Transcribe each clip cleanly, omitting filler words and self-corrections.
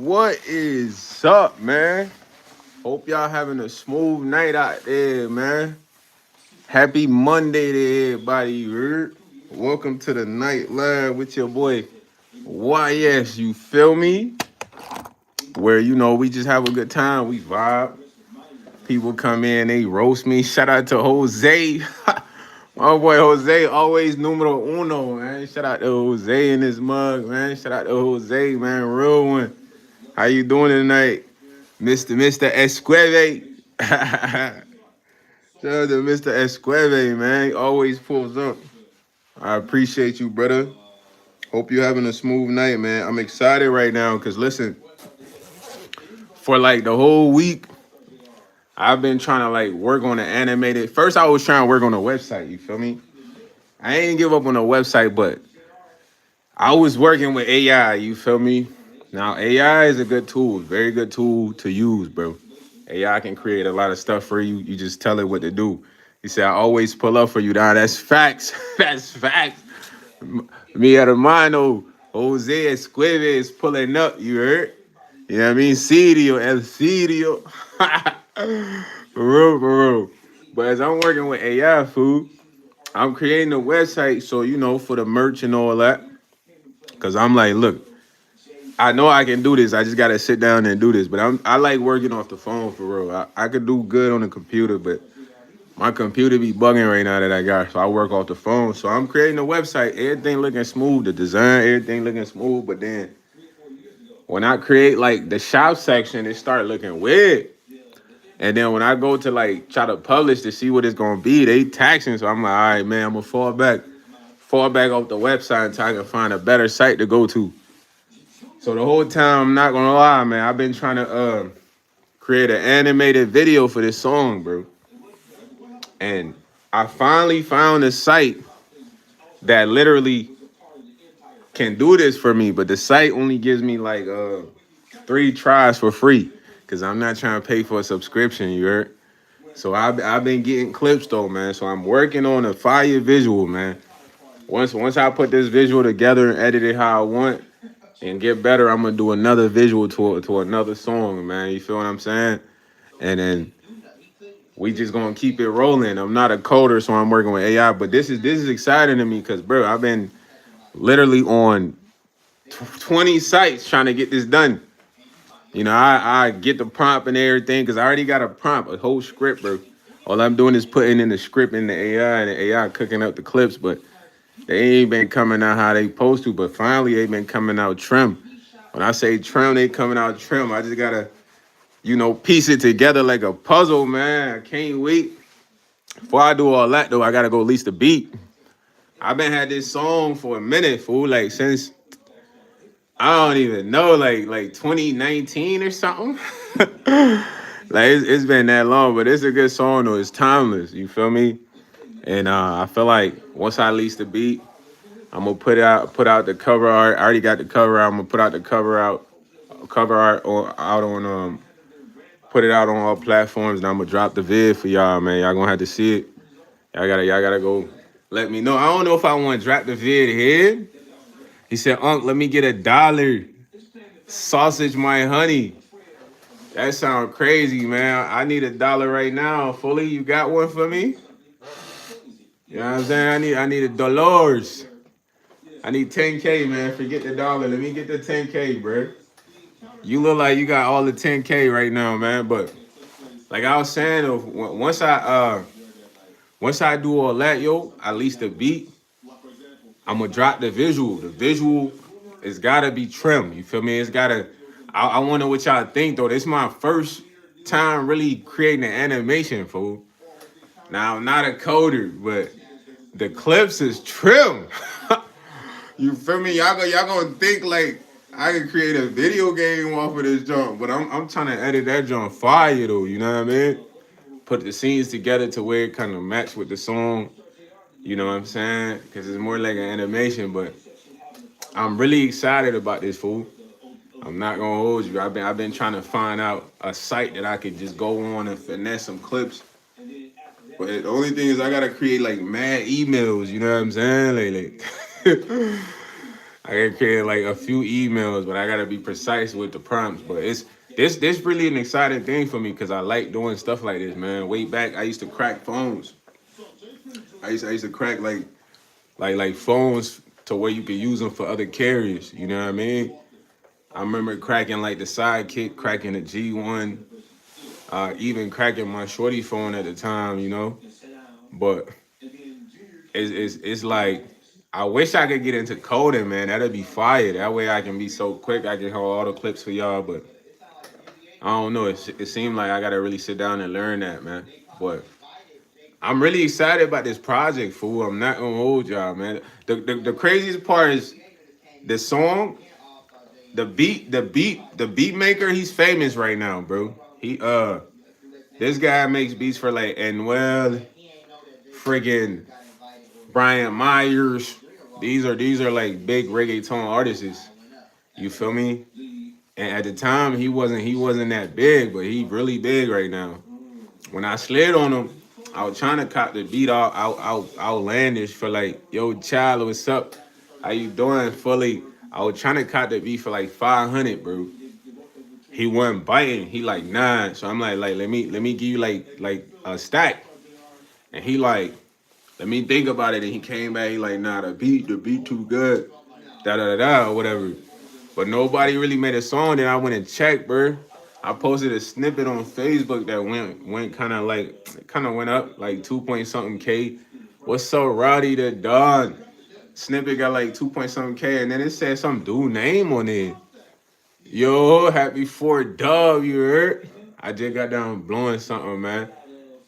What is up, man? Hope y'all having a smooth night out there, man. Happy Monday to everybody, you heard? Welcome to the Night Live with your boy YS, you feel me? Where, we just have a good time, we vibe. People come in, they roast me. Shout out to Jose. My boy Jose, always numero uno, man. Shout out to Jose in his mug, man. Shout out to Jose, man. Real one. How you doing tonight? Mr. Esqueve. Shout out to Mr. Esqueve, man. He always pulls up. I appreciate you, brother. Hope you're having a smooth night, man. I'm excited right now because listen, for like the whole week, I've been trying to like work on the animated. First, I was trying to work on a website. You feel me? I ain't give up on the website, but I was working with AI. You feel me? Now AI is a good tool, very good tool to use, bro. AI can create a lot of stuff for you. You just tell it what to do. He said, "I always pull up for you, dog." That's facts. That's facts. Mi hermano Jose Esqueve is pulling up. You heard? You know what I mean? Sirio, El Sirio. For real, for real. But as I'm working with AI, food, I'm creating a website. So, for the merch and all that. Because I'm like, look, I know I can do this. I just got to sit down and do this. But I like working off the phone for real. I could do good on the computer, but my computer be bugging right now that I got. So I work off the phone. So I'm creating a website. Everything looking smooth. The design, everything looking smooth. But then when I create like the shop section, it start looking weird. And then when I go to like try to publish to see what it's gonna be, they taxing. So I'm like, all right, man, I'm gonna fall back off the website until I can find a better site to go to. So the whole time, I'm not gonna lie, man, I've been trying to create an animated video for this song, bro. And I finally found a site that literally can do this for me, but the site only gives me like 3 tries for free because I'm not trying to pay for a subscription. You heard? So I've been getting clips though, man. So I'm working on a fire visual, man. Once I put this visual together and edit it how I want and get better, I'm gonna do another visual to another song, man. You feel what I'm saying? And then we just gonna keep it rolling. I'm not a coder, so I'm working with AI. But this is exciting to me because, bro, I've been literally on 20 sites trying to get this done. I get the prompt and everything because I already got a prompt, a whole script, bro. All I'm doing is putting in the script in the AI and the AI cooking up the clips, but they ain't been coming out how they supposed to. But finally, they been coming out trim. When I say trim, they coming out trim. I just gotta, piece it together like a puzzle, man. I can't wait. Before I do all that, though, I gotta go release the beat. I've been had this song for a minute, fool, like since I don't even know, like 2019 or something. Like it's been that long, but it's a good song though. It's timeless. You feel me? And I feel like once I release the beat, I'm gonna put out the cover art. I already got the cover out. I'm gonna put out the cover art out on put it out on all platforms, and I'm gonna drop the vid for y'all, man. Y'all gonna have to see it. Y'all gotta go. Let me know. I don't know if I want to drop the vid here. He said, "Unc, let me get $1. Sausage my honey." That sounds crazy, man. I need $1 right now. Fully, you got one for me? You know what I'm saying? I need $1. I need 10K, man. Forget the dollar. Let me get the 10K, bro. You look like you got all the 10K right now, man. But like I was saying, once I do all that, yo, at least the beat, I'm gonna drop the visual. The visual it's gotta be trim. You feel me? It's gotta. I wonder what y'all think though. This is my first time really creating an animation, fool. Now I'm not a coder, but the clips is trim. You feel me? Y'all gonna think like I can create a video game off of this jump, but I'm trying to edit that jump fire though. You know what I mean? Put the scenes together to where it kind of match with the song. You know what I'm saying? Because it's more like an animation, but I'm really excited about this, fool. I'm not gonna hold you. I've been trying to find out a site that I could just go on and finesse some clips. But the only thing is I gotta create like mad emails. You know what I'm saying? Like I gotta create like a few emails, but I gotta be precise with the prompts. But it's this really an exciting thing for me because I like doing stuff like this, man. Way back, I used to crack phones. I used to crack like phones to where you could use them for other carriers. You know what I mean? I remember cracking like the Sidekick, cracking the G1, even cracking my shorty phone at the time. But it's like I wish I could get into coding, man. That'd be fire. That way I can be so quick. I can hold all the clips for y'all. But I don't know. It seemed like I gotta really sit down and learn that, man. But I'm really excited about this project, fool. I'm not gonna hold y'all, man. The craziest part is the song, the beat maker. He's famous right now, bro. This guy makes beats for like Anuel, friggin' Brian Myers. These are like big reggaeton artists. You feel me? And at the time he wasn't that big, but he really big right now. When I slid on him, I was trying to cop the beat outlandish for like, yo, child, what's up? How you doing? Fully. I was trying to cop the beat for like 500, bro. He wasn't biting. He like nah. So I'm like let me give you like a stack. And he like, let me think about it. And he came back. He like, nah, the beat too good. Da da da da or whatever. But nobody really made a song. Then I went and checked, bro. I posted a snippet on Facebook that went kind of went up like 2 point something K. What's up, Roddy the Don? Snippet got like 2 point something K, and then it said some dude name on it. Yo, happy 4 dub, you heard? I just got down blowing something, man.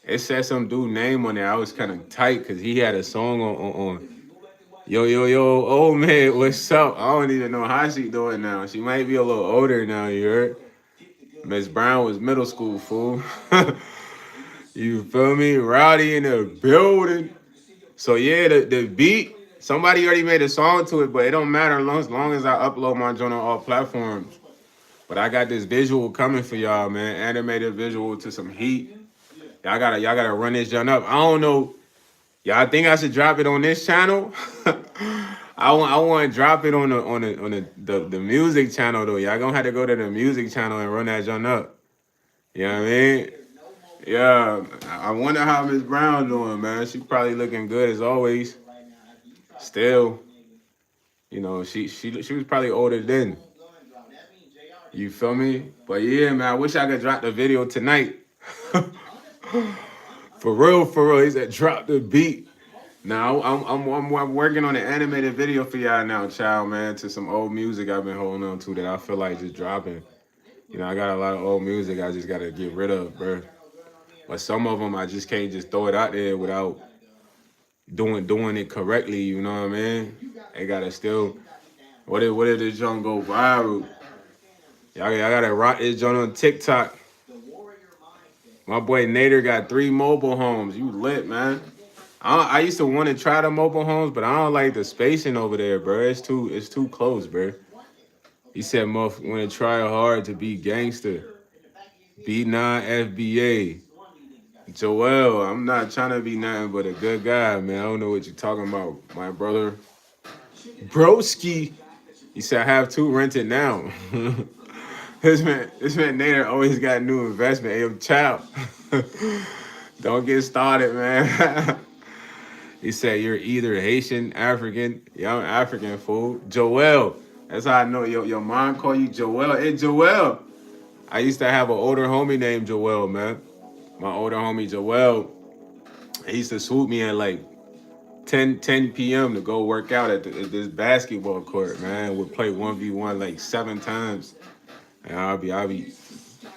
It said some dude name on there. I was kind of tight because he had a song on. Yo, yo, yo, oh man, what's up? I don't even know how she doing now. She might be a little older now, you heard? Miss Brown was middle school, fool. You feel me? Rowdy in the building. So yeah, the beat, somebody already made a song to it, but it don't matter as long as I upload my joint on all platforms. But I got this visual coming for y'all, man. Animated visual to some heat. Y'all gotta run this joint up. I don't know. Y'all think I should drop it on this channel? I want to drop it on the music channel though. Y'all gonna have to go to the music channel and run that joint up. You know what I mean? Yeah. I wonder how Miss Brown doing, man. She probably looking good as always. Still, she was probably older then. You feel me? But yeah, man, I wish I could drop the video tonight. For real, for real. He said drop the beat. Now I'm working on an animated video for y'all now, child, man, to some old music I've been holding on to that I feel like just dropping. I got a lot of old music I just gotta get rid of, bro. But some of them I just can't just throw it out there without doing it correctly. You know what I mean? They gotta still. What if this junk go viral? Y'all gotta rock this joint on TikTok. My boy Nader got 3 mobile homes. You lit, man. I used to want to try the mobile homes, but I don't like the spacing over there, bro. It's too close, bro. He said, "Muff, want to try hard to be gangster, B9 FBA." Joel, I'm not trying to be nothing but a good guy, man. I don't know what you're talking about, my brother. Broski, he said, "I have 2 rented now." This man Nader always got new investment. Hey, yo, child, don't get started, man. He said, "You're either Haitian, African." Yeah, I'm African, fool. Joel. That's how I know your mom call you Joel. Hey, Joel. I used to have an older homie named Joel, man. My older homie Joel. He used to swoop me at like 10 p.m. to go work out at this basketball court, man. Would play 1v1 like 7 times. And I'll be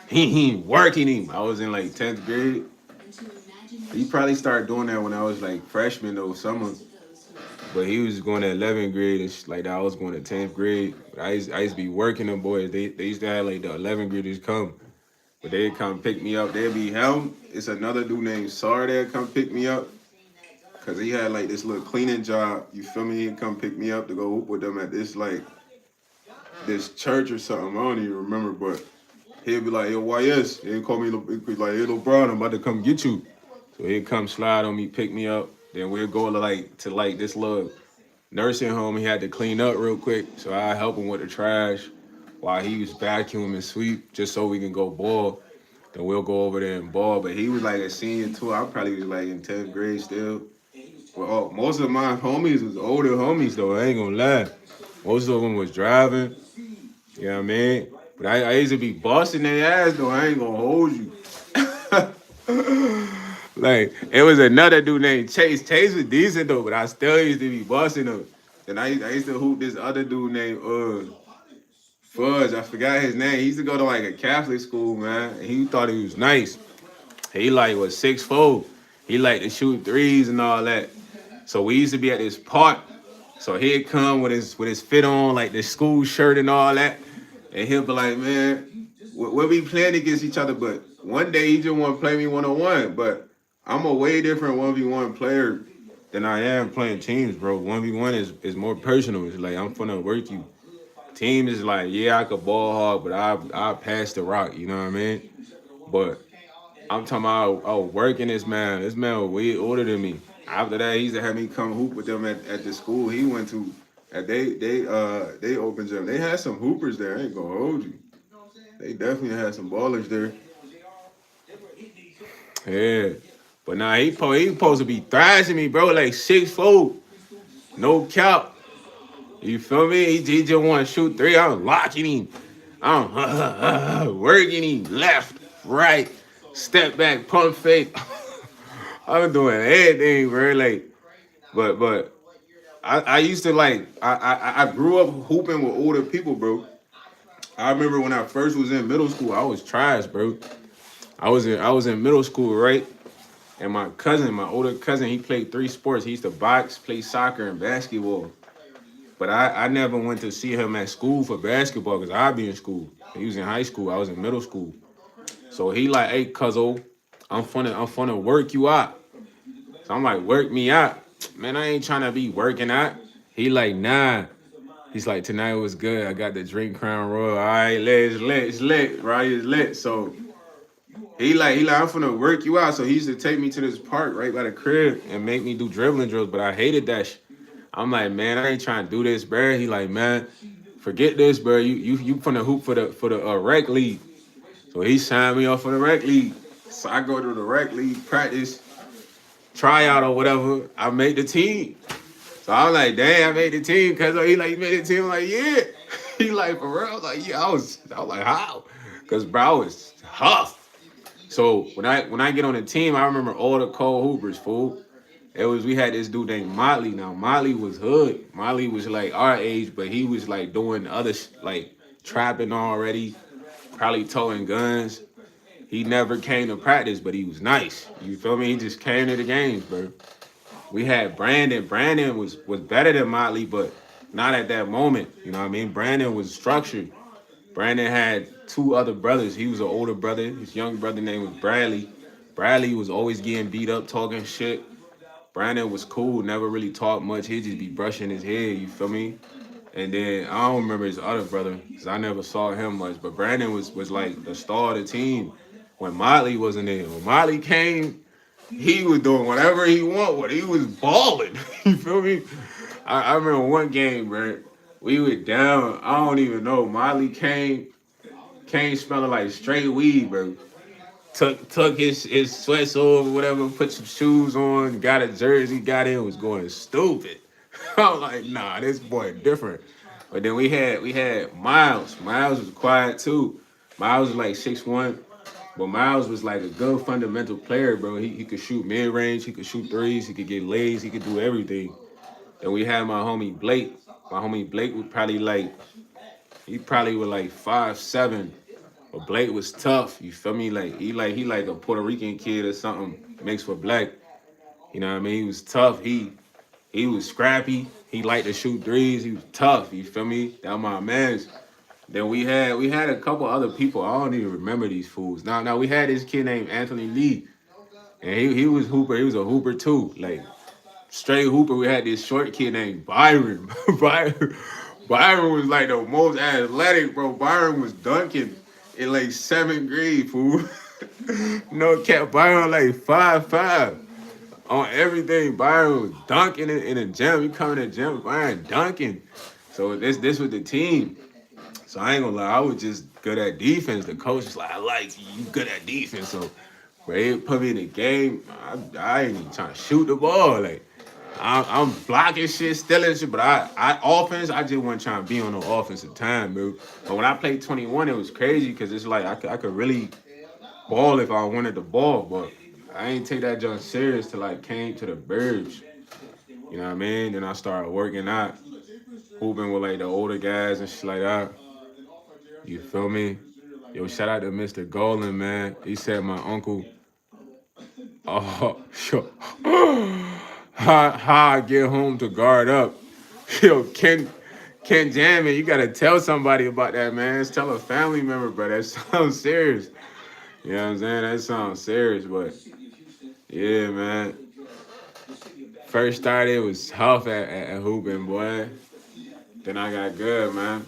he working him. I was in like 10th grade. He probably started doing that when I was like freshman or summer. But he was going to 11th grade and like that. I was going to 10th grade. I used to be working them boys. They used to have like the 11th graders come. But they'd come pick me up. They'd be him. It's another dude named Sar that'd come pick me up. Cause he had like this little cleaning job. You feel me? He'd come pick me up to go hoop with them at this church or something. I don't even remember, but he'd be like, "Yo, YS." He'd call me, he'd be like, "Hey, little bro, I'm about to come get you." So he'd come slide on me, pick me up. Then we'd go to like this little nursing home. He had to clean up real quick, so I help him with the trash while he was vacuuming and sweep, just so we can go ball. Then we'll go over there and ball. But he was like a senior too. I probably was like in 10th grade still. Well, most of my homies was older homies though. I ain't gonna lie. Most of them was driving. You know what I mean? But I used to be busting their ass though. I ain't gonna hold you. Like it was another dude named Chase. Chase was decent though, but I still used to be busting him. And I used to hoop this other dude named Fudge. I forgot his name. He used to go to like a Catholic school, man. And he thought he was nice. He like was 6'4". He liked to shoot threes and all that. So we used to be at this park. So he'd come with his fit on, like the school shirt and all that. And he'll be like, man, we'll be playing against each other, but one day he just want to play me one-on-one. But I'm a way different 1v1 player than I am playing teams, bro. 1v1 is more personal. It's like I'm finna work you. Team is like, yeah, I could ball hard, but I pass the rock, you know what I mean? But I'm talking about working this man. This man was way older than me. After that, he used to have me come hoop with them at the school he went to. And they opened gym. They had some hoopers there. I ain't gonna hold you. They definitely had some ballers there. Yeah. But nah, he supposed to be thrashing me, bro. Like 6'4", no cap. You feel me? He just want to shoot three. I'm locking him. I'm working him left, right, step back, pump fake. I'm doing everything, bro. Like, but I used to like I grew up hooping with older people, bro. I remember when I first was in middle school, I was trash, bro. I was in middle school, right? And my older cousin, he played three sports. He used to box, play soccer, and basketball. But I never went to see him at school for basketball because I'd be in school. He was in high school. I was in middle school. So he like, hey, cuzzo, I'm finna work you out. So I'm like, work me out. Man, I ain't trying to be working out. He like, nah. He's like, tonight was good. I got the drink Crown Royal. All right, let's lit, right? It's lit. So he like, I'm finna work you out. So he used to take me to this park right by the crib and make me do dribbling drills, but I hated that shit. I'm like, man, I ain't trying to do this, bro. He like, man, forget this, bro. You finna hoop for the rec league. So he signed me up for the rec league. So I go to the rec league practice, tryout or whatever. I made the team. So I'm like, damn, I made the team. Cause he like, you made the team. I'm like, yeah. He like, for real? I was like, yeah. I was like, how? Cause bro, I was tough. So when I get on the team, I remember all the cold hoopers, fool. We had this dude named Motley. Now Motley was hood. Motley was like our age, but he was like doing other like trapping already, probably towing guns. He never came to practice, but he was nice. You feel me? He just came to the games, bro. We had Brandon. Brandon was better than Motley, but not at that moment. You know what I mean? Brandon was structured. Brandon had two other brothers. He was an older brother. His younger brother name was Bradley. Bradley was always getting beat up, talking shit. Brandon was cool, never really talked much. He'd just be brushing his head, you feel me? And then I don't remember his other brother because I never saw him much. But Brandon was like the star of the team when Motley wasn't there. When Motley came, he was doing whatever he wanted. He was balling. You feel me? I remember one game, bro. We were down. I don't even know. Motley came smelling like straight weed, bro. Took his sweats over, whatever, put some shoes on, got a jersey, got in, was going stupid. I was like, nah, this boy different. But then we had Miles. Miles was quiet too. Miles was like 6'1", but Miles was like a good fundamental player, bro. He could shoot mid range, he could shoot threes, he could get lays, he could do everything. And we had my homie Blake. My homie Blake was probably like he probably was like 5'7". But Blake was tough. You feel me? Like he like a Puerto Rican kid or something mixed with black. You know what I mean? He was tough. He was scrappy. He liked to shoot threes. He was tough. You feel me? That was my man's. Then we had a couple other people. I don't even remember these fools. Now we had this kid named Anthony Lee, and he was hooper. He was a hooper too. Like straight hooper. We had this short kid named Byron. Byron was like the most athletic, bro. Byron was dunking in like 7th grade, fool. No cap, Byron like 5'5". on everything. Byron was dunking in the gym. You come in the gym, Byron dunking. So this was the team. So I ain't gonna lie, I was just good at defense. The coach was like, I like you, you good at defense. So when they put me in the game, I ain't even trying to shoot the ball. Like I'm blocking shit, stealing shit, but I offense, I just wasn't trying to be on no offensive time, bro. But when I played 21, it was crazy because it's like I could really ball if I wanted the ball, but I ain't take that junk serious till I came to the burbs. You know what I mean? Then I started working out, hooping with like the older guys and shit like that. You feel me? Yo, shout out to Mr. Golden, man. He said my uncle, oh, sure. How I get home to guard up. Yo, Ken Jammin, you gotta tell somebody about that, man. Just tell a family member, but that sounds serious. You know what I'm saying? That sounds serious, but yeah, man. First started, it was tough at hooping, boy. Then I got good, man.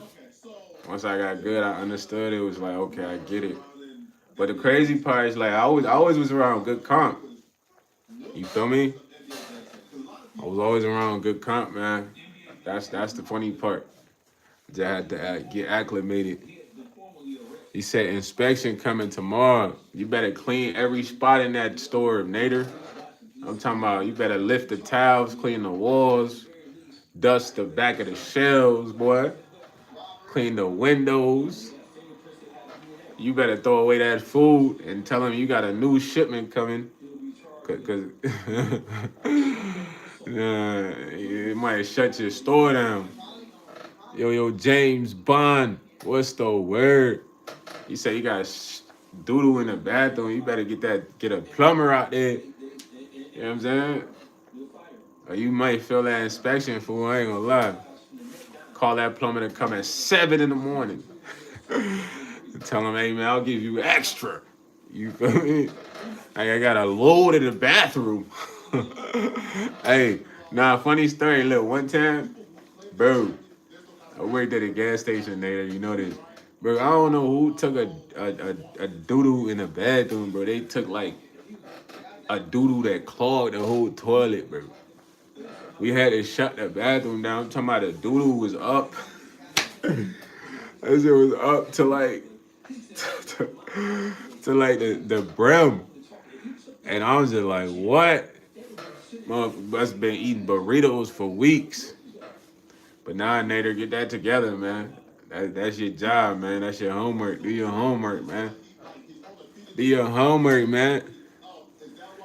Once I got good, I understood it was like, okay, I get it. But the crazy part is like I always was around good comp. You feel me? I was always around good comp, man. That's the funny part. Just had to get acclimated. He said inspection coming tomorrow. You better clean every spot in that store, Nader. I'm talking about you better lift the tiles, clean the walls, dust the back of the shelves, boy. Clean the windows. You better throw away that food and tell them you got a new shipment coming. Cause it might shut your store down. Yo, James Bond, what's the word? You say you got doodle in the bathroom. You better get a plumber out there. You know what I'm saying? Or you might fail that inspection, fool. I ain't gonna lie. Call that plumber to come at 7 in the morning. Tell him, hey man, I'll give you extra. You feel me? Like I got a load in the bathroom. Hey, nah, funny story. Look, one time, bro, I worked at a gas station there. You know this, bro. I don't know who took a doodle in the bathroom, bro. They took like a doodle that clogged the whole toilet, bro. We had to shut the bathroom down. I'm talking about the doodle was up. That shit was up to like to like the brim. And I was just like, what? Must been eating burritos for weeks. But nah, Nader, get that together, man. That's your job, man. That's your homework. Do your homework, man. Do your homework, man.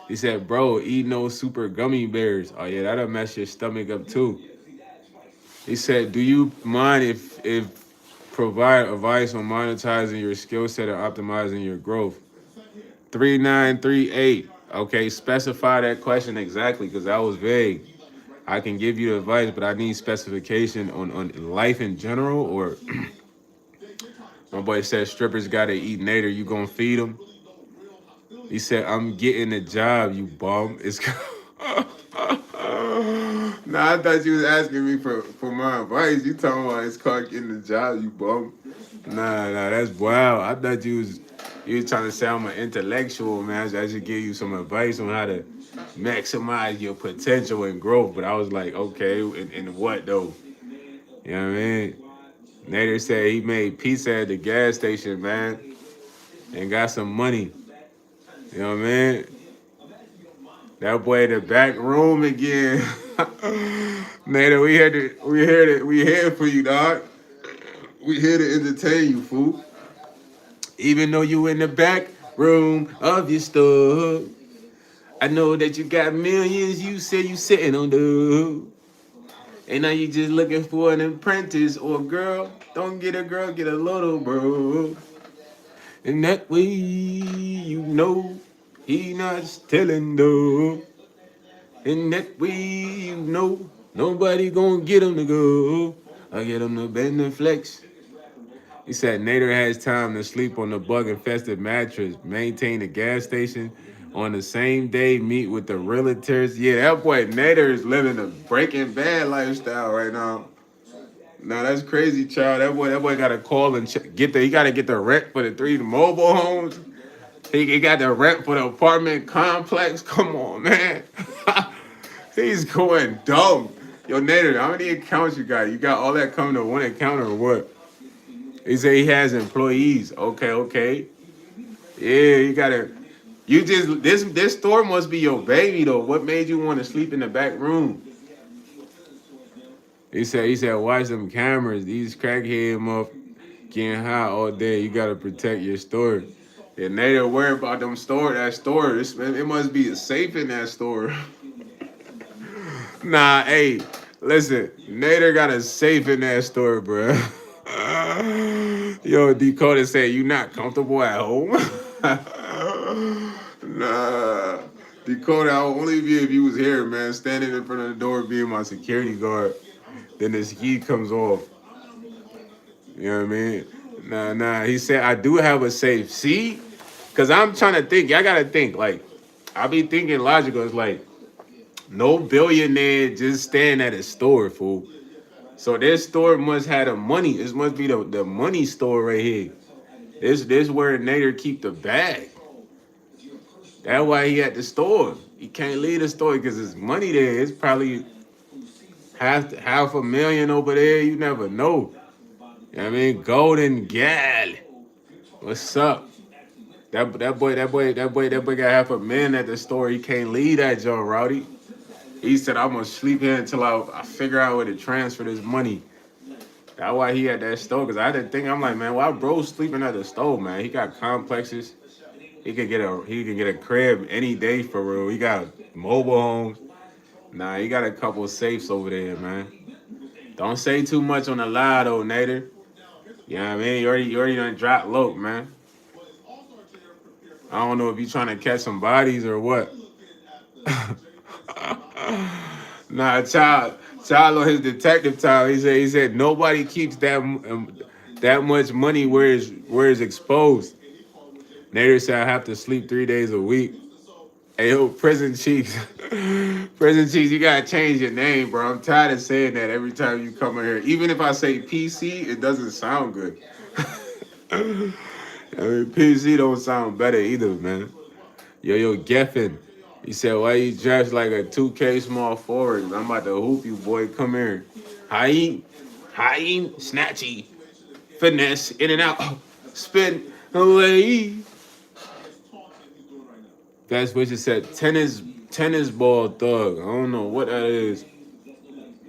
He said, bro, eat no super gummy bears. Oh yeah, that'll mess your stomach up too. He said, do you mind if provide advice on monetizing your skill set and optimizing your growth? 3938. Okay, specify that question exactly because that was vague. I can give you advice, but I need specification on life in general. Or my boy said strippers gotta eat Nader. You gonna feed them? He said I'm getting a job. You bum. It's. Nah, I thought you was asking me for my advice. You talking about it's called getting a job. You bum. Nah, that's wild. I thought you was trying to sound an intellectual, man. I should give you some advice on how to maximize your potential and growth. But I was like, okay, and what though? You know what I mean? Nader said he made pizza at the gas station, man, and got some money. You know what I mean? That boy in the back room again. Nader, we here for you, dog. We here to entertain you, fool. Even though you in the back room of your store, I know that you got millions. You say you sitting on the, and now you just looking for an apprentice or a girl. Don't get a girl, get a little bro. And that way you know he not stealing though. And that way you know nobody gonna get him to go. I get him to bend and flex. He said Nader has time to sleep on the bug-infested mattress, maintain the gas station on the same day, meet with the realtors. Yeah, that boy Nader is living a Breaking Bad lifestyle right now. Now that's crazy, child. That boy got to call and get the. He got to get the rent for the 3 mobile homes. He got the rent for the apartment complex. Come on, man. He's going dumb. Yo, Nader, how many accounts you got? You got all that coming to one account or what? He said he has employees. Okay, okay. Yeah, you gotta. You just this store must be your baby though. What made you want to sleep in the back room? He said watch them cameras. These crackhead up getting high all day. You gotta protect your store. And they don't worry about them store. That store, it must be safe in that store. Nah, hey, listen, Nader got a safe in that store, bro. Yo, Dakota said you not comfortable at home. Nah, Dakota, I'll only be if you was here, man, standing in front of the door being my security guard. Then the ski comes off. You know what I mean? Nah. He said I do have a safe. See, because I'm trying to think. Y'all gotta think. Like, I be thinking logical. It's like no billionaire just stand at a store, fool. So this store must have the money. This must be the money store right here. This where Nader keep the bag. That's why he at the store. He can't leave the store because his money there. It's probably half a million over there. You never know. You know what I mean? Golden Gal. What's up? That boy got half a million at the store. He can't leave that Joe Rowdy. He said, I'm gonna sleep here until I figure out where to transfer this money. That's why he at that store. Cause I didn't think I'm like, man, why bro sleeping at the store, man? He got complexes. He could get a crib any day for real. He got mobile homes. Nah, he got a couple safes over there, man. Don't say too much on the lie though, Nader. You know what I mean? You already done dropped low, man. I don't know if you trying to catch some bodies or what. Nah, child on his detective time. He said nobody keeps that much money where it's exposed. Nader said I have to sleep 3 days a week. Hey yo, prison cheeks, prison cheeks. You gotta change your name, bro. I'm tired of saying that every time you come in here. Even if I say PC, it doesn't sound good. I mean, PC don't sound better either, man. Yo, Geffen. He said, why you dressed like a 2K small forward? I'm about to hoop you, boy. Come here. High, snatchy, finesse, in and out, spin away. That's what you said. Tennis ball thug. I don't know what that is.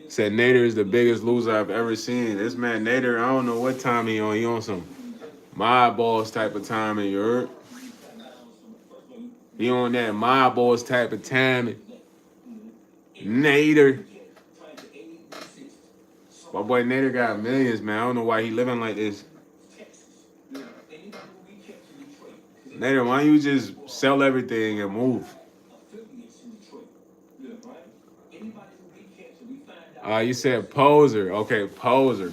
Said Nader is the biggest loser I've ever seen. This man Nader, I don't know what time he on. He on some my balls type of timing, you heard? He on that my balls type of timing. Nader. My boy Nader got millions, man. I don't know why he living like this. Nader, why don't you just sell everything and move? You said poser. Okay, poser.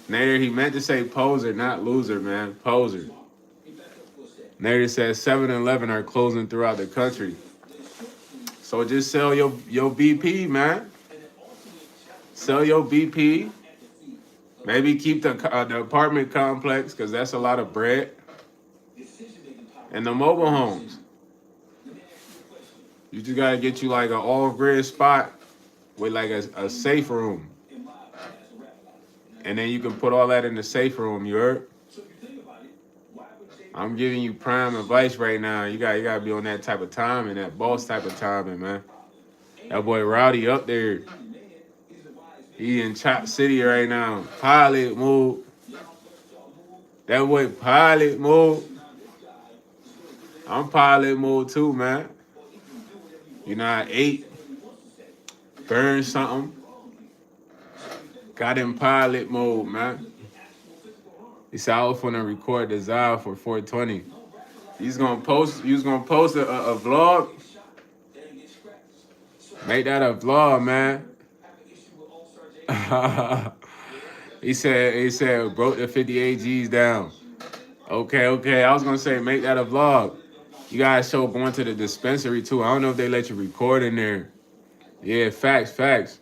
Nader, he meant to say poser, not loser, man. Poser. Nader says 7-Eleven are closing throughout the country. So just sell your BP, man. Sell your BP. Maybe keep the apartment complex because that's a lot of bread. And the mobile homes. You just gotta get you like an off-grid spot with like a safe room. And then you can put all that in the safe room, you heard? I'm giving you prime advice right now. You gotta be on that type of timing, that boss type of timing, man. That boy Rowdy up there. He in Chop City right now. Pilot mode. That boy pilot mode. I'm pilot mode too, man. You know, I ate, burned something. Got in pilot mode, man. He said I was gonna record the Zao for 420. You was gonna post a vlog. Make that a vlog, man. he said broke the 58 G's down. Okay. I was gonna say make that a vlog. You guys show going to the dispensary too. I don't know if they let you record in there. Yeah, facts.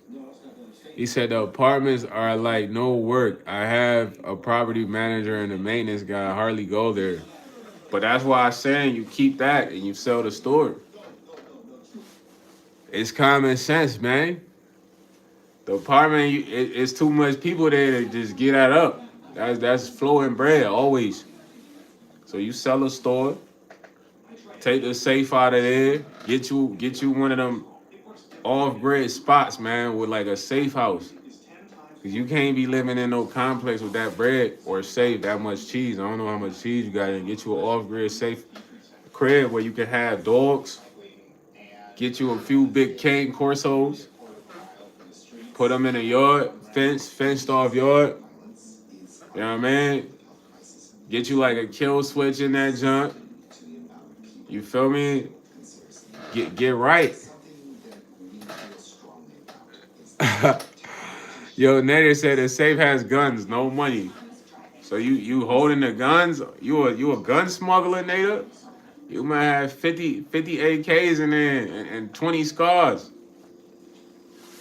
He said the apartments are like no work. I have a property manager and a maintenance guy. I hardly go there. But that's why I'm saying you keep that and you sell the store. It's common sense, man. The apartment, it's too much people there to just get that up. That's flowing bread always. So you sell a store, take the safe out of there, get you one of them off grid spots, man, with like a safe house. Cause you can't be living in no complex with that bread or safe that much cheese. I don't know how much cheese you got, and get you an off grid safe crib where you can have dogs. Get you a few big cane corsos, put them in a yard, fenced off yard. You know what I mean? Get you like a kill switch in that junk. You feel me? Get right. Yo, Nader said the safe has guns, no money. So you holding the guns? You a gun smuggler, Nader? You might have 50 AKs in there and 20 scars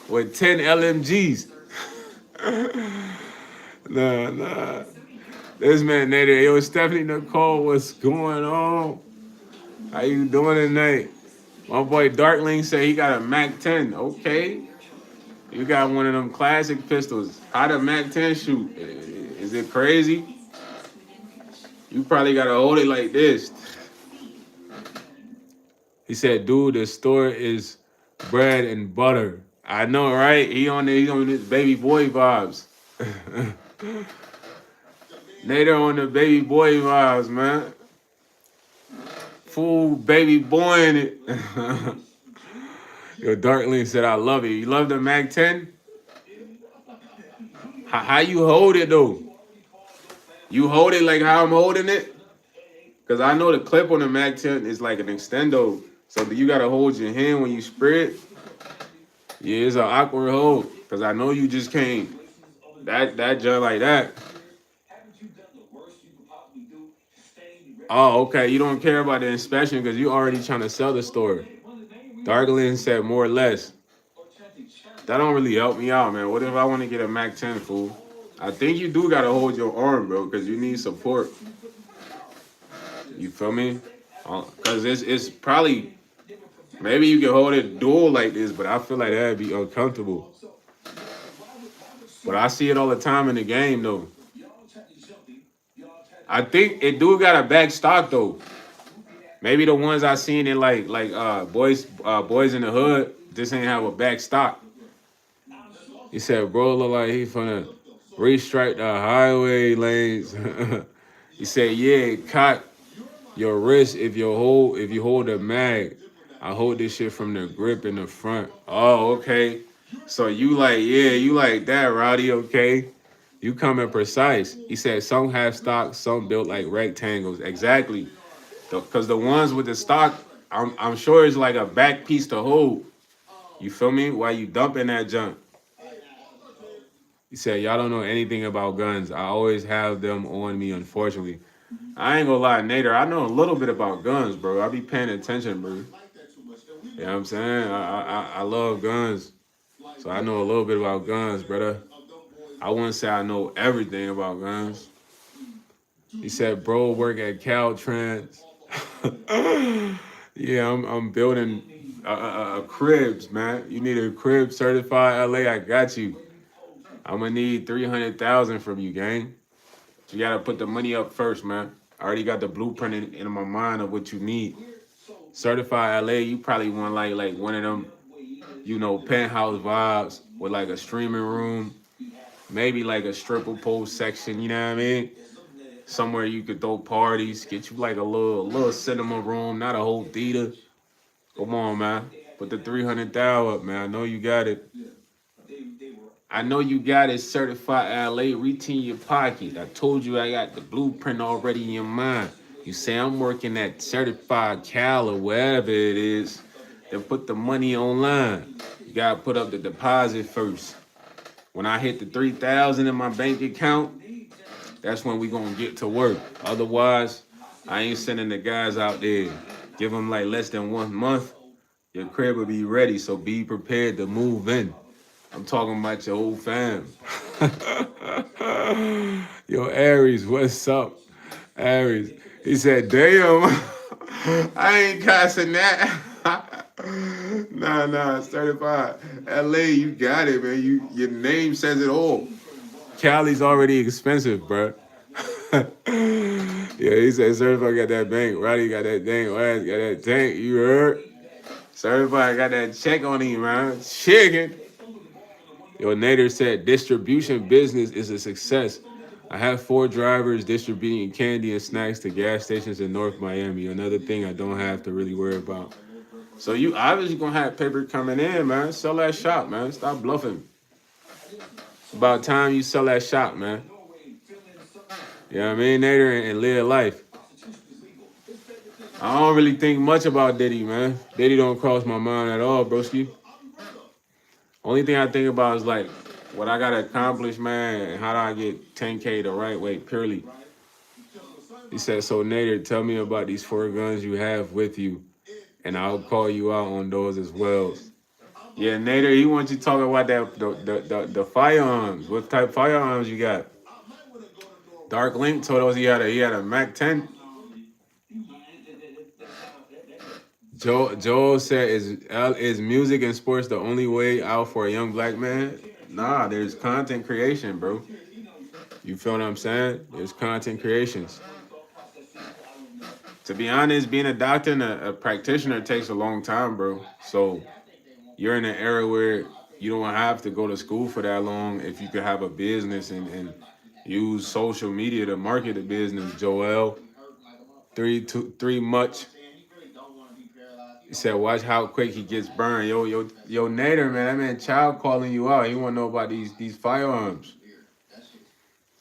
with 10 LMGs. Nah. This man Nader, yo, Stephanie Nicole, what's going on? How you doing tonight? My boy Darkling said he got a Mac 10. Okay. You got one of them classic pistols. How the Mac 10 shoot? Is it crazy? You probably gotta hold it like this. He said, dude, the store is bread and butter. I know, right? He on his baby boy vibes. Nader on the baby boy vibes, man. Full baby boy in it. Yo, Darkling said, I love it. You love the Mac 10? How you hold it, though? You hold it like how I'm holding it? Because I know the clip on the Mac 10 is like an extendo. So you got to hold your hand when you spray it. Yeah, it's an awkward hold. Because I know you just can't. That junk like that. Oh, okay. You don't care about the inspection because you already trying to sell the store. Darkling said more or less. That don't really help me out, man. What if I want to get a Mac 10, fool? I think you do got to hold your arm, bro, because you need support. You feel me? Because it's probably, maybe you can hold it dual like this, but I feel like that'd be uncomfortable. But I see it all the time in the game, though. I think it do got a back stock, though. Maybe the ones I seen in like boys in the hood, this ain't have a back stock. He said, bro, look like he finna restrike the highway lanes. He said, yeah, cock your wrist if you hold a mag. I hold this shit from the grip in the front. Oh, okay. So you like that, Rowdy, okay? You coming precise. He said some have stock, some built like rectangles. Exactly. Because the ones with the stock, I'm sure it's like a back piece to hold. You feel me? While you dumping that junk. He said, y'all don't know anything about guns. I always have them on me, unfortunately. I ain't gonna lie, Nader, I know a little bit about guns, bro. I be paying attention, bro. You know what I'm saying? I love guns. So I know a little bit about guns, brother. I wouldn't say I know everything about guns. He said, bro, work at Caltrans. Yeah, I'm building a cribs, man. You need a crib certified LA, I got you. I'm gonna need 300,000 from you, gang. You gotta put the money up first, man. I already got the blueprint in my mind of what you need. Certified LA, you probably want like one of them, penthouse vibes with like a streaming room, maybe like a stripper pole section. You know what I mean? Somewhere you could throw parties, get you like a little cinema room, not a whole theater. Come on, man. Put the 300,000 up, man. I know you got it. I know you got it, certified LA. Reach in your pocket. I told you I got the blueprint already in your mind. You say I'm working at certified Cal or wherever it is. Then put the money online. You gotta put up the deposit first. When I hit the 3,000 in my bank account, that's when we gonna get to work. Otherwise, I ain't sending the guys out there. Give them like less than 1 month. Your crib will be ready, so be prepared to move in. I'm talking about your whole fam. Yo, Aries, what's up? Aries. He said, damn, I ain't cussing that. Nah, certified. LA, you got it, man. Your name says it all. Cali's already expensive, bro. Yeah, he said certified got that bank. Roddy got that thing. Wise got that tank. You heard? Certified got that check on him, man. Chicken. Yo, Nader said distribution business is a success. I have 4 drivers distributing candy and snacks to gas stations in North Miami. Another thing I don't have to really worry about. So you obviously gonna have paper coming in, man. Sell that shop, man. Stop bluffing. It's about time you sell that shop, man. You know what I mean, Nader, and live life. I don't really think much about Diddy, man. Diddy don't cross my mind at all, broski. Only thing I think about is like what I gotta accomplish, man, and how do I get 10K the right way, purely. He said, so Nader, tell me about these 4 guns you have with you, and I'll call you out on those as well. Yeah, Nader, he wants you to talk about the firearms. What type of firearms you got? Dark Link told us he had a Mac 10. Joel said, is music and sports the only way out for a young black man? Nah, there's content creation, bro. You feel what I'm saying? There's content creations. To be honest, being a doctor and a practitioner takes a long time, bro. So you're in an era where you don't have to go to school for that long if you could have a business and use social media to market the business. Joel, three much. He said, "Watch how quick he gets burned." Yo, Nader, man, that man child calling you out. He want to know about these firearms.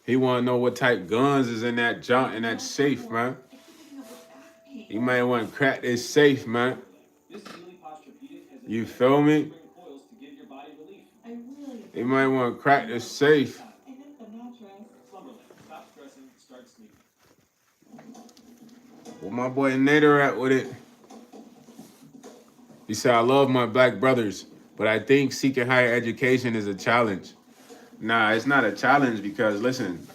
He want to know what type guns is in that junk in that safe, man. You might want to crack this safe, man. You feel me? You might want to crack this safe. Well, my boy Nader at with it. He said, I love my black brothers, but I think seeking higher education is a challenge. Nah, it's not a challenge because listen,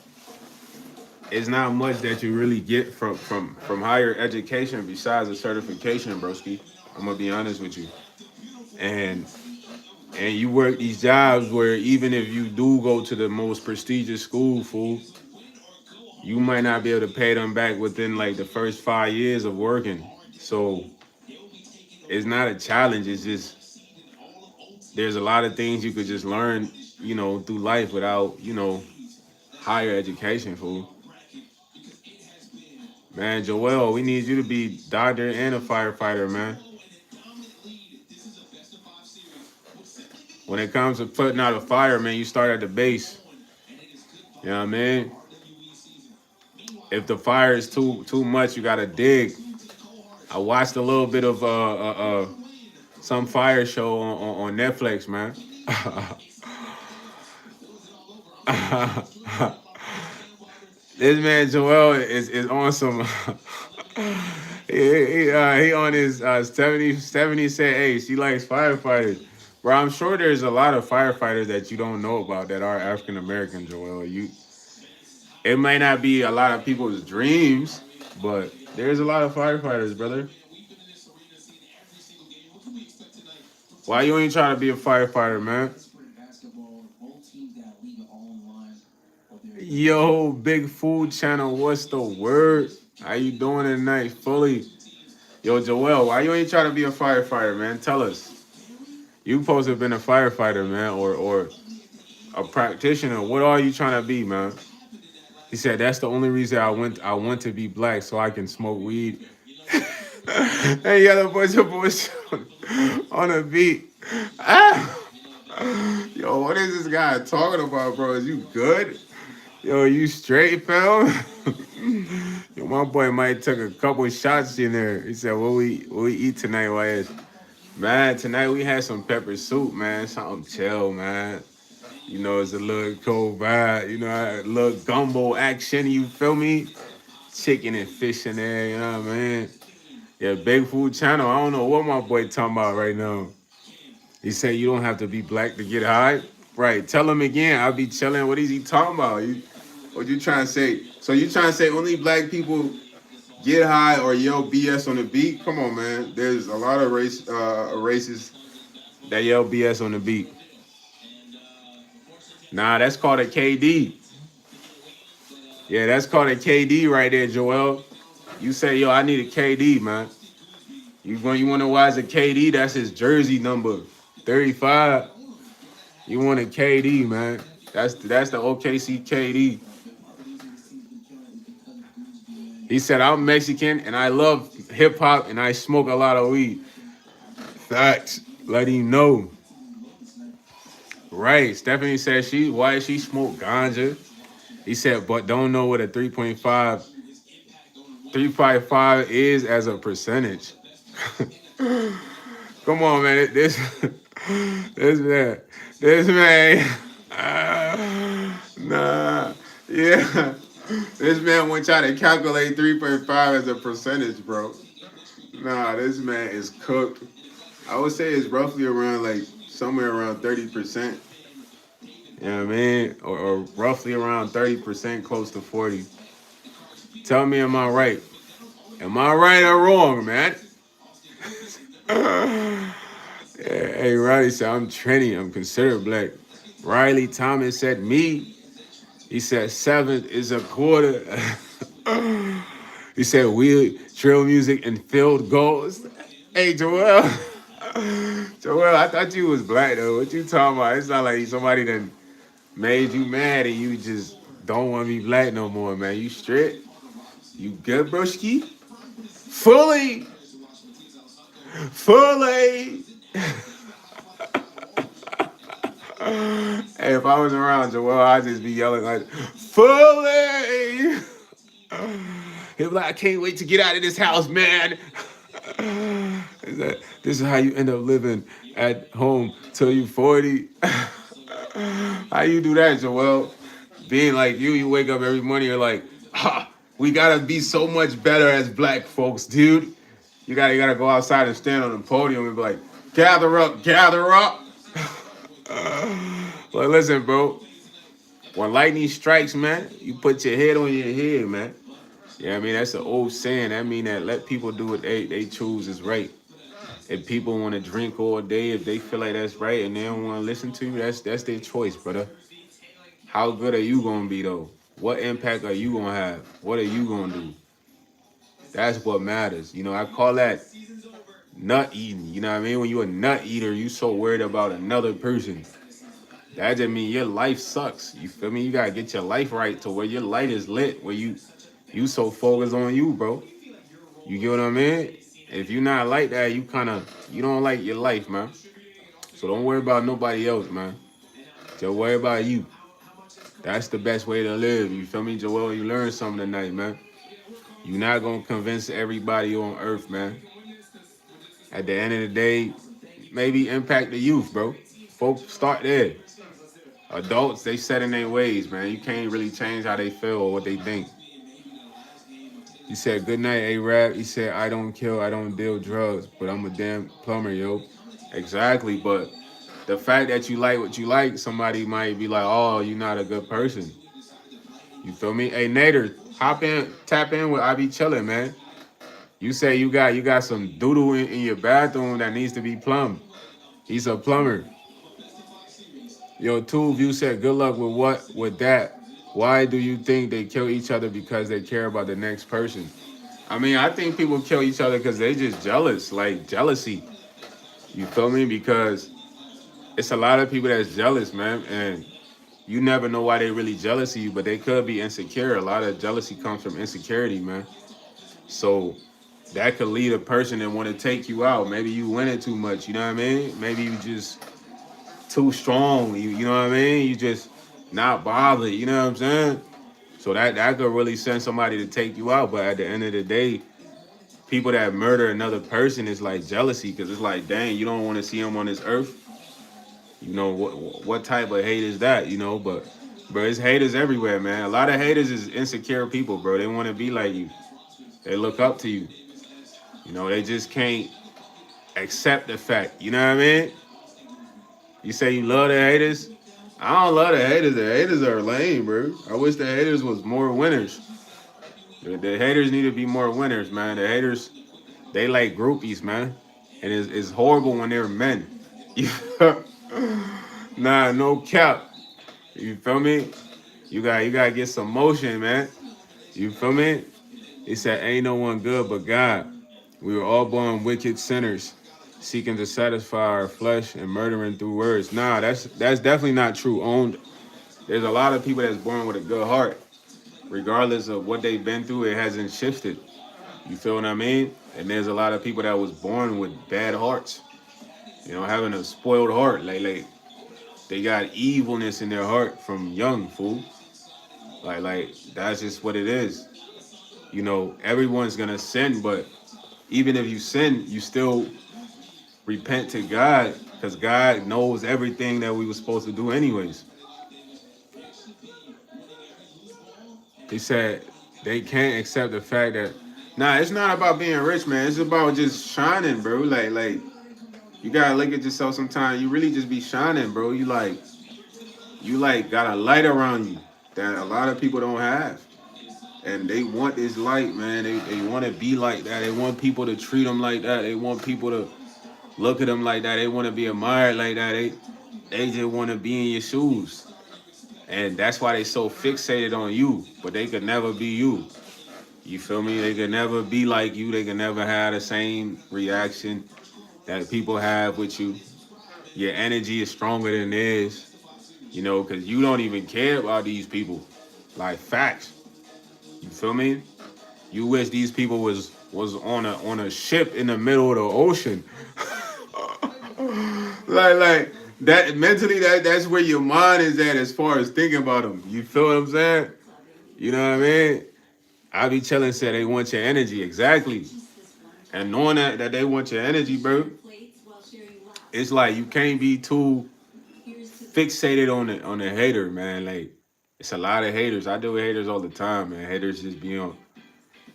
it's not much that you really get from higher education besides a certification, broski. I'm gonna be honest with you. And you work these jobs where even if you do go to the most prestigious school, fool, you might not be able to pay them back within like the first 5 years of working. So it's not a challenge. It's just there's a lot of things you could just learn, through life without, higher education, fool. Man, Joel, we need you to be doctor and a firefighter, man. When it comes to putting out a fire, man, you start at the base. You know what I mean? If the fire is too much, you gotta dig. I watched a little bit of some fire show on Netflix, man. This man Joel is on some. He on his 70 said, hey, she likes firefighters. Bro, I'm sure there's a lot of firefighters that you don't know about that are African American, Joel. It might not be a lot of people's dreams, but there's a lot of firefighters, brother. Why you ain't trying to be a firefighter, man? Yo, Big Food Channel, what's the word? How you doing tonight, fully? Yo, Joel, why you ain't trying to be a firefighter, man? Tell us. You supposed to have been a firefighter, man, or a practitioner. What are you trying to be, man? He said that's the only reason I want to be black so I can smoke weed. Hey, yellow bunch of bush on a beat. Ah! Yo, what is this guy talking about, bro? Is you good? Yo, you straight, fam? Yo, my boy might took a couple shots in there. He said, "What we eat tonight, YS?" Man, tonight we had some pepper soup, man. Something chill, man. It's a little cold vibe. A little gumbo action. You feel me? Chicken and fish in there. You know what I mean? Yeah, Big Food Channel. I don't know what my boy talking about right now. He said you don't have to be black to get high. Right. Tell him again. I'll be chilling. What is he talking about? What you trying to say? So you trying to say only black people Get high or yell BS on the beat. Come on, man. There's a lot of races that yell BS on the beat. Nah, that's called a KD. Yeah, that's called a KD right there, Joel. You say, yo, I need a KD, man. You want to know why it's a KD? That's his jersey number, 35. You want a KD, man. That's the OKC KD. He said, I'm Mexican and I love hip hop and I smoke a lot of weed. Facts. Let him know. Right. Stephanie said why she smoke ganja. He said, but don't know what a 3.5 is as a percentage. Come on, man. This man. This man. Nah. Yeah. This man went trying to calculate 3.5 as a percentage, bro. Nah, this man is cooked. I would say it's roughly around like somewhere around 30%. You know what I mean? Or roughly around 30%, close to 40. Tell me, am I right? Am I right or wrong, man? Hey, Riley said, I'm Trini. I'm considered black. Riley Thomas said, me. He said, seventh is a quarter. He said, we drill music and field goals. Hey, Joel. Joel, I thought you was black, though. What you talking about? It's not like somebody that made you mad and you just don't want to be black no more, man. You straight? You good, broski? Fully. Fully. Hey, if I was around Joel, I'd just be yelling like, fully. He'd be like, I can't wait to get out of this house, man. This is how you end up living at home till you 40. How you do that, Joel? Being like you wake up every morning, you're like, we gotta be so much better as black folks, dude. You gotta go outside and stand on the podium and be like, gather up, gather up. But listen, bro, when lightning strikes, man, you put your head on your head, man. Yeah, I mean, that's an old saying. That mean that let people do what they choose is right. If people want to drink all day, if they feel like that's right and they don't want to listen to you, that's their choice, brother. How good are you gonna be though? What impact are you gonna have? What are you gonna do? That's what matters. You know, I call that nut eating. You know what I mean? When you're a nut eater, you so worried about another person. That just means your life sucks. You feel me? You gotta get your life right to where your light is lit, where you so focused on you, bro. You get what I mean? If you're not like that, you don't like your life, man. So don't worry about nobody else, man. Just worry about you. That's the best way to live. You feel me, Joel? You learned something tonight, man. You're not gonna convince everybody on earth, man. At the end of the day, maybe impact the youth, bro. Folks start there. Adults, they set in their ways, man. You can't really change how they feel or what they think. He said, good night, A-Rap. He said, I don't kill, I don't deal drugs, but I'm a damn plumber, yo. Exactly, but the fact that you like what you like, somebody might be like, oh, you're not a good person. You feel me? Hey, Nader, hop in, tap in with I be chilling, man. You say you got some doodle in your bathroom that needs to be plumbed. He's a plumber. Yo, Tuve, you said good luck with that. Why do you think they kill each other because they care about the next person? I mean, I think people kill each other because they just jealous, like jealousy. You feel me? Because it's a lot of people that's jealous, man, and you never know why they really jealous of you, but they could be insecure. A lot of jealousy comes from insecurity, man. So that could lead a person that want to take you out. Maybe you winning too much, you know what I mean? Maybe you just too strong, you know what I mean? You just not bothered, you know what I'm saying? So that could really send somebody to take you out. But at the end of the day, people that murder another person is like jealousy because it's like, dang, you don't want to see him on this earth. You know what type of hate is that? You know, but bro, it's haters everywhere, man. A lot of haters is insecure people, bro. They want to be like you. They look up to you. You know, they just can't accept the fact. You know what I mean? You say you love the haters. I don't love the haters. The haters are lame, bro. I wish the haters was more winners. The haters need to be more winners, man. The haters, they like groupies, man. And it's horrible when they're men. Nah, no cap. You feel me? You gotta get some motion, man. You feel me? He said, ain't no one good but God. We were all born wicked sinners, seeking to satisfy our flesh and murdering through words. Nah, that's definitely not true. Owned. There's a lot of people that's born with a good heart. Regardless of what they've been through, it hasn't shifted. You feel what I mean? And there's a lot of people that was born with bad hearts. You know, having a spoiled heart. Like they got evilness in their heart from young, fool. Like that's just what it is. You know, everyone's gonna sin, but even if you sin, you still repent to God because God knows everything that we were supposed to do anyways. He said they can't accept the fact that nah, it's not about being rich, man. It's about just shining, bro. Like you gotta look at yourself sometimes. You really just be shining, bro. You like got a light around you that a lot of people don't have. And they want this light, man. They want to be like that. They want people to treat them like that. They want people to look at them like that. They want to be admired like that. They just want to be in your shoes. And that's why they so fixated on you. But they could never be you. You feel me? They could never be like you. They could never have the same reaction that people have with you. Your energy is stronger than theirs, you know, because you don't even care about these people. Like facts. You feel me? You wish these people was on a ship in the middle of the ocean. like that mentally that's where your mind is at as far as thinking about them. You feel what I'm saying? You know what I mean? I be chilling said they want your energy exactly, and knowing that they want your energy, bro. It's like you can't be too fixated on the hater, man. Like it's a lot of haters. I deal with haters all the time, man. Haters just be on.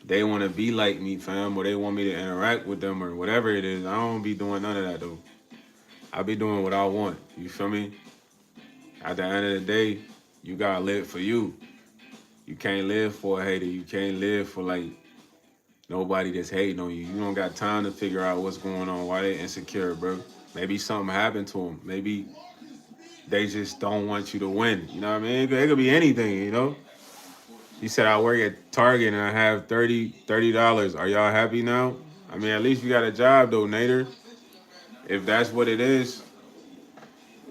They want to be like me, fam, or they want me to interact with them or whatever it is. I don't be doing none of that though. I be doing what I want. You feel me? At the end of the day, you gotta live for you. You can't live for a hater. You can't live for like nobody that's hating on you. You don't got time to figure out what's going on. Why they insecure, bro? Maybe something happened to them. Maybe they just don't want you to win. You know what I mean? It could be anything, you know? He said, I work at Target and I have $30. Are y'all happy now? I mean, at least you got a job though, Nader. If that's what it is,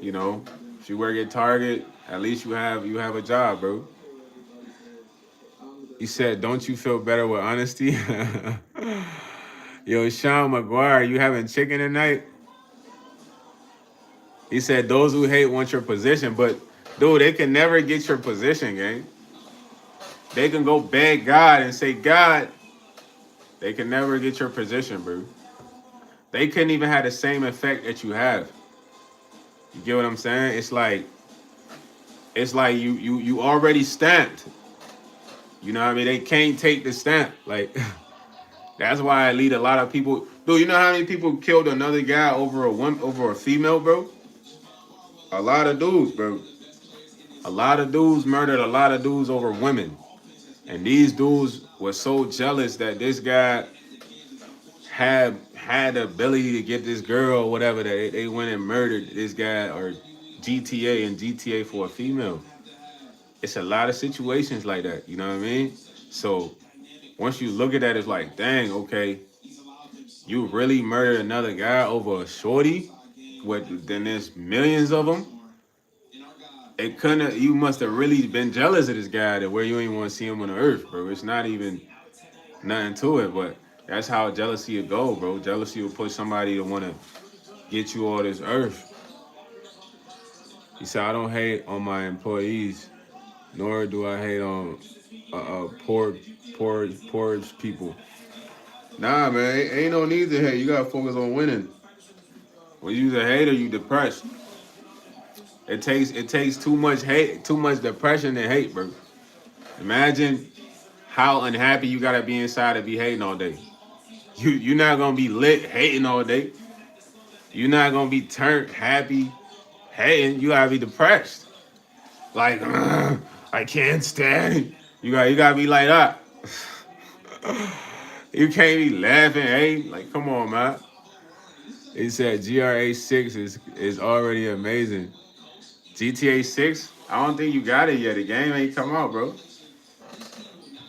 you know, if you work at Target, at least you have a job, bro. He said, don't you feel better with honesty? Yo, Sean McGuire, you having chicken tonight? He said, those who hate want your position, but dude, they can never get your position, gang. They can go beg God and say, God, they can never get your position, bro. They couldn't even have the same effect that you have. You get what I'm saying? It's like you already stamped. You know what I mean? They can't take the stamp. Like that's why I lead a lot of people. Dude, you know how many people killed another guy over a female, bro? A lot of dudes, bro. A lot of dudes murdered a lot of dudes over women. And these dudes were so jealous that this guy had the ability to get this girl or whatever that they went and murdered this guy or GTA for a female. It's a lot of situations like that, you know what I mean? So once you look at that, it's like, dang, okay, you really murdered another guy over a shorty? What? Then there's millions of them. It couldn't. You must have really been jealous of this guy to where you ain't want to see him on the earth, bro. It's not even nothing to it, but that's how jealousy will go, bro. Jealousy will push somebody to want to get you all this earth. He said, I don't hate on my employees, nor do I hate on poor people. Nah, man, ain't no need to hate. You gotta focus on winning. When you're a hater, you depressed. It takes too much hate, too much depression and hate, bro. Imagine how unhappy you gotta be inside to be hating all day. You're not gonna be lit hating all day. You're not gonna be turned happy hating. You gotta be depressed. Like I can't stand. You gotta be like that. You can't be laughing, hey? Like, come on, man. He said GRA 6 is already amazing. GTA 6? I don't think you got it yet. The game ain't come out, bro.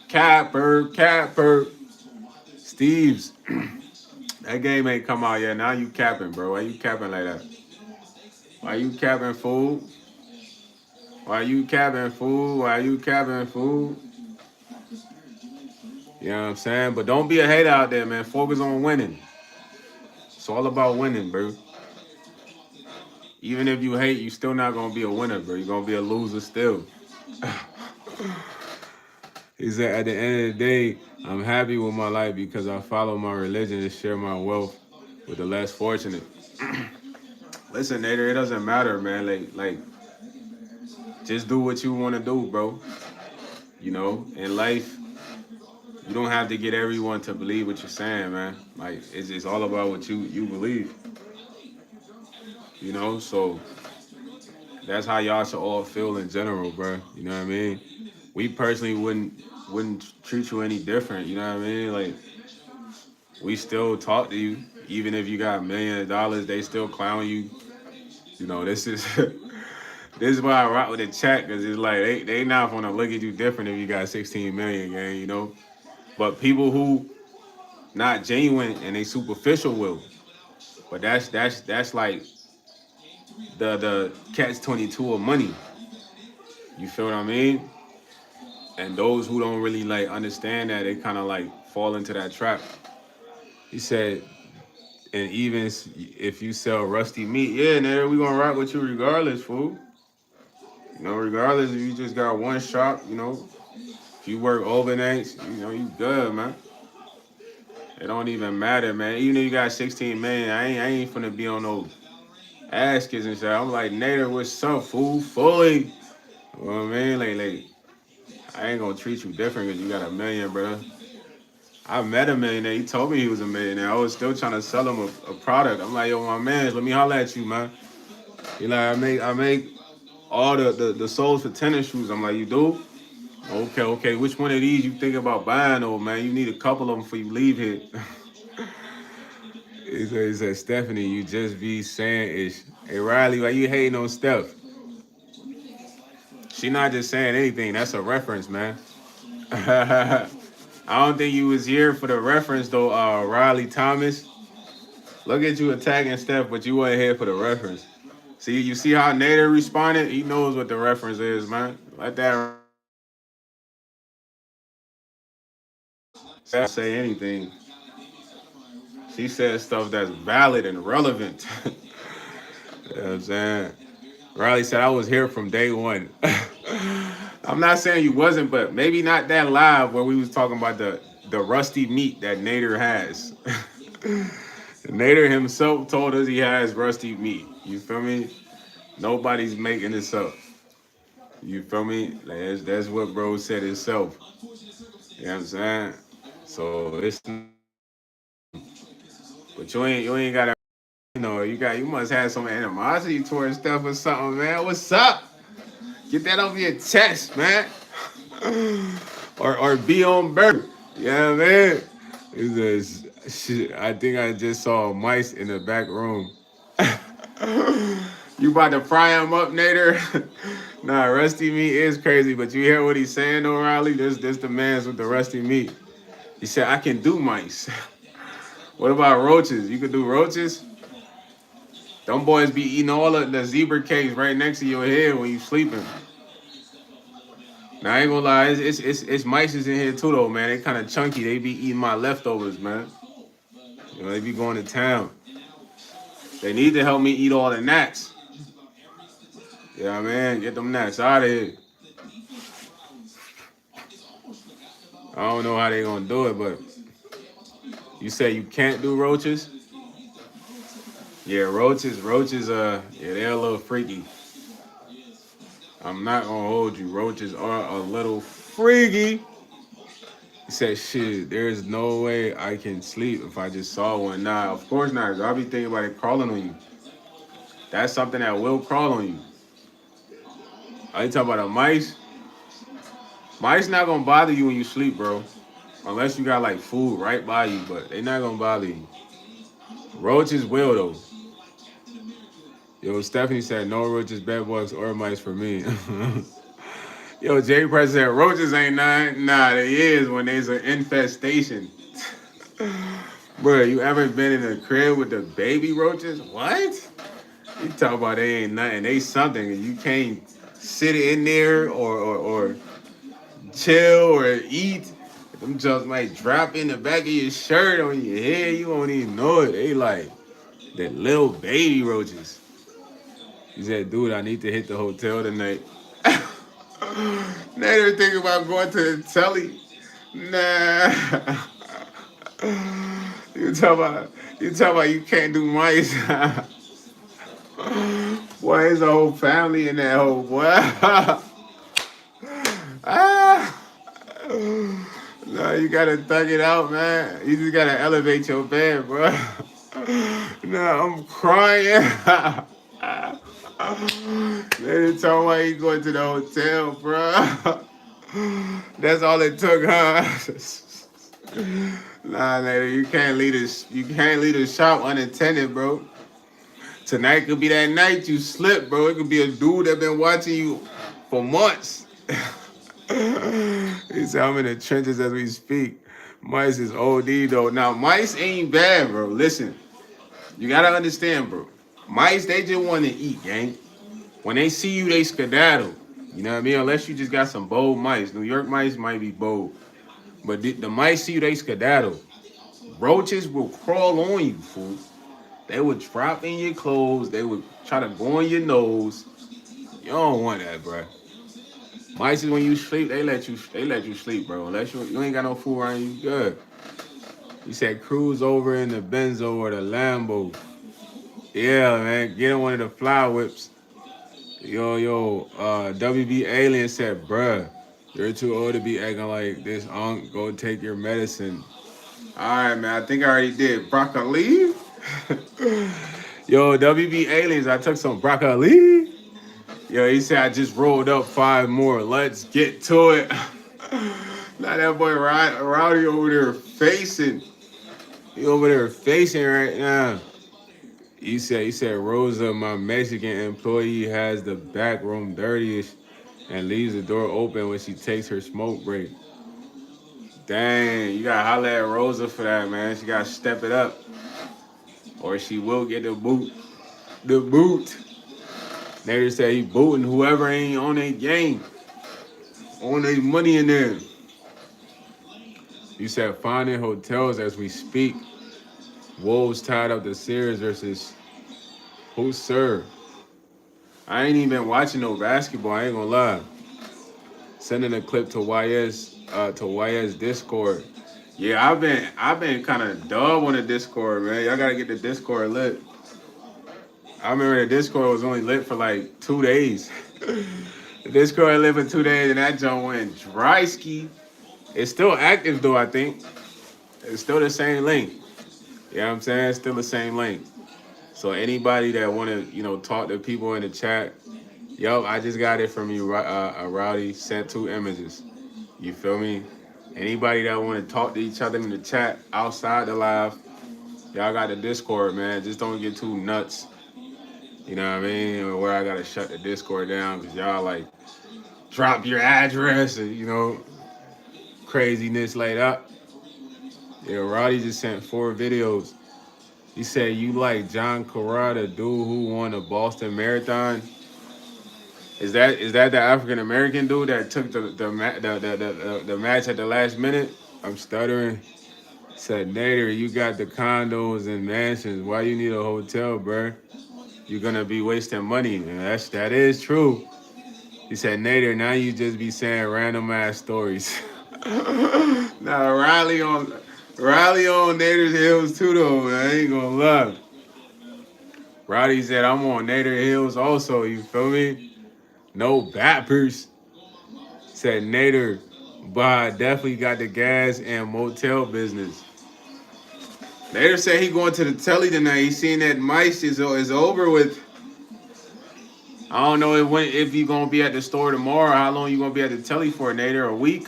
Capper. Steve's. That game ain't come out yet. Now you capping, bro. Why you capping like that? Why you capping, fool? Why you capping, fool? Why you capping, fool? You know what I'm saying? But don't be a hater out there, man. Focus on winning. It's all about winning, bro. Even if you hate, you still not gonna be a winner, bro. You're gonna be a loser still. He said, at the end of the day, I'm happy with my life because I follow my religion and share my wealth with the less fortunate. Listen, Nader, it doesn't matter, man. Like, just do what you want to do, bro. You know, in life, you don't have to get everyone to believe what you're saying, man. Like, it's all about what you believe. You know, so that's how y'all should all feel in general, bro. You know what I mean? We personally wouldn't treat you any different. You know what I mean? Like, we still talk to you, even if you got millions of dollars. They still clown you. You know, this is this is why I rock with the chat because it's like they not gonna look at you different if you got 16 million, gang. You know, but people who not genuine and they superficial will. But that's like the catch 22 of money. You feel what I mean? And those who don't really like understand that, they kind of like fall into that trap. He said, and even if you sell rusty meat, yeah, nigga, we gonna rock with you regardless, fool. You know, regardless if you just got one shop, you know, if you work overnights, you know, you good, man. It don't even matter, man. Even if you got 16 million, I ain't finna be on no ass kissing shit. I'm like, Nader, what's up, fool? Fully. You know what I mean? Like, I ain't gonna treat you different because you got a million, bro. I met a millionaire. He told me he was a millionaire. I was still trying to sell him a product. I'm like, yo, my man, let me holler at you, man. He like, I make all the soles for tennis shoes. I'm like, you do? Okay. Which one of these you think about buying, old man? You need a couple of them before you leave here. He said, Stephanie, you just be saying ish. Hey, Riley, why you hating on Steph? She not just saying anything. That's a reference, man. I don't think you was here for the reference though, Riley Thomas. Look at you attacking Steph, but you wasn't here for the reference. See, you see how Nader responded? He knows what the reference is, man. Let that say anything. She said stuff that's valid and relevant. You know what I'm saying? Riley said I was here from day one. I'm not saying you wasn't, but maybe not that live where we was talking about the rusty meat that Nader has. Nader himself told us he has rusty meat. You feel me? Nobody's making this up. You feel me? Like, that's what bro said himself. You know what I'm saying? So it's but you ain't gotta you must have some animosity towards stuff or something, man. What's up? Get that off your chest, man. or be on burger. You know what I mean? It's shit. I think I just saw mice in the back room. You about to fry him up, Nader? Nah, rusty meat is crazy, but you hear what he's saying, O'Reilly? This the man's with the rusty meat. He said, I can do mice. What about roaches? You could do roaches? Them boys be eating all of the zebra cakes right next to your head when you sleeping. Now I ain't gonna lie, it's mice in here too though, man. They kind of chunky. They be eating my leftovers, man. You know, they be going to town. They need to help me eat all the gnats. Yeah, man, get them gnats out of here. I don't know how they gonna do it, but you say you can't do roaches? Yeah, roaches, yeah, they're a little freaky. I'm not gonna hold you. Roaches are a little freaky. He said, shit, there's no way I can sleep if I just saw one. Nah, of course not. I'll be thinking about it crawling on you. That's something that will crawl on you. Are you talking about a mice? Mice not gonna bother you when you sleep, bro. Unless you got like food right by you, but they not gonna bother you. Roaches will though. Yo, Stephanie said no roaches, bed bugs, or mice for me. Yo, Jay Press said roaches ain't none. Nah, they is when there's an infestation. Bro, you ever been in a crib with the baby roaches? What? You talk about they ain't nothing. They something. And you can't sit in there or chill or eat. Them just might drop in the back of your shirt on your head. You won't even know it. They like the little baby roaches. He said, dude, I need to hit the hotel tonight. Now they're thinking about going to the telly. Nah. You talk about you can't do mice. Boy, there's a whole family in that hole, boy. Ah. No, you gotta thug it out, man. You just gotta elevate your bed, bro. No, I'm crying. They talking about you going to the hotel, bro. That's all it took, huh? Nah, later you can't leave this. You can't leave the shop unattended, bro. Tonight could be that night you slip, bro. It could be a dude that been watching you for months. He said I'm in the trenches as we speak. Mice is OD though. Now mice ain't bad, bro. Listen, you gotta understand, bro. Mice they just want to eat, gang. When they see you, they skedaddle. You know what I mean? Unless you just got some bold mice. New York mice might be bold. But the mice see you, they skedaddle. Roaches will crawl on you, fool. They would drop in your clothes. They would try to go on your nose. You don't want that, bro. Mice is when you sleep, they let you sleep, bro. Unless you ain't got no food around you, good. You said cruise over in the Benzo or the Lambo. Yeah, man. Get in one of the fly whips. WB Alien said, bruh, you're too old to be acting like this, Unc. Go take your medicine. All right, man. I think I already did. Broccoli? Yo, WB Aliens, I took some broccoli. Yo, he said I just rolled up 5 more. Let's get to it. Now that boy Rowdy over there facing. He over there facing right now. He said Rosa, my Mexican employee, has the back room dirtiest and leaves the door open when she takes her smoke break. Dang, you gotta holler at Rosa for that, man. She gotta step it up. Or she will get the boot. The boot. Nader said he booting whoever ain't on their game. On their money in there. You said finding hotels as we speak. Wolves tied up the Sears versus who served. I ain't even watching no basketball. I ain't gonna lie. Sending a clip to YS Discord. Yeah, I've been kind of dub on the Discord, man. Y'all gotta get the Discord lit. I remember the Discord was only lit for like 2 days. The Discord lit for 2 days, and that joint went dry ski. It's still active though, I think. It's still the same link. You know what I'm saying? It's still the same link. So anybody that want to, talk to people in the chat, yo, I just got it from you, Rowdy. Sent 2 images. You feel me? Anybody that want to talk to each other in the chat outside the live, y'all got the Discord, man. Just don't get too nuts. You know what I mean? Or where I gotta shut the Discord down because y'all like drop your address and craziness like that. Yeah, Roddy just sent 4 videos. He said you like John Corrada, the dude who won the Boston Marathon. Is that the African American dude that took the match at the last minute? I'm stuttering. Said Nader, you got the condos and mansions. Why you need a hotel, bruh? You're gonna be wasting money. And that is true. He said, Nader, now you just be saying random ass stories. Now Riley on Nader's Hills too though, man. I ain't gonna lie. Roddy said I'm on Nader Hills also, you feel me? No bappers. Said Nader, but I definitely got the gas and motel business. Nader said he going to the telly tonight. He seen that mice is over with. I don't know if you gonna be at the store tomorrow. How long you gonna be at the telly for, Nader? A week?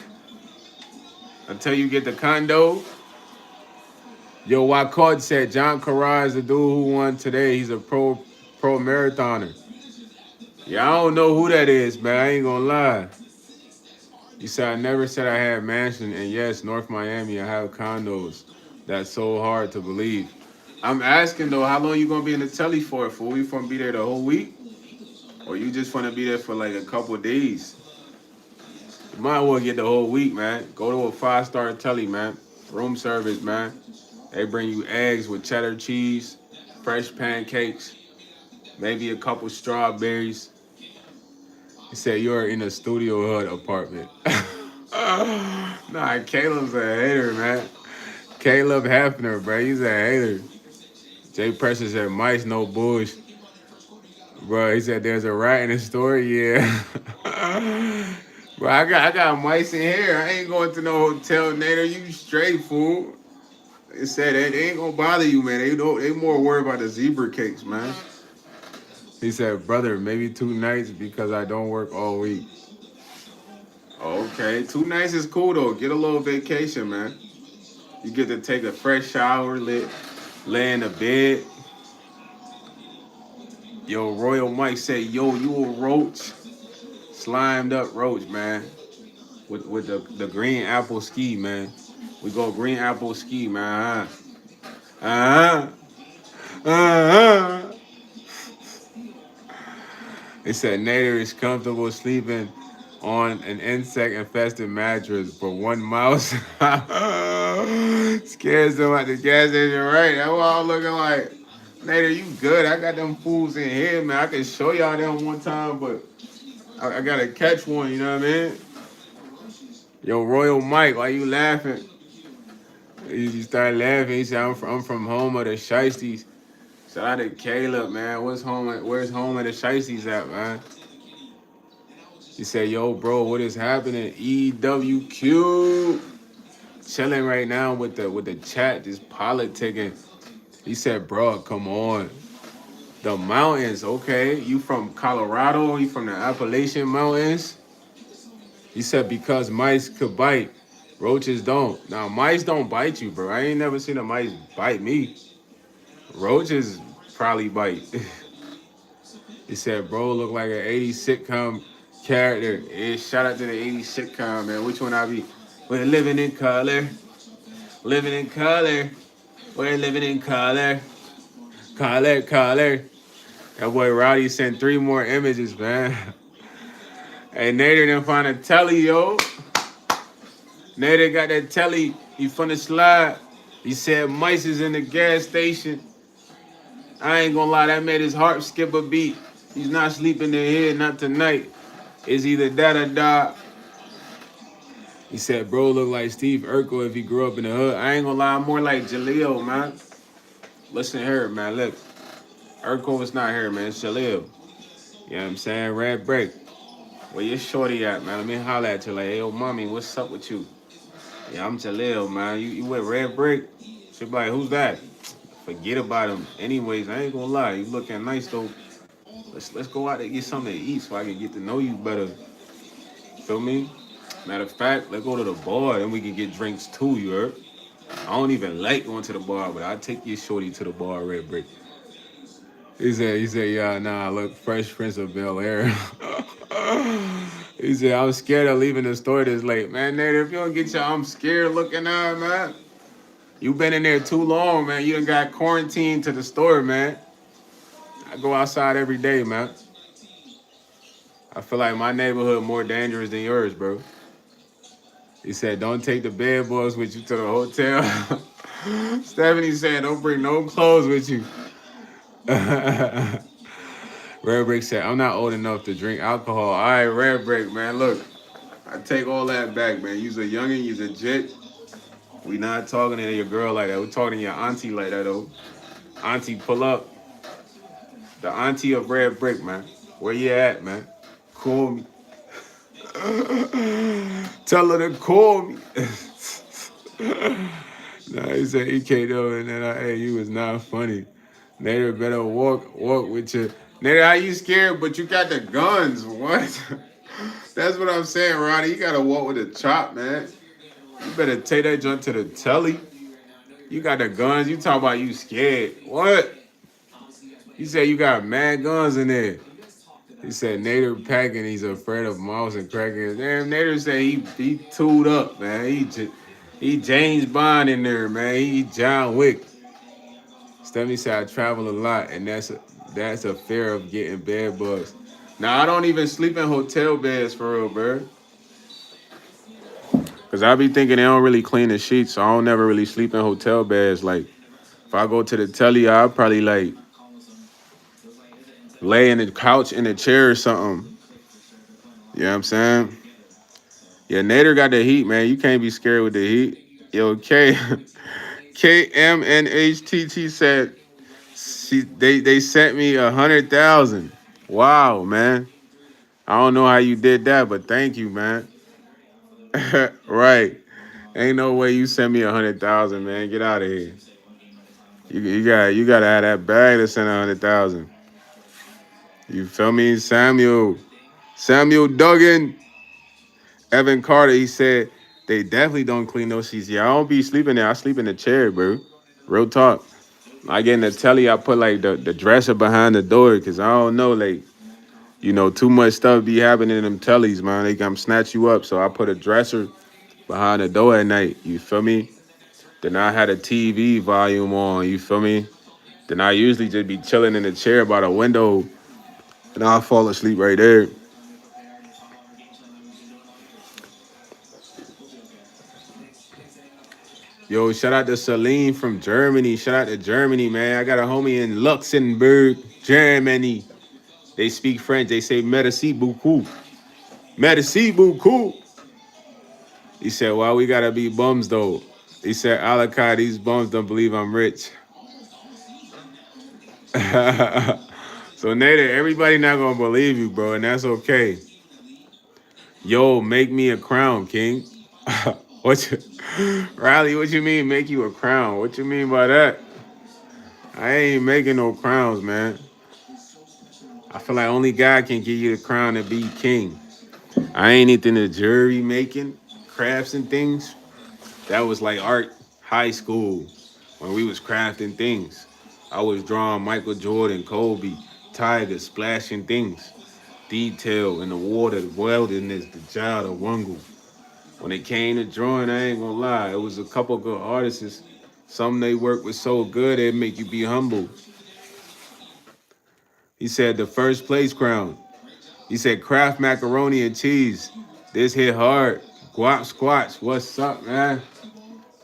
until you get the condo. Yo, Wakod said John Carrar is the dude who won today. He's a pro marathoner. Yeah, I don't know who that is, man. I ain't gonna lie. You said I never said I had mansion, and yes, North Miami, I have condos. That's so hard to believe. I'm asking though, how long you gonna be in the telly for? For you gonna be there the whole week, or you just wanna be there for like a couple of days? You might want to get the whole week, man. Go to a 5-star telly, man. Room service, man. They bring you eggs with cheddar cheese, fresh pancakes, maybe a couple strawberries. He said you're in a Studio Hut apartment. Nah, Caleb's a hater, man. Caleb Hefner, bro. He's a hater. Jay Precious said mice, no bush. Bro, he said there's a rat in the store. Yeah. Bro, I got mice in here. I ain't going to no hotel, Nader. You straight, fool. They said they ain't gonna bother you, man. They more worried about the zebra cakes, man. He said, brother, maybe 2 nights because I don't work all week. Okay, 2 nights is cool though. Get a little vacation, man. You get to take a fresh shower, lay in the bed. Yo, Royal Mike said, yo, you a roach. Slimed up roach, man. With the green apple ski, man. We go green apple ski, man. Uh-huh. It said Nader is comfortable sleeping on an insect-infested mattress, but one mouse scares him at the gas station. Right? That's what I'm looking like. Nader, you good? I got them fools in here, man. I can show y'all them one time, but I gotta catch one. You know what I mean? Yo, Royal Mike, why you laughing? You start laughing. He said, I'm from home of the Shiesties. Shout out to Caleb, man. Where's home of the Shiesties at, man? He said, yo, bro, what is happening? EWQ. Chilling right now with the chat, just politicking. He said, bro, come on. The mountains, okay. You from Colorado? You from the Appalachian Mountains? He said, because mice could bite. Roaches don't. Now, mice don't bite you, bro. I ain't never seen a mice bite me. Roaches probably bite. He said, bro, look like an 80s sitcom character. Yeah, shout out to the 80s sitcom, man. Which one I be? We're living in color. Living in color. We're living in color. Color, color. That boy Rowdy sent 3 more images, man. Hey, Nader didn't find a telly, yo. Nader got that telly. He finna slide. He said mice is in the gas station. I ain't gonna lie, that made his heart skip a beat. He's not sleeping in here, not tonight. It's either that or die. He said, bro, look like Steve Urkel if he grew up in the hood. I ain't gonna lie, I'm more like Jaleel, man. Listen here, man, look. Urkel is not here, man, it's Jaleel. You know what I'm saying? Red Break. Where your shorty at, man? Let me holler at you like, hey, yo, mommy, what's up with you? Yeah, I'm Jaleel, man. You with Red Break? She be like, who's that? Forget about him. Anyways, I ain't gonna lie, you looking nice, though. Let's go out and get something to eat so I can get to know you better. Feel me? Matter of fact, let's go to the bar and we can get drinks too, you heard? I don't even like going to the bar, but I'll take your shorty to the bar, Red Brick. He said, yeah, nah, look, Fresh Prince of Bel-Air. He said, I'm scared of leaving the store this late. Man, Nader, if you don't get your I'm scared looking on, man. You been in there too long, man. You done got quarantined to the store, man. I go outside every day, man. I feel like my neighborhood more dangerous than yours, bro. He said, don't take the bed bugs with you to the hotel. Stephanie said, don't bring no clothes with you. Red Brick said, I'm not old enough to drink alcohol. All right, Red Brick, man, look. I take all that back, man. You's a youngin', you's a jit. We not talking to your girl like that. We talking to your auntie like that, though. Auntie, pull up. The auntie of Red Brick, man. Where you at, man? Call me. Tell her to call me. Nah, he said EK though, and then hey, you was not funny. Nader better walk with you. Nader, how you scared? But you got the guns. What? That's what I'm saying, Ronnie. You gotta walk with a chop, man. You better take that joint to the telly. You got the guns. You talking about you scared? What? You said you got mad guns in there. He said Nader packing. He's afraid of mouse and crackers. Damn, Nader said he tooled up, man. He James Bond in there, man. He John Wick. Stephanie said I travel a lot, and that's a fear of getting bed bugs. Now I don't even sleep in hotel beds for real, bro. Cause I be thinking they don't really clean the sheets, so I don't never really sleep in hotel beds. Like if I go to the telly, I'll probably like lay in the couch in a chair or something. You know what I'm saying? Yeah, Nader got the heat, man. You can't be scared with the heat. Yo, KMNHTT said they sent me 100,000. Wow, man. I don't know how you did that, but thank you, man. Right. Ain't no way you sent me 100,000, man. Get out of here. You gotta have that bag to send 100,000. You feel me? Samuel Duggan. Evan Carter, he said they definitely don't clean those sheets. Yeah, I don't be sleeping there. I sleep in the chair, bro. Real talk. I get in the telly, I put like the dresser behind the door because I don't know, like, too much stuff be happening in them tellies, man. They come snatch you up. So I put a dresser behind the door at night. You feel me? Then I had a TV volume on. You feel me? Then I usually just be chilling in the chair by the window and I'll fall asleep right there. Yo, shout out to Celine from Germany. Shout out to Germany, man. I got a homie in Luxembourg, Germany. They speak French. They say merci beaucoup. Merci beaucoup. He said, why we gotta be bums though? He said, Alakai, these bums don't believe I'm rich. So Nader, everybody not gonna believe you, bro, and that's okay. Yo, make me a crown, King. Riley, what you mean make you a crown? What you mean by that? I ain't making no crowns, man. I feel like only God can give you the crown to be king. I ain't into the jury making crafts and things. That was like art high school when we was crafting things. I was drawing Michael Jordan, Kobe, Tiger, splashing things. Detail in the water, the wilderness, the child, the wungle. When it came to drawing, I ain't gonna lie, it was a couple good artists. Some they work was so good, it make you be humble. He said the first place crown. He said Kraft macaroni and cheese. This hit hard. Guap squatch. What's up, man?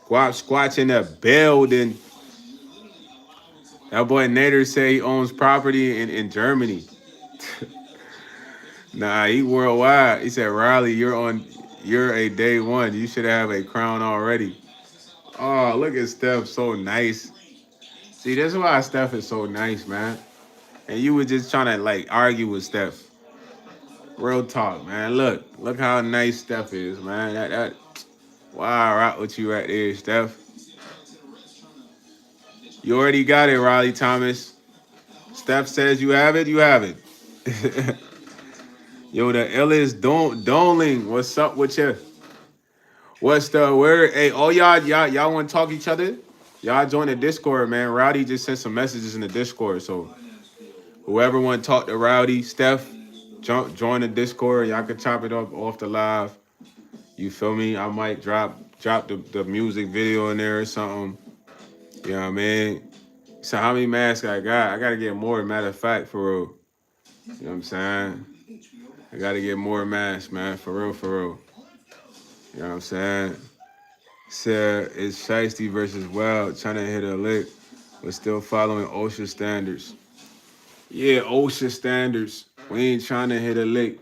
Guap squatch in the building. That boy Nader say he owns property in Germany. Nah, he worldwide. He said, Riley, you're a day one. You should have a crown already. Oh, look at Steph, so nice. See, that's why Steph is so nice, man. And you were just trying to like argue with Steph. Real talk, man. Look how nice Steph is, man. That wow, right with you right there, Steph. You already got it, Riley Thomas. Steph says you have it, you have it. Yo, the illest Donling. What's up with you? What's the word? Hey, all y'all want to talk each other? Y'all join the Discord, man. Rowdy just sent some messages in the Discord. So whoever want to talk to Rowdy, Steph, join the Discord. Y'all can chop it up off the live. You feel me? I might drop the music video in there or something. You know what I mean? So how many masks I got? I gotta get more. Matter of fact, for real. You know what I'm saying? I gotta get more masks, man. For real, for real. You know what I'm saying? Said it's Shiesty versus Wild, trying to hit a lick, but still following OSHA standards. Yeah, OSHA standards. We ain't trying to hit a lick.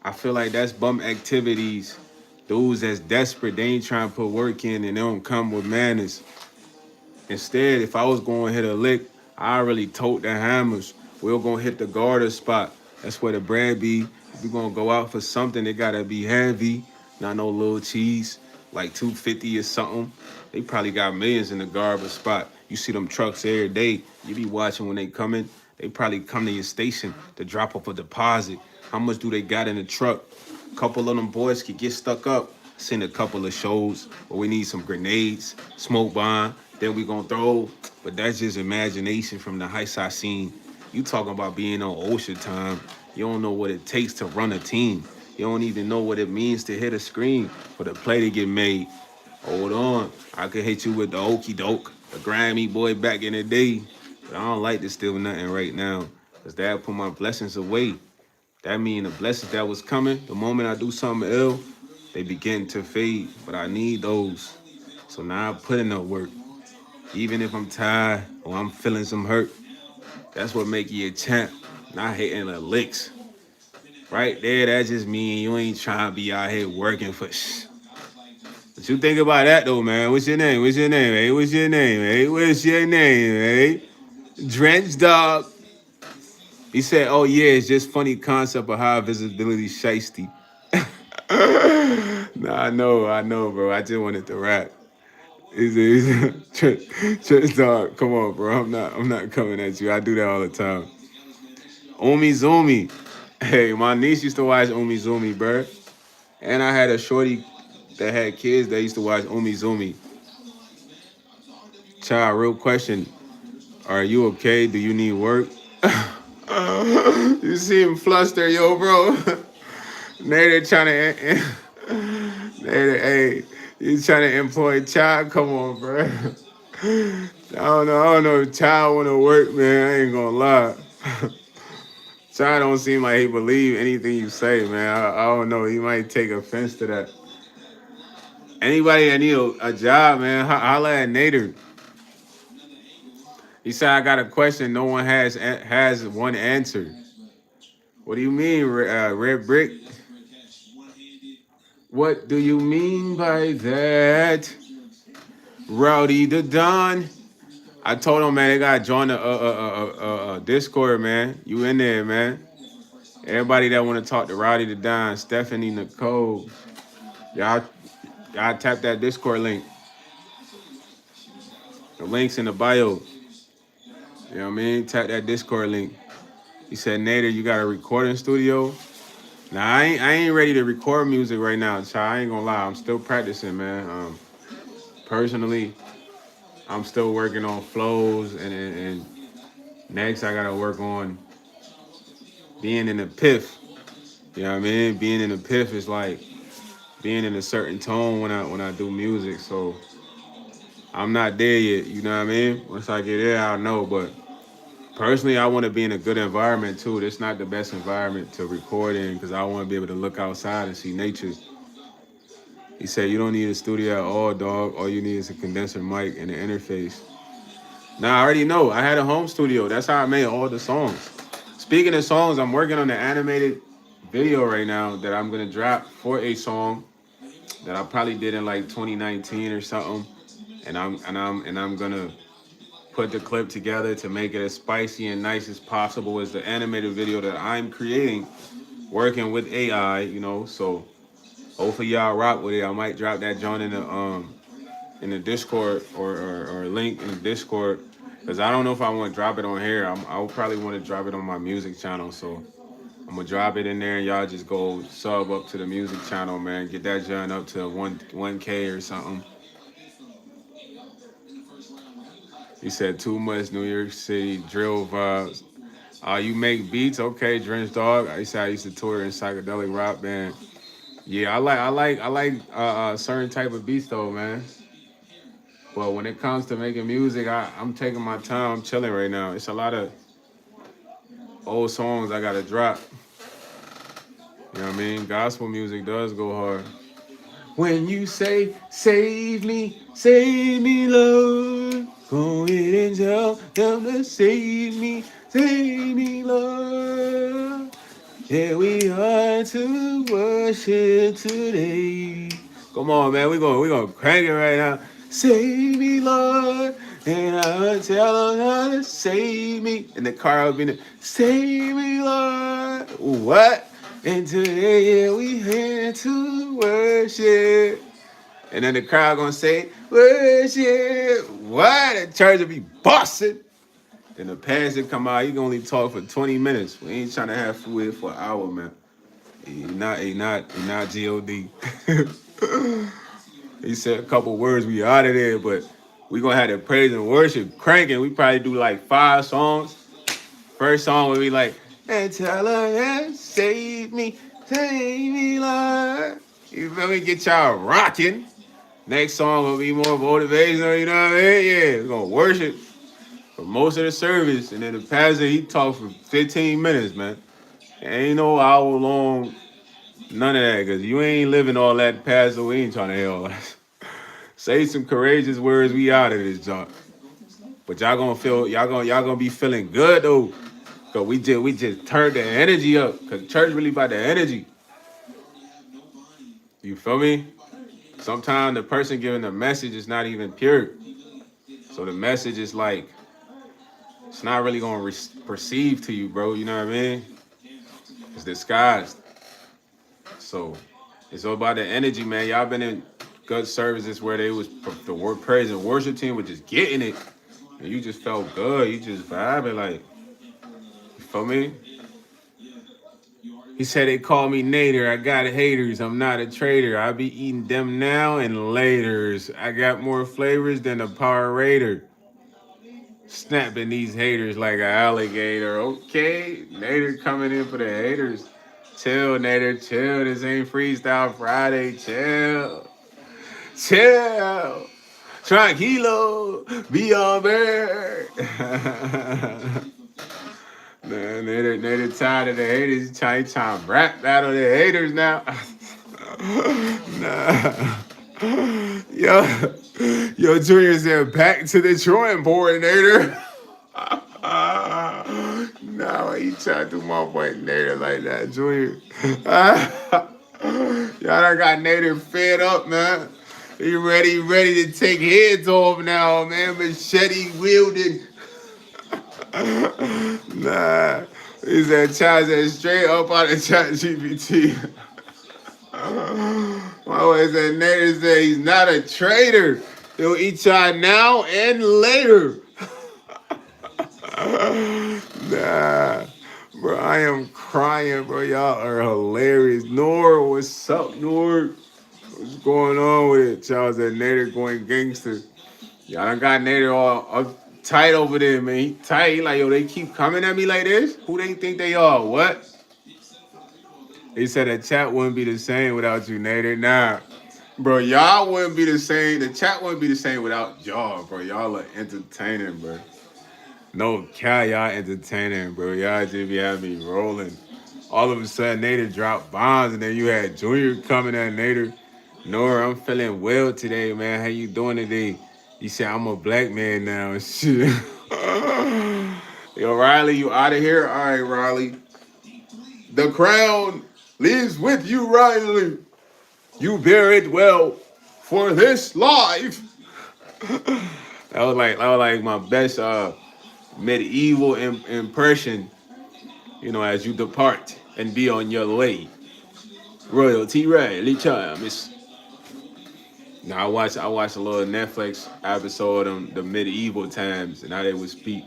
I feel like that's bum activities. Dudes that's desperate, they ain't trying to put work in and they don't come with manners. Instead, if I was going to hit a lick, I really tote the hammers. We're going to hit the garter spot. That's where the bread be. If we're going to go out for something, it got to be heavy, not no little cheese, like 250 or something. They probably got millions in the garbage spot. You see them trucks every day. You be watching when they coming. They probably come to your station to drop off a deposit. How much do they got in the truck? A couple of them boys could get stuck up. Seen a couple of shows where we need some grenades, smoke bomb, then we gonna throw. But that's just imagination from the high side scene. You talking about being on OSHA time. You don't know what it takes to run a team. You don't even know what it means to hit a screen for the play to get made. Hold on. I could hit you with the okey doke, the grimy boy back in the day. But I don't like to steal nothing right now. Cause that put my blessings away. That mean the blessings that was coming, the moment I do something ill, they begin to fade. But I need those. So now I put in the work. Even if I'm tired or I'm feeling some hurt, that's what make you a champ. Not hitting the licks. Right there, that just mean you ain't trying to be out here working for What you think about that though, man? What's your name? What's your name, hey? What's your name, hey? What's your name, hey? Drench dog. He said, "Oh yeah, it's just funny concept of high visibility shiesty." Nah, I know, bro. I just wanted to rap. Trench dog. Come on, bro. I'm not coming at you. I do that all the time. Omi Zoomi. Hey, my niece used to watch Omi Zoomi, bro. And I had a shorty that had kids that used to watch Omi Zoomi. Child, real question. Are you okay? Do you need work? You see him fluster, yo, bro. Nader trying to, Nader, hey, you trying to employ child? Come on, bro. I don't know if child want to work, man. I ain't gonna lie. Child don't seem like he believe anything you say, man. I don't know. He might take offense to that. Anybody that need a job, man, holla at Nader. He said, I got a question. No one has one answer. What do you mean, Red Brick? What do you mean by that? Rowdy the Don. I told him, man, they got to join the Discord, man. You in there, man. Everybody that want to talk to Rowdy the Don, Stephanie, Nicole, y'all tap that Discord link. The link's in the bio. You know what I mean? Tap that Discord link. He said, Nader, you got a recording studio? Now, I ain't ready to record music right now, child. I ain't gonna lie. I'm still practicing, man. Personally, I'm still working on flows, and next I gotta work on being in the piff. You know what I mean? Being in the piff is like being in a certain tone when I do music. So I'm not there yet. You know what I mean? Once I get there, I'll know. But personally, I want to be in a good environment too. It's not the best environment to record in because I want to be able to look outside and see nature. He said, you don't need a studio at all, dog. All you need is a condenser mic and an interface. Now, I already know. I had a home studio. That's how I made all the songs. Speaking of songs, I'm working on the animated video right now that I'm going to drop for a song that I probably did in like 2019 or something. And I'm going to put the clip together to make it as spicy and nice as possible as the animated video that I'm creating, working with AI, you know. So hopefully y'all rock with it. I might drop that joint in the Discord or link in the Discord because I don't know if I want to drop it on here. I'll probably want to drop it on my music channel. So I'm gonna drop it in there and y'all just go sub up to the music channel, man. Get that joint up to 1K or something. He said too much New York City drill vibes. You make beats, okay, Drench Dog. I used to tour in psychedelic rock band. Yeah, I like certain type of beats though, man. But when it comes to making music, I'm taking my time. I'm chilling right now. It's a lot of old songs I gotta drop. You know what I mean? Gospel music does go hard. When you say, save me, Lord. Go ahead and tell them to save me, Lord. Yeah, we are to worship today. Come on, man. We gonna crank it right now. Save me, Lord. And I'll tell them how to save me. And the car will be there. Save me, Lord. What? And today, yeah, we here to worship. And then the crowd gonna say, worship. What? The church will be busting. Then the pastor come out, he can only talk for 20 minutes. We ain't trying to have food for an hour, man. He not God. He said a couple words, we out of there, but we gonna have the praise and worship cranking. We probably do like 5 songs. First song would be like, and tell her that save me, Lord. You feel me? Get y'all rocking. Next song will be more motivational, you know what I mean? Yeah, we're gonna worship for most of the service. And then the pastor, he talked for 15 minutes, man. Ain't no hour long, none of that, because you ain't living all that pastor. We ain't trying to hear all that. Say some courageous words, we out of this junk. But y'all gonna be feeling good though. Cause we just turned the energy up. Cause church really about the energy. You feel me? Sometimes the person giving the message is not even pure. So the message is like it's not really gonna perceive to you, bro. You know what I mean? It's disguised. So it's all about the energy, man. Y'all been in good services where they was the word praise and worship team was just getting it, and you just felt good. You just vibing like, you feel me? He said they call me Nader. I got haters. I'm not a traitor. I be eating them now and laters. I got more flavors than a Power Raider. Snapping these haters like an alligator. Okay, Nader coming in for the haters. Chill, Nader. Chill. This ain't Freestyle Friday. Chill. Chill. Tranquilo. Be on bird. Man, they tired of the haters. He trying to rap battle the haters now. Nah. Yo, Junior said back to the drawing board, Nader. Nah, why you trying to do my boy Nader like that, Junior? Y'all done got Nader fed up, man. He ready to take heads off now, man. Machete wielding. Nah, he said, Chad said straight up out of Chat GPT. My boy said, Nader said he's not a traitor. He'll eat y'all now and later. Nah, bro, I am crying, bro. Y'all are hilarious. Nor, what's up, Nor? What's going on with it? Charles said Nader going gangster. Y'all done got Nader all tight over there, man. He tight. He like, yo, they keep coming at me like this? Who they think they are? What? He said the chat wouldn't be the same without you, Nader. Nah. Bro, y'all wouldn't be the same. The chat wouldn't be the same without y'all, bro. Y'all are entertaining, bro. No cow, y'all entertaining, bro. Y'all just be having me rolling. All of a sudden, Nader dropped bombs, and then you had Junior coming at Nader. Nora, I'm feeling well today, man. How you doing today? You said I'm a black man now and shit. Yo, Riley, you out of here? All right, Riley. The crown lives with you, Riley. You bear it well for this life. That was like my best medieval impression, as you depart and be on your way. Royalty Riley Thomas. Now I watched a little Netflix episode on the medieval times and how they would speak.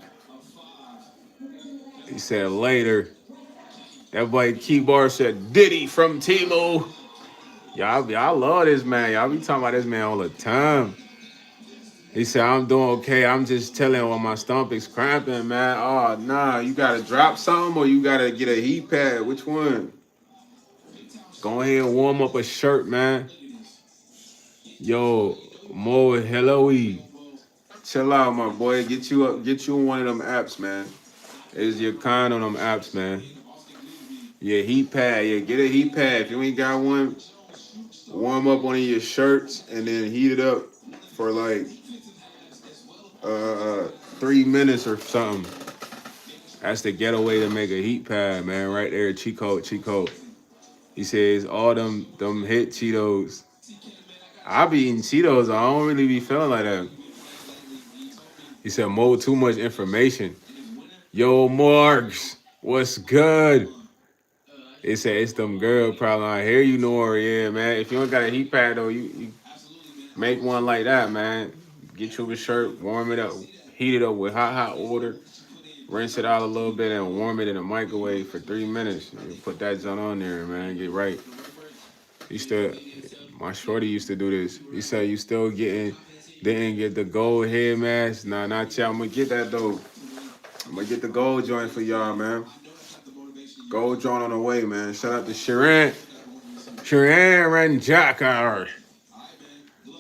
He said later, that boy Keyboard said Diddy from Timo. Y'all love this man. Y'all be talking about this man all the time. He said, I'm doing okay. I'm just telling when my stomach is cramping, man. Oh, nah. You got to drop something or you got to get a heat pad? Which one? Go ahead and warm up a shirt, man. Yo, Mo, hello. Chill out, my boy. Get you on one of them apps, man. Is your kind on them apps, man. Yeah, heat pad. Yeah, get a heat pad. If you ain't got one, warm up one of your shirts and then heat it up for like 3 minutes or something. That's the getaway to make a heat pad, man. Right there, Chico. He says all them hit Cheetos. I be eating Cheetos. I don't really be feeling like that. He said, Mo, too much information. Yo, Marks, what's good? They said it's them girl problem. I hear you, Nora. Yeah, man. If you don't got a heat pad though, you make one like that, man. Get you a shirt, warm it up, heat it up with hot water. Rinse it out a little bit and warm it in the microwave for 3 minutes. You put that junk on there, man. Get right. Used to My shorty used to do this. He said you still didn't get the gold head mask. Nah, not yet. I'm gonna get that though. I'm gonna get the gold joint for y'all, man. Gold joint on the way, man. Shout out to Sharon. Sharon Renjacker.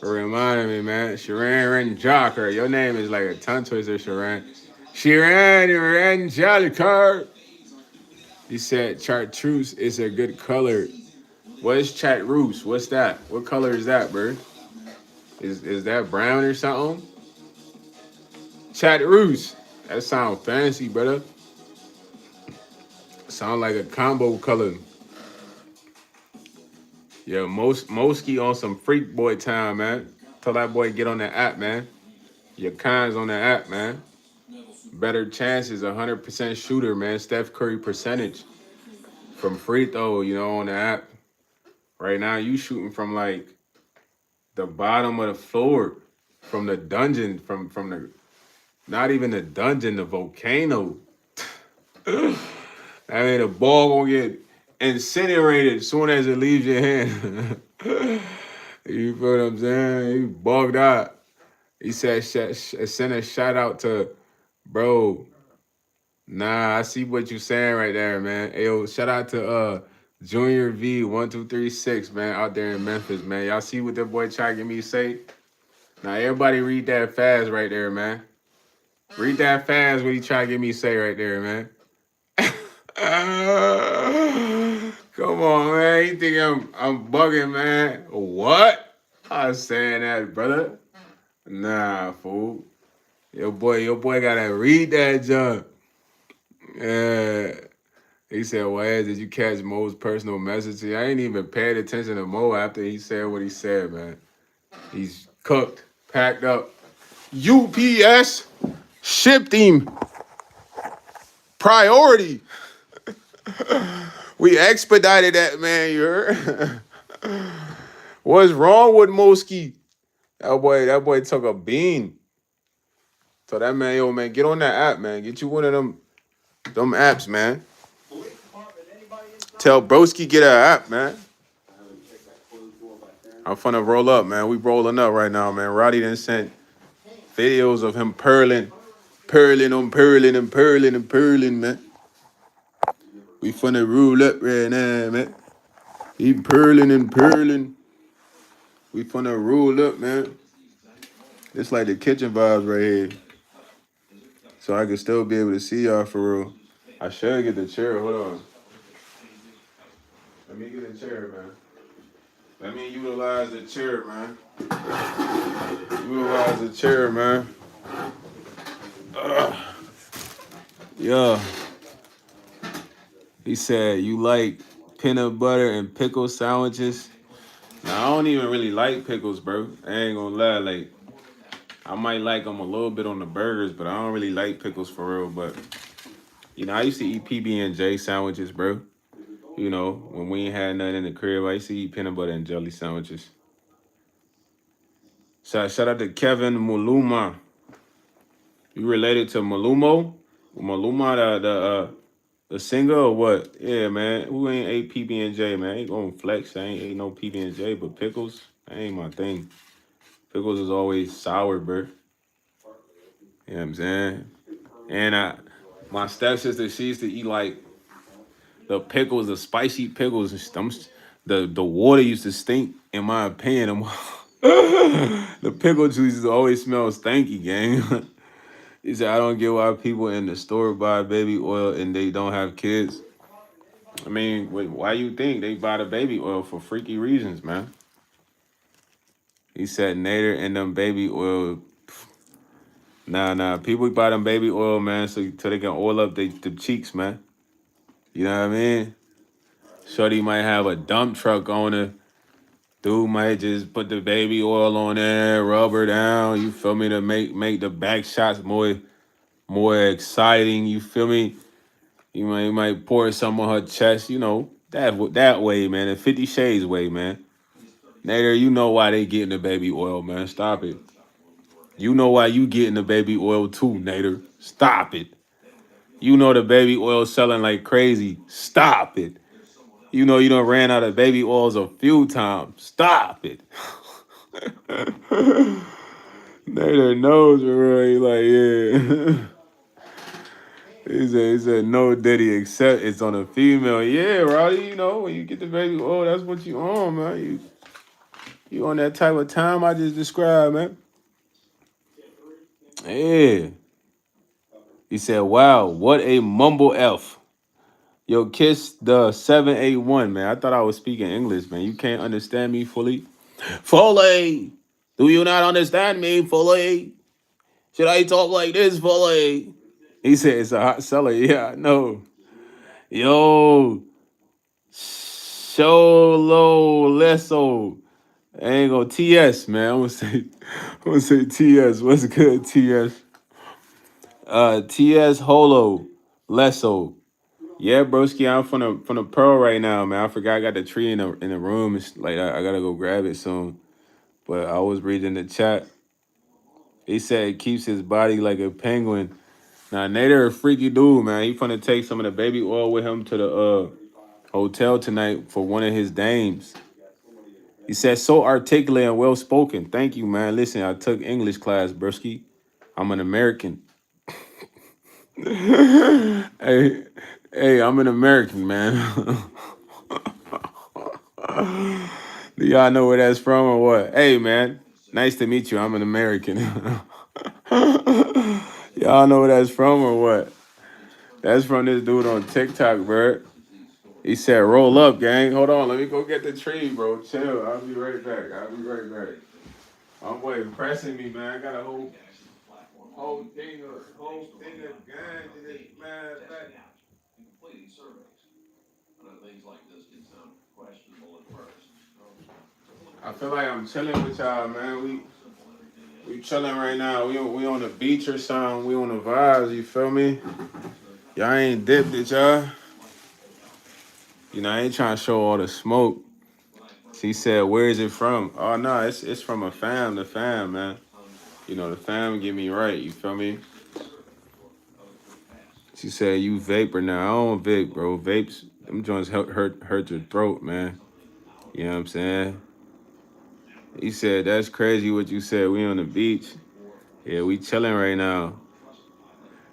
Reminding me, man. Sharon Renjacker. Your name is like a tongue twister, Sharon. Sharon Renjacker. He said chartreuse is a good color. What is chartreuse? What's that? What color is that, bro? Is that brown or something? Chartreuse. That sound fancy, brother. Sound like a combo color. Yeah, Mosky on some freak boy time, man. Tell that boy get on the app, man. Your cons on the app, man. Better chances, 100% shooter, man. Steph Curry percentage from free throw, on the app. Right now, you shooting from like the bottom of the floor, from the dungeon, from the not even the dungeon, the volcano. I mean, the ball gonna get incinerated as soon as it leaves your hand. You feel what I'm saying? He bugged out. He said, send a shout out to, bro. Nah, I see what you saying right there, man. Hey, yo, shout out to Junior V1236, man, out there in Memphis, man. Y'all see what that boy try to get me to say? Now, everybody read that fast right there, man. Read that fast what he try to get me to say right there, man. Come on, man. You think I'm bugging, man? What? I was saying that, brother. Nah, fool. Your boy gotta read that junk. Yeah. He said, "Why did you catch Mo's personal message?" I ain't even paid attention to Mo after he said what he said, man. He's cooked, packed up. UPS shipped him. Priority. We expedited that, man. You heard? What's wrong with Moski? That boy took a bean. So that man, yo, man, get on that app, man. Get you one of them apps, man. Tell Broski get an app, man. I'm finna roll up, man. We rolling up right now, man. Roddy done sent videos of him purling, man. We finna roll up right now, man. He purling. We finna roll up, man. It's like the kitchen vibes right here. So I can still be able to see y'all for real. I should get the chair. Hold on. Let me get a chair, man. Let me utilize the chair, man. Utilize the chair, man. Yeah. He said, you like peanut butter and pickle sandwiches? Now, I don't even really like pickles, bro. I ain't gonna lie. Like, I might like them a little bit on the burgers, but I don't really like pickles for real. But, I used to eat PB&J sandwiches, bro. When we ain't had nothing in the crib, I used to eat peanut butter and jelly sandwiches. Shout out to Kevin Muluma. You related to Malumo? Maluma, the singer or what? Yeah, man. Who ain't ate PB&J, man? Ain't gonna flex. I ain't ate no PB&J, but pickles, that ain't my thing. Pickles is always sour, bro. You know what I'm saying? And my stepsister, she used to eat like the pickles, the spicy pickles. The water used to stink, in my opinion. The pickle juice used to always smell stanky, gang. He said, I don't get why people in the store buy baby oil and they don't have kids. I mean, why you think they buy the baby oil? For freaky reasons, man. He said Nader and them baby oil. Nah. People buy them baby oil, man, so they can oil up the cheeks, man. You know what I mean? Shorty might have a dump truck on her. Dude might just put the baby oil on there, rub her down. You feel me? To make the back shots more exciting. You feel me? You might pour some on her chest. That way, man. The 50 Shades way, man. Nader, you know why they getting the baby oil, man. Stop it. You know why you getting the baby oil too, Nader. Stop it. You know the baby oil selling like crazy. Stop it. You know you done ran out of baby oils a few times. Stop it. Nader knows already. Like, yeah. He said no Diddy except it's on a female. Yeah, Roddy, you know, when you get the baby oil, that's what you on, man. You on that type of time I just described, man. Yeah. He said, wow, what a mumble F. Yo, kiss the 781, man. I thought I was speaking English, man. You can't understand me fully. Foley, do you not understand me, Foley? Should I talk like this, Foley? He said it's a hot seller. Yeah, I know. Yo, Solo Lesso. I ain't gonna TS, man. I'm gonna say TS. What's good, TS? TS Holo Lesso. Yeah, broski, I'm from the pearl right now, man. I forgot I got the tree in the room. It's like I gotta go grab it soon. But I was reading the chat. He said it keeps his body like a penguin. Now Nader a freaky dude, man. He finna take some of the baby oil with him to the hotel tonight for one of his dames. He said so articulate and well spoken. Thank you, man. Listen, I took English class, broski. I'm an American. hey, hey, I'm an American, man. Do y'all know where that's from or what? Hey, man. Nice to meet you. I'm an American. Y'all know where that's from or what? That's from this dude on TikTok, bro. He said, roll up, gang. Hold on. Let me go get the tree, bro. Chill. I'll be right back. My boy impressing me, man. I got a whole thing of gang in this man. I feel like I'm chilling with y'all, man. We chilling right now. We on the beach or something. We on the vibes. You feel me? Y'all ain't dipped it, y'all. You know, I ain't trying to show all the smoke. She said, "Where is it from?" Oh no, it's from a fam. The fam, man. You know, the fam get me right. You feel me? She said, "You vapor now." I don't vape, bro. Vapes, them joints hurt your throat, man. You know what I'm saying? He said, "That's crazy what you said. We on the beach. Yeah, we chilling right now."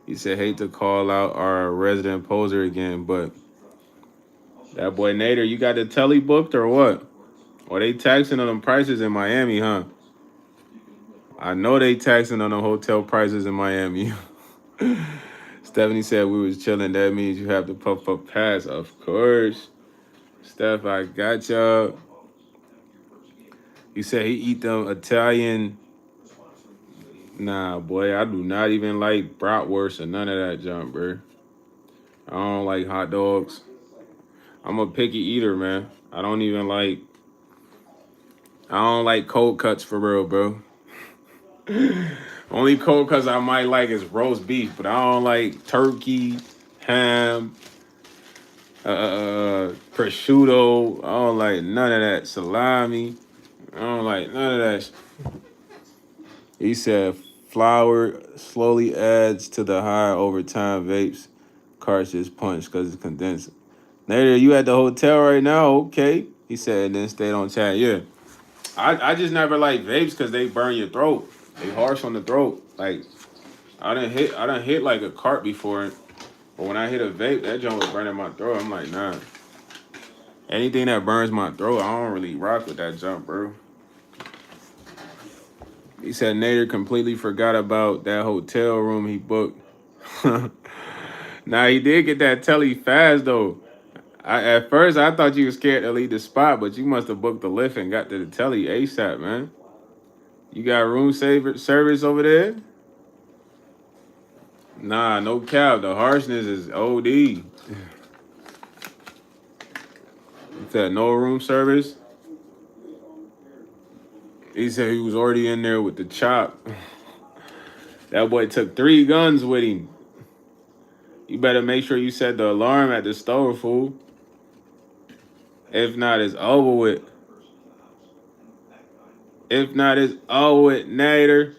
He said, "Hate to call out our resident poser again, but that boy Nader, you got the telly booked or what? Or they taxing on them prices in Miami, huh? I know they taxing on the hotel prices in Miami." Stephanie said we was chilling. That means you have to puff up pass. Of course. Steph, I got y'all. He said he eat them Italian. Nah, boy, I do not even like bratwurst or none of that junk, bro. I don't like hot dogs. I'm a picky eater, man. I don't like cold cuts for real, bro. Only cold cuts I might like is roast beef, but I don't like turkey, ham, prosciutto. I don't like none of that. Salami. I don't like none of that. He said flour slowly adds to the high over time. Vapes cartridge punch because it's condensed. Nader, you at the hotel right now? Okay. He said, and then stayed on chat. Yeah. I just never like vapes because they burn your throat. They harsh on the throat. Like I done hit like a cart before, but when I hit a vape, that joint was burning my throat. I'm like, nah. Anything that burns my throat, I don't really rock with that junk, bro. He said Nader completely forgot about that hotel room he booked. Now he did get that telly fast though. At first I thought you were scared to leave the spot, but you must have booked the lift and got to the telly ASAP, man. You got room service over there? Nah, no cap. The harshness is OD. You said no room service? He said he was already in there with the chop. That boy took 3 guns with him. You better make sure you set the alarm at the store, fool. If not, it's over with. If not, it's over with, Nader.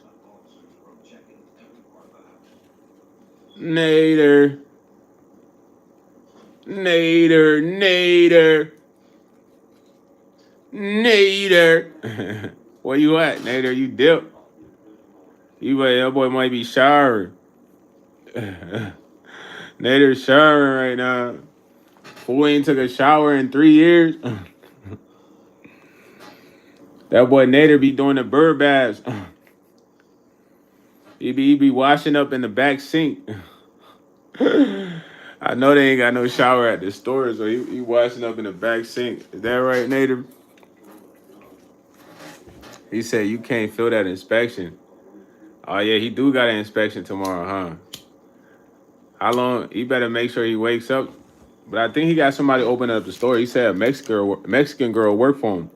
Nader. Nader. Nader. Where you at, Nader? You dip. That boy might be showering. Nader's showering right now. Fool ain't took a shower in 3 years. That boy Nader be doing the bird baths. He be washing up in the back sink. I know they ain't got no shower at the store, so he washing up in the back sink. Is that right, Nader? He said you can't fill that inspection. Oh yeah, he do got an inspection tomorrow, huh? How long? He better make sure he wakes up. But I think he got somebody opening up the store. He said a Mexican girl work for him.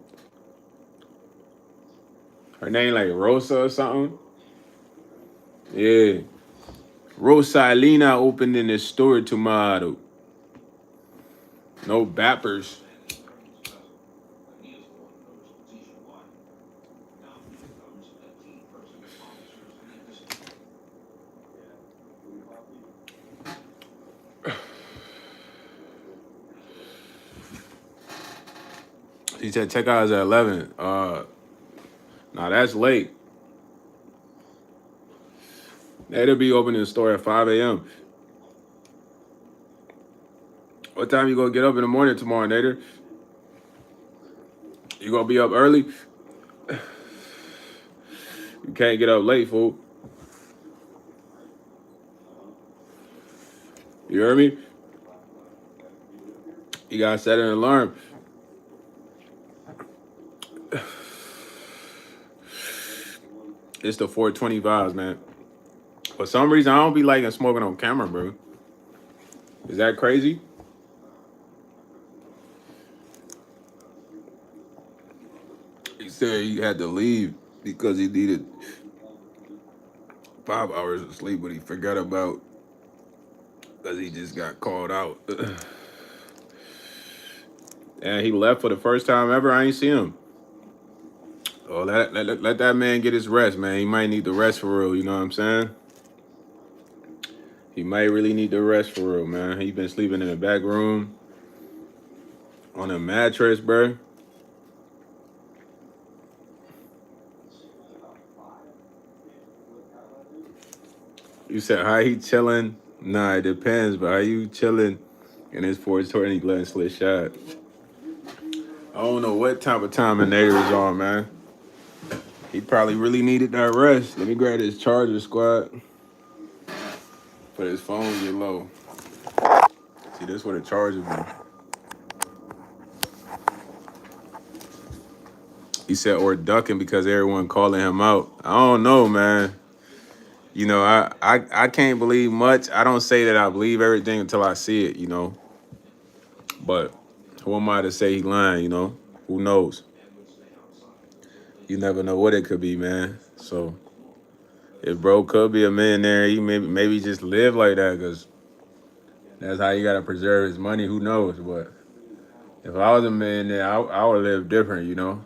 Her name like Rosa or something. Yeah. Rosalina opened in the store tomorrow. No bappers. He said checkout is at 11. Nah, that's late. They'll be opening the store at 5 a.m. What time you gonna get up in the morning tomorrow, Nader? You gonna be up early? You can't get up late, fool. You hear me? You gotta set an alarm. It's the 420 vibes, man. For some reason, I don't be liking smoking on camera, bro. Is that crazy? He said he had to leave because he needed 5 hours of sleep, but he forgot about because he just got called out. And he left for the first time ever. I ain't seen him. Oh, let that man get his rest, man. He might need the rest for real. You know what I'm saying? He might really need the rest for real, man. He been sleeping in the back room on a mattress, bro. You said how he chilling? Nah, it depends, but how you chilling in his 420 letting slip shot? I don't know what type of time and Nader is on, man. He probably really needed that rest. Let me grab his charger, squad. But his phone get low. See, this what a charger be. He said, or ducking because everyone calling him out. I don't know, man. You know, I can't believe much. I don't say that I believe everything until I see it, you know. But who am I to say he lying, you know? Who knows? You never know what it could be, man. So if bro could be a millionaire, he maybe just live like that because that's how you gotta preserve his money. Who knows? But if I was a millionaire, I would live different, you know.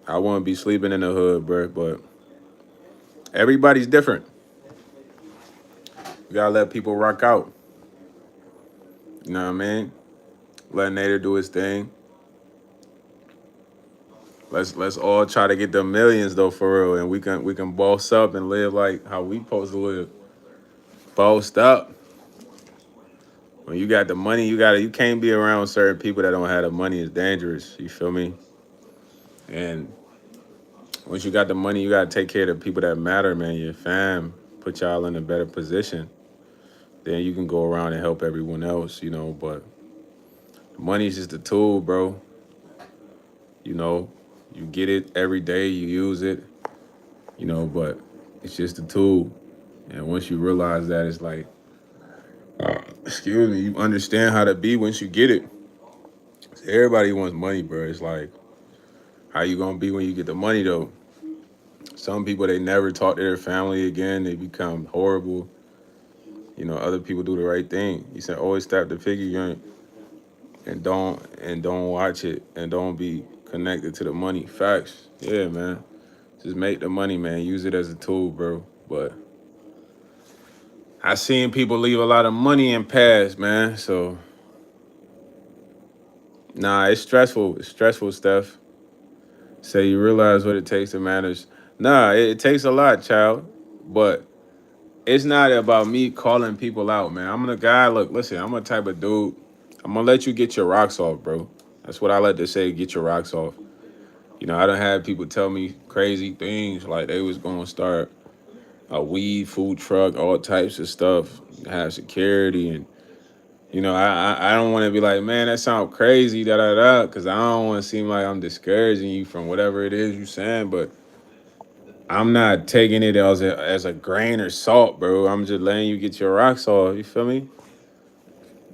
I wouldn't be sleeping in the hood, bro. But everybody's different. You gotta let people rock out. You know what I mean? Let Nader do his thing. Let's all try to get the millions though for real, and we can boss up and live like how we supposed to live. Bossed up. When you got the money, you can't be around certain people that don't have the money. It's dangerous. You feel me? And once you got the money, you gotta take care of the people that matter, man. Your fam, put y'all in a better position. Then you can go around and help everyone else, you know. But money's just a tool, bro. You know, you get it every day, you use it, you know, but it's just a tool. And once you realize that, it's like, excuse me, you understand how to be once you get it. Everybody wants money, bro. It's like, how you gonna be when you get the money though? Some people they never talk to their family again. They become horrible. You know, other people do the right thing. He said, always tap the figure joint and don't watch it and don't be connected to the money. Facts. Yeah, man. Just make the money, man. Use it as a tool, bro. But I seen people leave a lot of money in past, man. So nah, it's stressful. It's stressful stuff. Say you realize what it takes to manage. Nah, it takes a lot, child. But it's not about me calling people out, man. I'm the guy. Look, listen, I'm a type of dude. I'm gonna let you get your rocks off, bro. That's what I like to say. Get your rocks off. You know, I don't have people tell me crazy things like they was gonna start a weed food truck, all types of stuff, have security, and I don't want to be like, man, that sounds crazy, da da da, because I don't want to seem like I'm discouraging you from whatever it is you're saying, but I'm not taking it as a grain or salt, bro. I'm just letting you get your rocks off. You feel me?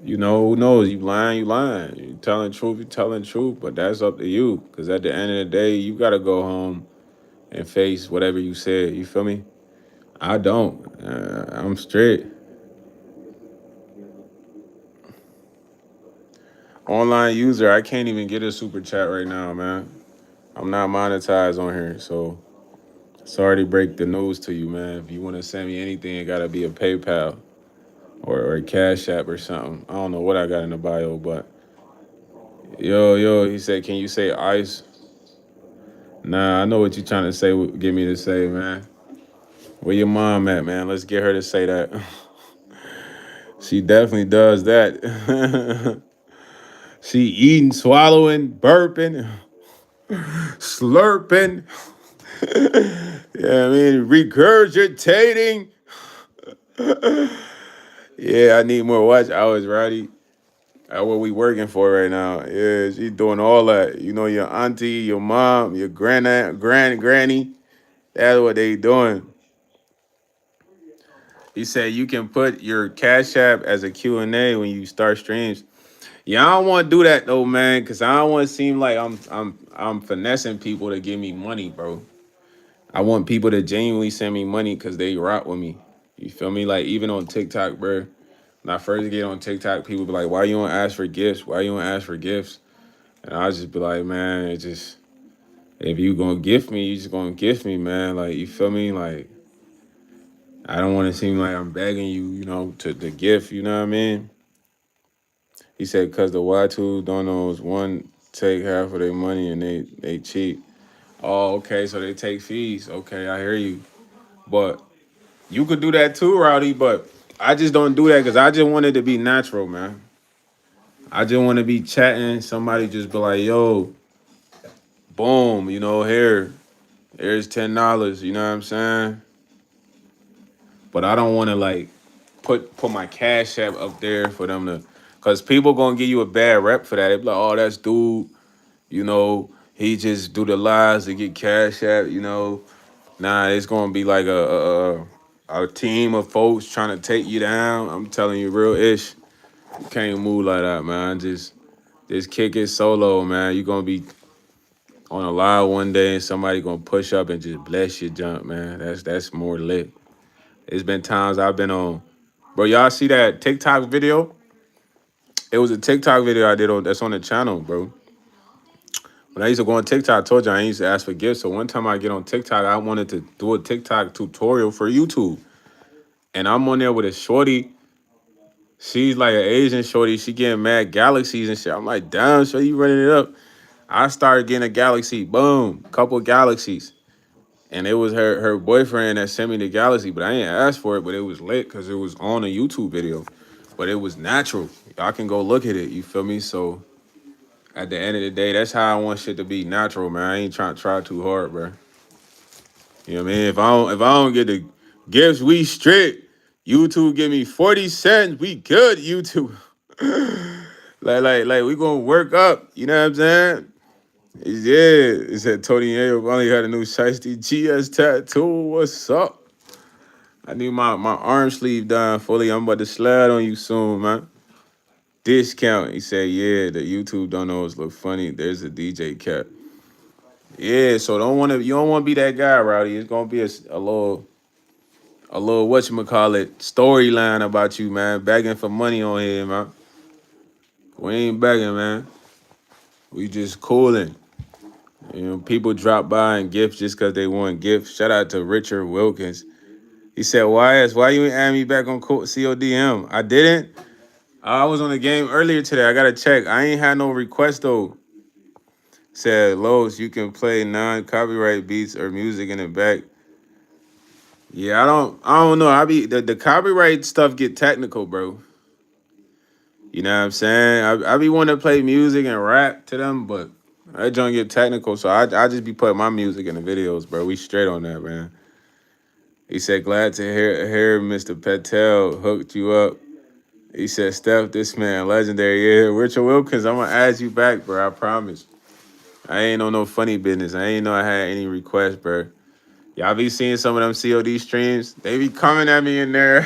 You know, who knows? You lying, you lying. You telling truth, you telling truth, but that's up to you. Because at the end of the day, you gotta go home and face whatever you said. You feel me? I don't. I'm straight. Online user, I can't even get a super chat right now, man. I'm not monetized on here, so sorry to break the news to you, man. If you want to send me anything, it gotta be a PayPal or a Cash App or something. I don't know what I got in the bio, but yo, he said, can you say ice? Nah, I know what you're trying to say. Get me to say, man. Where your mom at, man? Let's get her to say that. She definitely does that. She eating, swallowing, burping, slurping. Yeah, I mean, regurgitating. Yeah, I need more watch hours, Roddy. That's what we working for right now. Yeah, she doing all that. You know, your auntie, your mom, your granny. That's what they doing. He said you can put your Cash App as a Q&A when you start streams. Yeah, I don't want to do that though, man, because I don't want to seem like I'm finessing people to give me money, bro. I want people to genuinely send me money because they rock with me. You feel me? Like even on TikTok, bro. When I first get on TikTok, people be like, "Why you don't ask for gifts? Why you don't ask for gifts?" And I just be like, "Man, it just if you gonna gift me, you just gonna gift me, man. Like you feel me? Like I don't want to seem like I'm begging you, to gift. You know what I mean?" He said, "Cause the Y2 donos one take half of their money and they cheat." Oh, okay, so they take fees. Okay, I hear you, but you could do that too, Rowdy. But I just don't do that because I just want it to be natural, man. I just want to be chatting. Somebody just be like, "Yo, boom, here's $10." You know what I'm saying? But I don't want to like put my cash app up there for them to, cause people gonna give you a bad rep for that. They be like, "Oh, that's dude. He just do the lies to get cash app. Nah, it's gonna be like a team of folks trying to take you down. I'm telling you, real ish. You can't move like that, man. Just kick it solo, man. You gonna be on a live one day and somebody gonna push up and just bless your jump, man. That's more lit. It's been times I've been on, bro. Y'all see that TikTok video? It was a TikTok video I did that's on the channel, bro. When I used to go on TikTok, I told you I used to ask for gifts. So one time I get on TikTok, I wanted to do a TikTok tutorial for YouTube. And I'm on there with a shorty. She's like an Asian shorty. She getting mad galaxies and shit. I'm like, damn, so you running it up. I started getting a galaxy. Boom. Couple galaxies. And it was her boyfriend that sent me the galaxy. But I ain't asked for it, but it was lit because it was on a YouTube video. But it was natural. Y'all can go look at it. You feel me? So at the end of the day, that's how I want shit to be natural, man. I ain't trying to try too hard, bro. You know what I mean? If I don't get the gifts, we strict. YouTube give me 40 cents. We good, YouTube. like we gonna work up. You know what I'm saying? Yeah. It said Tony A only had a new Shiesty GS tattoo. What's up? I need my arm sleeve done fully. I'm about to slide on you soon, man. Discount. He said, yeah, the YouTube don't know look funny. There's a DJ cap. Yeah, so you don't wanna be that guy, Rowdy. It's gonna be a little whatchamacallit storyline about you, man. Begging for money on here, man. We ain't begging, man. We just cooling. People drop by and gift just because they want gifts. Shout out to Richard Wilkins. He said, why you ain't add me back on CODM? I didn't. I was on the game earlier today. I gotta check. I ain't had no request though. Said Lowe's, you can play non-copyright beats or music in the back. Yeah, I don't know. I be the copyright stuff get technical, bro. You know what I'm saying? I be wanting to play music and rap to them, but that joint get technical, so I just be putting my music in the videos, bro. We straight on that, man. He said, glad to hear Mr. Patel hooked you up. He said, Steph, this man, legendary. Yeah, Richard Wilkins, I'm gonna add you back, bro. I promise. I ain't on no funny business. I ain't know I had any requests, bro. Y'all be seeing some of them COD streams. They be coming at me in there.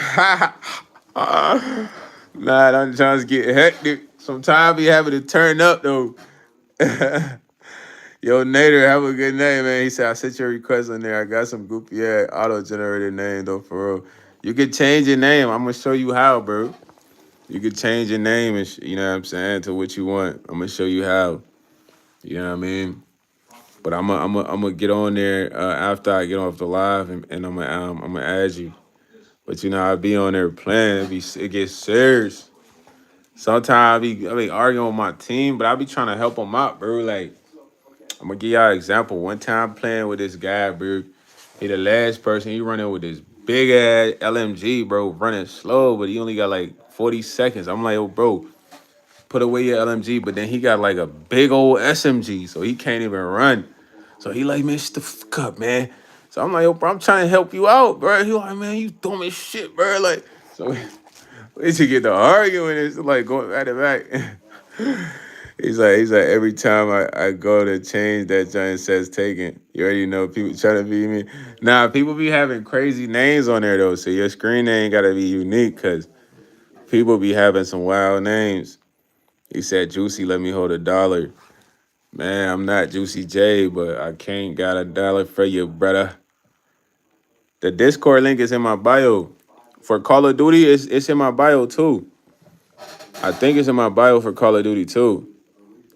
Nah, them trying to get hectic. Sometimes I be having to turn up, though. Yo, Nader, have a good name, man. He said, I sent your request in there. I got some goofy ass auto-generated name, though, for real. You could change your name. I'm going to show you how, bro. You could change your name, and you know what I'm saying, to what you want. I'm going to show you how. You know what I mean? But I'm gonna get on there after I get off the live, and I'm gonna add you. But you know, I be on there playing. It gets serious. Sometimes I be arguing with my team, but I be trying to help them out, bro. Like I'm gonna give y'all an example. One time playing with this guy, bro. He the last person. He running with this big ass LMG, bro, running slow, but he only got like 40 seconds. I'm like, oh, bro, put away your LMG. But then he got like a big old SMG, so he can't even run. So he like, man, shut the fuck up, man. So I'm like, yo, bro, I'm trying to help you out, bro. He like, man, you dumb as shit, bro. Like, so we should get to arguing. It's like going back to back. He's like, every time I go to change that giant says taken. You already know people trying to beat me. Nah, people be having crazy names on there though. So your screen name gotta be unique because people be having some wild names. He said, Juicy, let me hold $1. Man, I'm not Juicy J, but I can't got $1 for you, brother. The Discord link is in my bio. For Call of Duty, it's in my bio too. I think it's in my bio for Call of Duty too.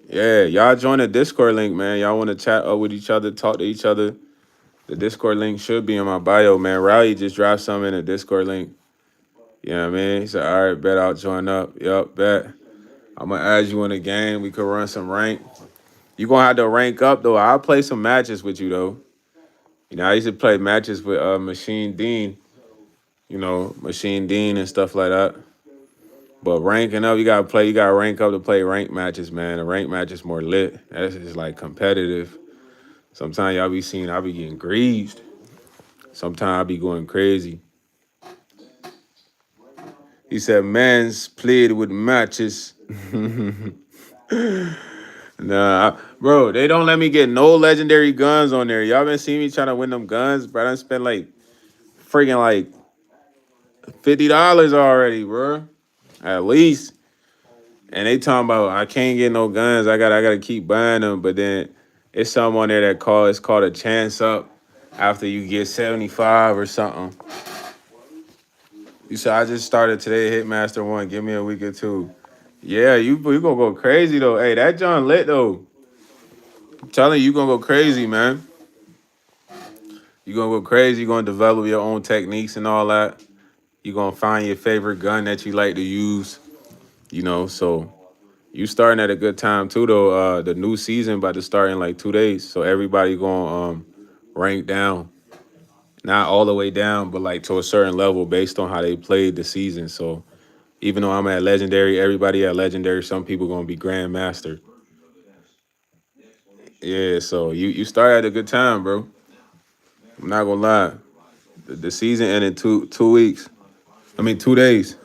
Yeah, y'all join the Discord link, man. Y'all want to chat up with each other, talk to each other. The Discord link should be in my bio, man. Rowdy just dropped something in the Discord link. You know what I mean? He said, all right, bet I'll join up. Yup, bet. I'm going to add you in the game. We could run some rank. You going to have to rank up, though. I'll play some matches with you, though. You know, I used to play matches with Machine Dean. You know, Machine Dean and stuff like that. But ranking up, you gotta rank up to play rank matches, man. The rank match is more lit. That's just like competitive. Sometimes y'all be seeing I be getting greased. Sometimes I be going crazy. He said, man's played with matches. Nah, bro, they don't let me get no legendary guns on there. Y'all been seeing me trying to win them guns, bro. I done spent like freaking like $50 already, bro. At least. And they talking about I can't get no guns. I gotta keep buying them. But then it's something on there it's called a chance up after you get 75 or something. You said I just started today, Hitmaster 1. Give me a week or two. Yeah, you gonna go crazy though. Hey, that John lit though. I'm telling you, gonna go crazy, man. You gonna go crazy. You gonna develop your own techniques and all that. You gonna find your favorite gun that you like to use. You know, so you starting at a good time too, though. The new season about to start in like 2 days, so everybody going rank down, not all the way down, but like to a certain level based on how they played the season. So even though I'm at legendary, everybody at legendary, some people gonna be grandmaster. Yeah, so you start at a good time, bro. I'm not gonna lie. The season ended two weeks. I mean 2 days.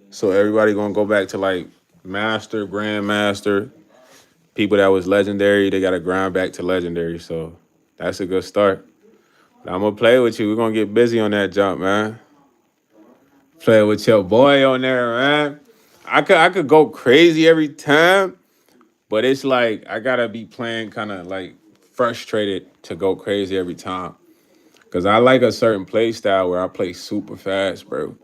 So everybody gonna go back to like master, grandmaster. People that was legendary, they got to grind back to legendary. So that's a good start. But I'm gonna play with you. We're gonna get busy on that jump, man. Play with your boy on there, man. I could go crazy every time, but it's like I gotta be playing kind of like frustrated to go crazy every time. Cause I like a certain play style where I play super fast, bro.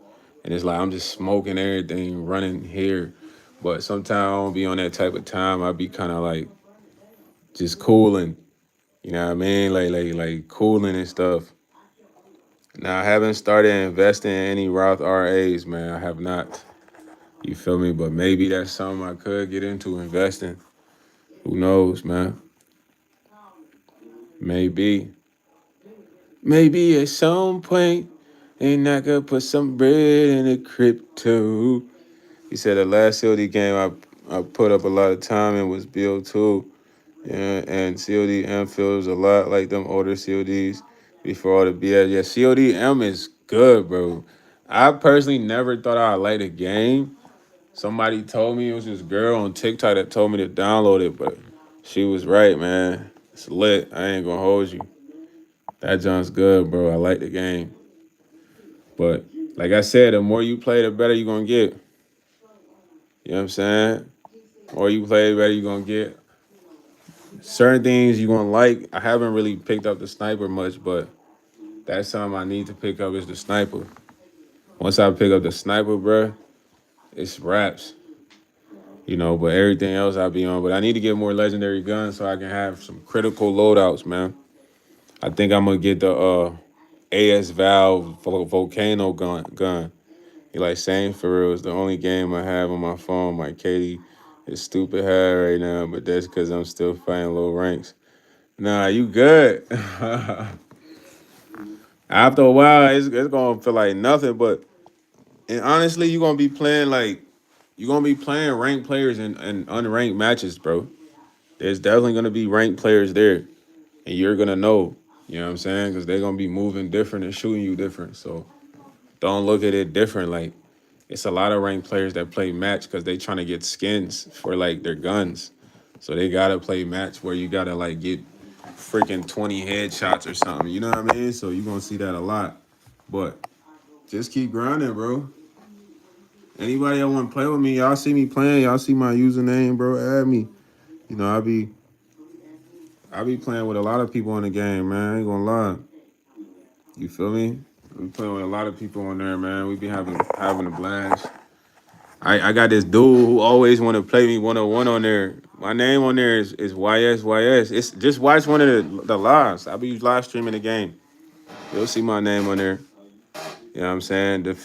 And it's like I'm just smoking everything, running here. But sometimes I don't be on that type of time. I be kind of like just cooling. You know what I mean? Like cooling and stuff. Now, I haven't started investing in any Roth RAs, man. I have not. You feel me? But maybe that's something I could get into investing. Who knows, man? Maybe. Maybe at some point, ain't I could put some bread in the crypto. He said the last COD game I put up a lot of time in was BO2. Yeah, and CODM feels a lot like them older CODs before all the BS. Yeah, CODM is good, bro. I personally never thought I'd like the game. Somebody told me, it was this girl on TikTok that told me to download it, but she was right, man. It's lit. I ain't gonna hold you. That John's good, bro. I like the game. But like I said, the more you play, the better you're gonna get. You know what I'm saying? The more you play, the better you're gonna get. Certain things you're gonna like. I haven't really picked up the sniper much, but that's something I need to pick up is the sniper. Once I pick up the sniper, bro, it's raps. But everything else I'll be on. But I need to get more legendary guns so I can have some critical loadouts, man. I think I'm gonna get the AS Valve Volcano gun. You like saying for real, it's the only game I have on my phone. My Katie is stupid high right now, but that's because I'm still fighting low ranks. Nah, you good. After a while, it's gonna feel like nothing. But and honestly, you're gonna be playing ranked players in unranked matches, bro. There's definitely gonna be ranked players there, and you're gonna know. You know what I'm saying? Because they're gonna be moving different and shooting you different. So don't look at it different. Like it's a lot of ranked players that play match because they trying to get skins for like their guns. So they gotta play match where you gotta like get freaking 20 headshots or something. You know what I mean? So you're gonna see that a lot. But just keep grinding, bro. Anybody that want to play with me, y'all see me playing, y'all see my username, bro. Add me. I be playing with a lot of people in the game, man. I ain't gonna lie. You feel me? We playing with a lot of people on there, man. We be having a blast. I got this dude who always want to play me 101 on there. My name on there is YsYs. It's just watch one of the lives. I be live streaming the game. You'll see my name on there. You know what I'm saying? The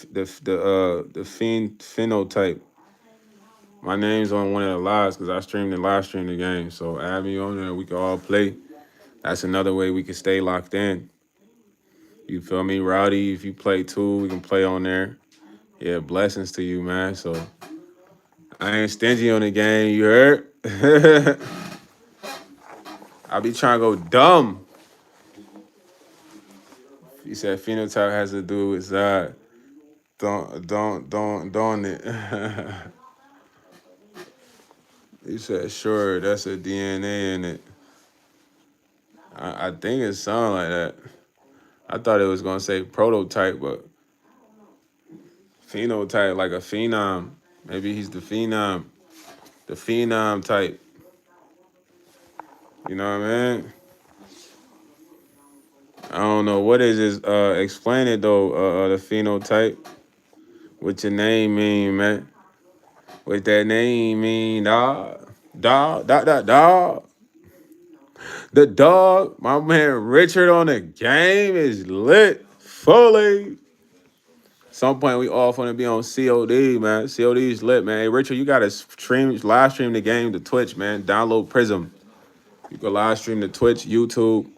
phenotype. My name's on one of the lives because I streamed and live stream the game. So add me on there. We can all play. That's another way we can stay locked in. You feel me? Rowdy, if you play too, we can play on there. Yeah, blessings to you, man. So I ain't stingy on the game, you heard? I be trying to go dumb. He said phenotype has to do with that. Don't it. He said, sure, that's a DNA in it. I think it sound like that. I thought it was gonna say prototype, but phenotype, like a phenom. Maybe he's the phenom type. You know what I mean? I don't know what is this. Explain it though. The phenotype. What your name mean, man? What that name mean, dog? Dog. The dog, my man Richard on the game is lit fully. Some point we all want to be on COD, man. COD is lit, man. Hey, Richard, you gotta live stream the game to Twitch, man. Download Prism. You can live stream to Twitch, YouTube,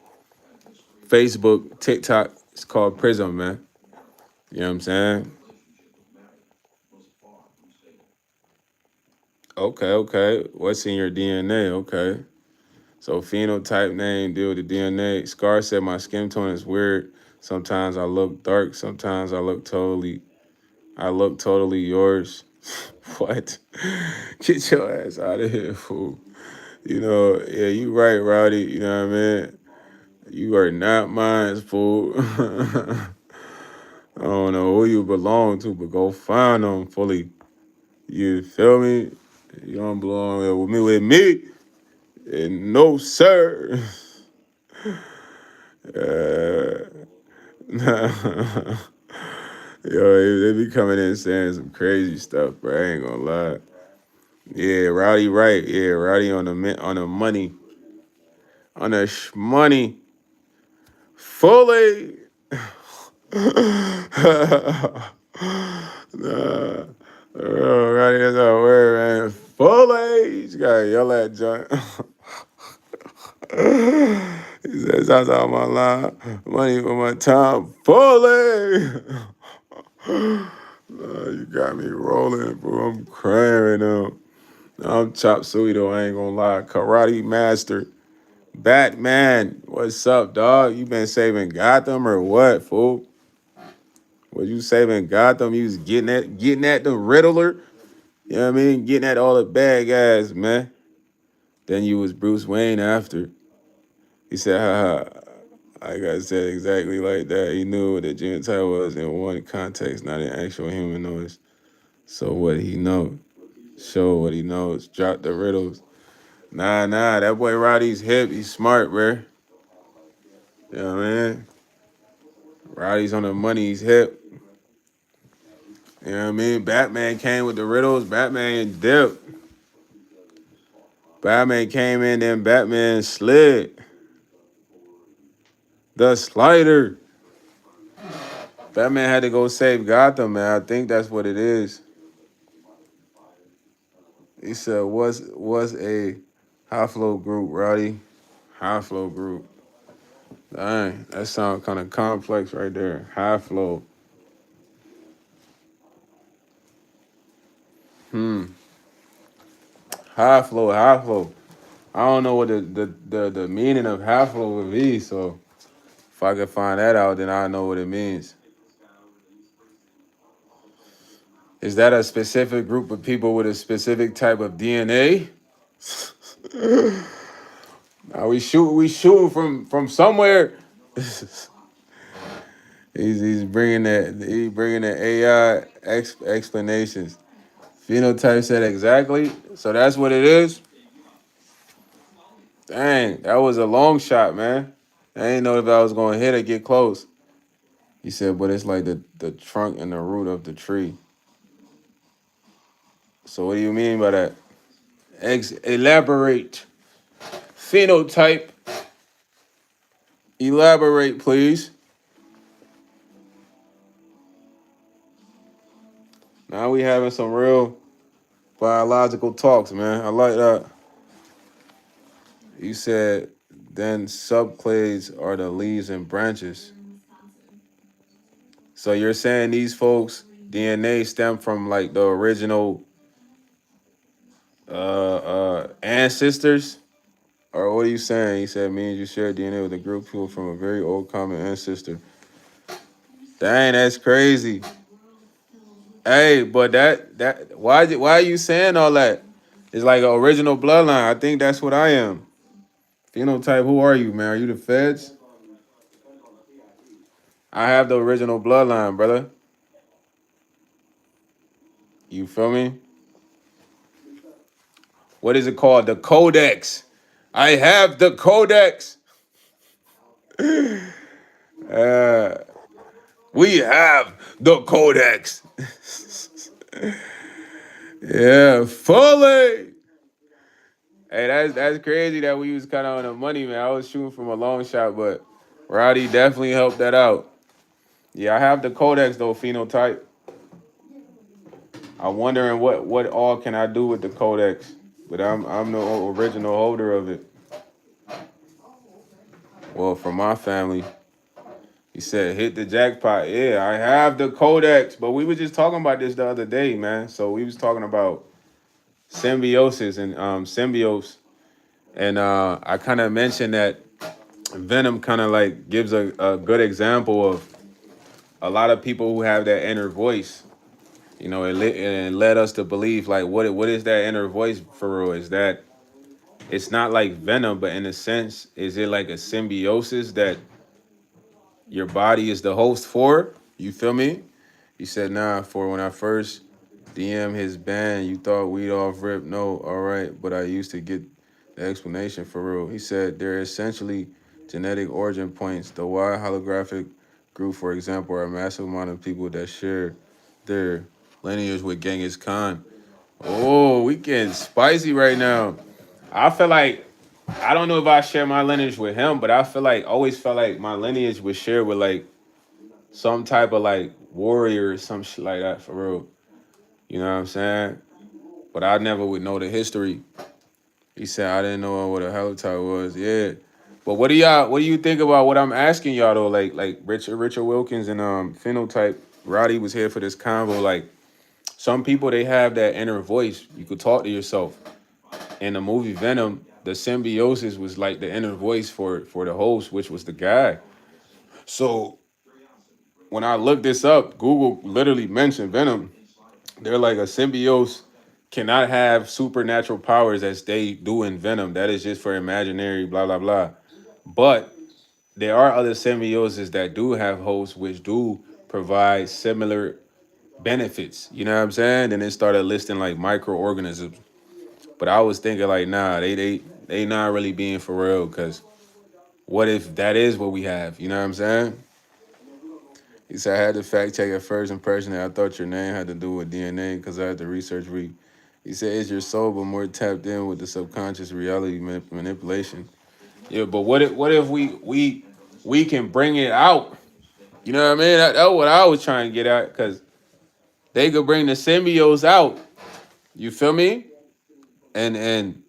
Facebook, TikTok. It's called Prism, man. You know what I'm saying? Okay. What's in your DNA? Okay. So phenotype name, deal with the DNA. Scar said my skin tone is weird. Sometimes I look dark. Sometimes I look totally yours. What? Get your ass out of here, fool. Yeah, you right, Rowdy. You know what I mean? You are not mine, fool. I don't know who you belong to, but go find them fully. You feel me? You don't belong there with me. And no, sir. Yo, they be coming in saying some crazy stuff, bro. I ain't gonna lie. Yeah, Rowdy, right? Yeah, Rowdy on the money, on the money, fully. Nah. Oh, right, that's our word, man. Full age. Gotta yell at joint. He says, that's all my line. Money for my time. Full age. You got me rolling, bro. I'm crying right now. I'm chop suey though, I ain't gonna lie. Karate master. Batman. What's up, dog? You been saving Gotham or what, fool? Was you saving Gotham? You was getting at the Riddler? You know what I mean? Getting at all the bad guys, man. Then you was Bruce Wayne after. He said, haha. Like I said, exactly like that. He knew what a Gentile was in one context, not an actual human noise. So what he know? Show what he knows. Drop the riddles. Nah, that boy Roddy's hip. He's smart, bro. You know what I mean? Roddy's on the money. He's hip. You know what I mean? Batman came with the riddles. Batman dipped. Batman came in, then Batman slid. The slider. Batman had to go save Gotham, man. I think that's what it is. He said, what's a high flow group, Roddy? High flow group. Dang, that sounds kind of complex right there. High flow. High flow, high flow. I don't know what the meaning of high flow would be, so if I could find that out, then I know what it means. Is that a specific group of people with a specific type of DNA? Now we shoot from somewhere. He's bringing the AI explanations. Phenotype said exactly. So that's what it is. Dang, that was a long shot, man. I didn't know if I was gonna hit or get close. He said, but it's like the trunk and the root of the tree. So what do you mean by that? Elaborate. Phenotype. Elaborate, please. Now we having some real biological talks, man. I like that. You said then subclades are the leaves and branches. So you're saying these folks' DNA stem from like the original ancestors? Or what are you saying? He said means you share DNA with a group of people from a very old common ancestor. Dang, that's crazy. Hey, but that why are you saying all that? It's like an original bloodline. I think that's what I am. Phenotype, who are you, man? Are you the feds? I have the original bloodline, brother. You feel me? What is it called? The Codex. I have the Codex. Uh, we have the Codex. Yeah, fully. Hey, that's crazy that we was kind of on the money, man. I was shooting from a long shot, but Roddy definitely helped that out. Yeah, I have the Codex though, phenotype. I'm wondering what all can I do with the Codex, but I'm the original holder of it. Well, for my family, he said hit the jackpot. Yeah, I have the Codex, but we were just talking about this the other day, man. So we was talking about symbiosis and symbiotes, and I kind of mentioned that Venom kind of like gives a good example of a lot of people who have that inner voice. You know, it led us to believe like what is that inner voice for real? Is that it's not like Venom, but in a sense, is it like a symbiosis that your body is the host for? You feel me? He said, nah, for when I first DM his band, you thought we'd off rip. No, all right, but I used to get the explanation for real. He said they're essentially genetic origin points. The Y holographic group, for example, are a massive amount of people that share their lineage with Genghis Khan. Oh, we getting spicy right now. I feel like I don't know if I share my lineage with him, but I feel like always felt like my lineage was shared with like some type of like warrior or some shit like that for real. You know what I'm saying? But I never would know the history. He said I didn't know what a helicopter was. Yeah. But what do you think about what I'm asking y'all though? Like Richard Wilkins and Phenotype. Roddy was here for this convo. Like some people they have that inner voice. You could talk to yourself. In the movie Venom, the symbiosis was like the inner voice for the host, which was the guy. So when I looked this up, Google literally mentioned Venom. They're like a symbiote cannot have supernatural powers as they do in Venom. That is just for imaginary, blah blah blah. But there are other symbioses that do have hosts which do provide similar benefits. You know what I'm saying? And it started listing like microorganisms. But I was thinking like, nah, they not really being for real because what if that is what we have? You know what I'm saying? He said I had to fact check at first impression that I thought your name had to do with DNA because I had to research. He said it's your soul, but more tapped in with the subconscious reality manipulation. Yeah, but what if we can bring it out? You know what I mean? That's what I was trying to get at because they could bring the symbiotes out. You feel me? And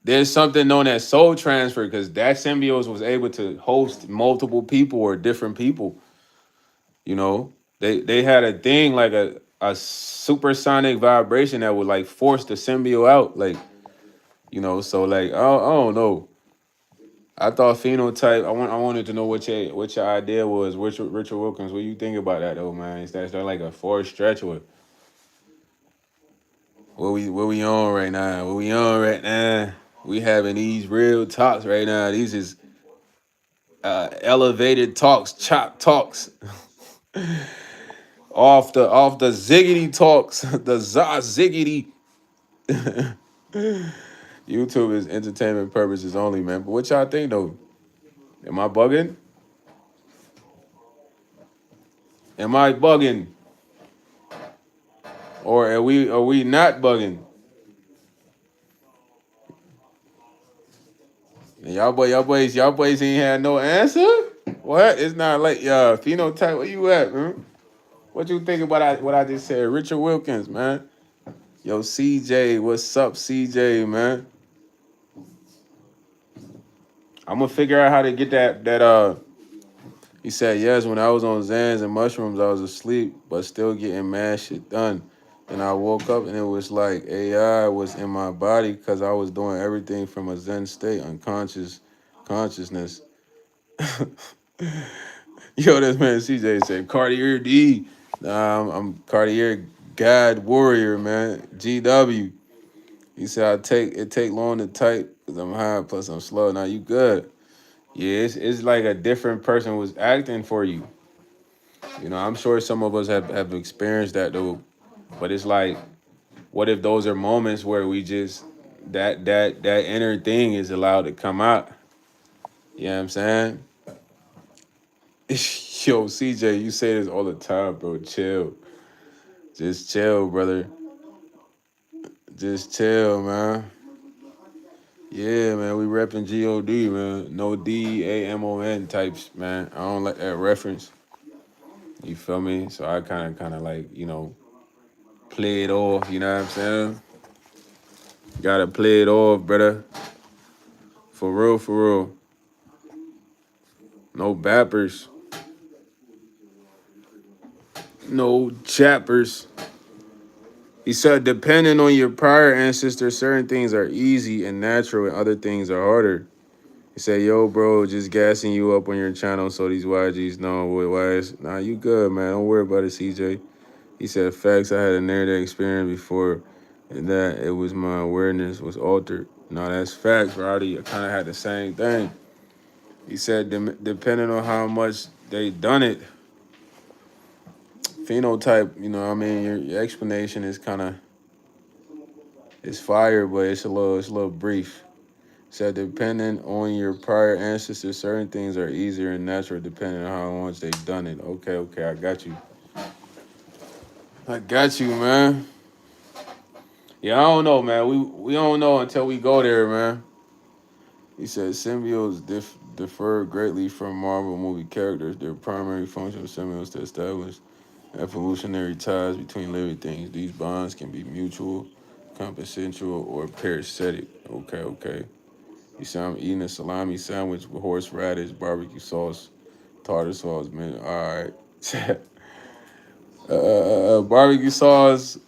there's something known as soul transfer because that symbiote was able to host multiple people or different people. You know, they had a thing like a supersonic vibration that would like force the symbiote out. Like, you know, so like I don't know. I thought phenotype. I wanted to know what your idea was. Richard Wilkins. What you think about that though, man? Is that like a forced stretch or what we on right now? What we on right now? We having these real talks right now. These is elevated talks, chop talks, off the ziggity talks, the za ziggity. YouTube is entertainment purposes only, man. But what y'all think though? Am I bugging? Am I bugging? Or are we not bugging? And y'all boys ain't had no answer? What? It's not like phenotype. Where you at, man? What you think about what I just said? Richard Wilkins, man. Yo, CJ, what's up, CJ, man? I'm gonna figure out how to get that. He said yes. When I was on Zans and mushrooms, I was asleep, but still getting mad shit done. And I woke up and it was like AI was in my body because I was doing everything from a Zen state, unconscious consciousness. Yo, this man CJ said Cartier D. Nah, I'm Cartier God Warrior, man. GW. He said I take long to type because I'm high plus I'm slow. Now you good. Yeah, it's like a different person was acting for you. You know, I'm sure some of us have experienced that though. But it's like, what if those are moments where we just that inner thing is allowed to come out? You know what I'm saying? Yo, CJ, you say this all the time, bro. Chill. Just chill, brother. Just chill, man. Yeah, man. We repping God, man. No DAMON types, man. I don't like that reference. You feel me? So I kind of like, play it off. You know what I'm saying? Gotta play it off, brother. For real, for real. No bappers. No chappers. He said, depending on your prior ancestors, certain things are easy and natural and other things are harder. He said, yo, bro, just gassing you up on your channel so these YGs know what wise. Nah, you good, man. Don't worry about it, CJ. He said, facts, I had a near-death experience before and that it was my awareness was altered. No, that's facts, Roddy. I kind of had the same thing. He said, depending on how much they done it, phenotype, I mean, your explanation is kind of, it's fire, but it's a little brief. Said depending on your prior ancestors, certain things are easier and natural depending on how much they've done it. Okay, I got you. I got you, man. Yeah, I don't know, man. We don't know until we go there, man. He said symbiotes differ greatly from Marvel movie characters. Their primary function is similar to establish evolutionary ties between living things. These bonds can be mutual, compensational, or parasitic. Okay. You see, I'm eating a salami sandwich with horseradish, barbecue sauce, tartar sauce, man. All right. Barbecue sauce.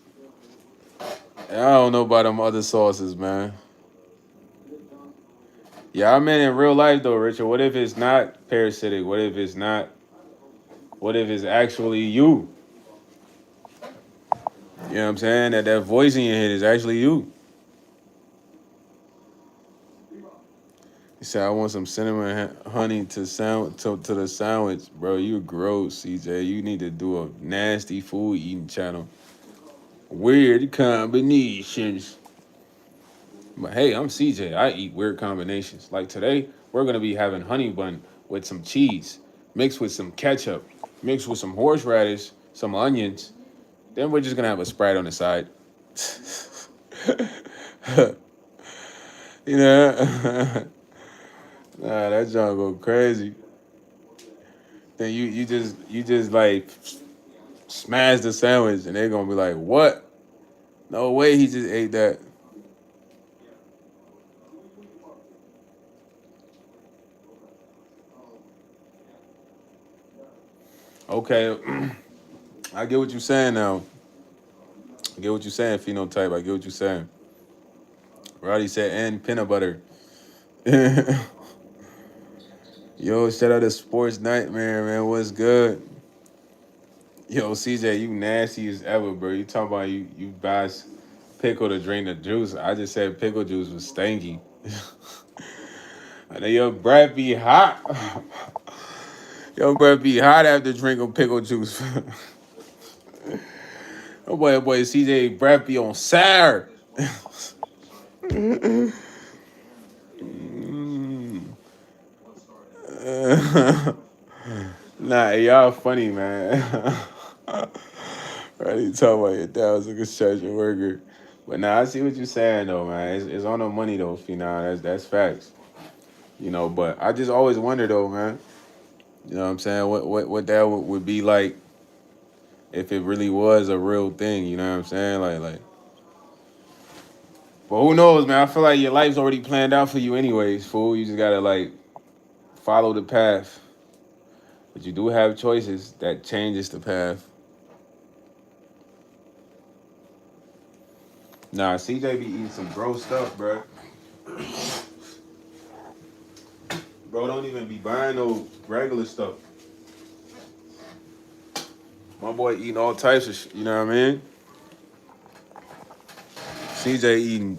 I don't know about them other sauces, man. Yeah, I mean in real life though, Richard. What if it's not parasitic? What if it's not? What if it's actually you? You know what I'm saying? That voice in your head is actually you. You say I want some cinnamon honey to the sandwich, bro. You gross, CJ. You need to do a nasty food eating channel. Weird combinations. But hey, I'm CJ. I eat weird combinations. Like today, we're gonna be having honey bun with some cheese, mixed with some ketchup, mixed with some horseradish, some onions. Then we're just gonna have a Sprite on the side. You know, nah, that junk go crazy. Then you just like smash the sandwich, and they're gonna be like, "What? No way, he just ate that." Okay, I get what you're saying now. I get what you're saying, phenotype. I get what you're saying. Roddy said, and peanut butter. Yo, shout out to Sports Nightmare, man. What's good? Yo, CJ, you nasty as ever, bro. You talking about you buy pickle to drink the juice. I just said pickle juice was stanky. I know your breath be hot. Your breath be hot after drinking pickle juice. Oh boy, CJ breath be on sour. Nah, y'all funny, man. Right, you talking about your dad was a construction worker. But nah, I see what you're saying though, man. It's on the money though, Phenom. That's facts. You know, but I just always wonder though, man. You know what I'm saying? What that would be like if it really was a real thing, you know what I'm saying? Like but who knows, man? I feel like your life's already planned out for you anyways, fool. You just gotta like follow the path. But you do have choices that changes the path. Nah, CJ be eating some gross stuff, bro. Bro, don't even be buying no regular stuff. My boy eating all types of shit, you know what I mean? CJ eating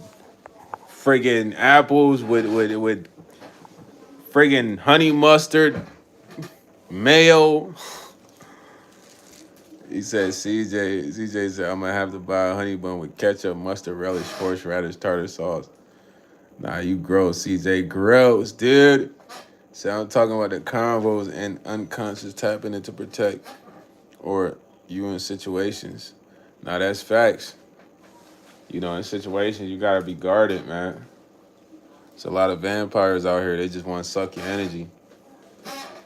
friggin' apples with friggin' honey mustard, mayo. He said CJ said I'm gonna have to buy a honey bun with ketchup, mustard, relish, horseradish, tartar sauce. Nah, you gross, CJ. Gross, dude. See, I'm talking about the convos and unconscious tapping into protect or you in situations. Now that's facts. You know, in situations you gotta be guarded, man. It's a lot of vampires out here. They just want to suck your energy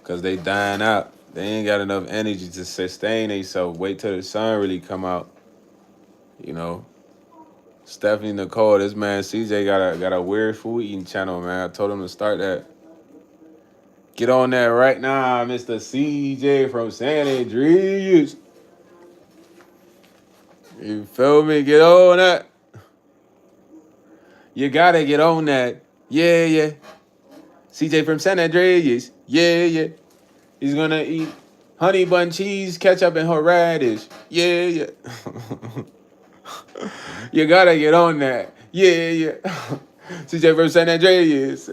because they dying out. They ain't got enough energy to sustain themselves. Wait till the sun really come out. You know, Stephanie Nicole, this man CJ got a weird food eating channel, man. I told him to start that. Get on that right now, Mr. CJ from San Andreas. You feel me? Get on that. You gotta get on that. Yeah. CJ from San Andreas. Yeah. He's gonna eat honey bun cheese, ketchup, and horseradish. Yeah. You gotta get on that. Yeah. CJ from San Andreas.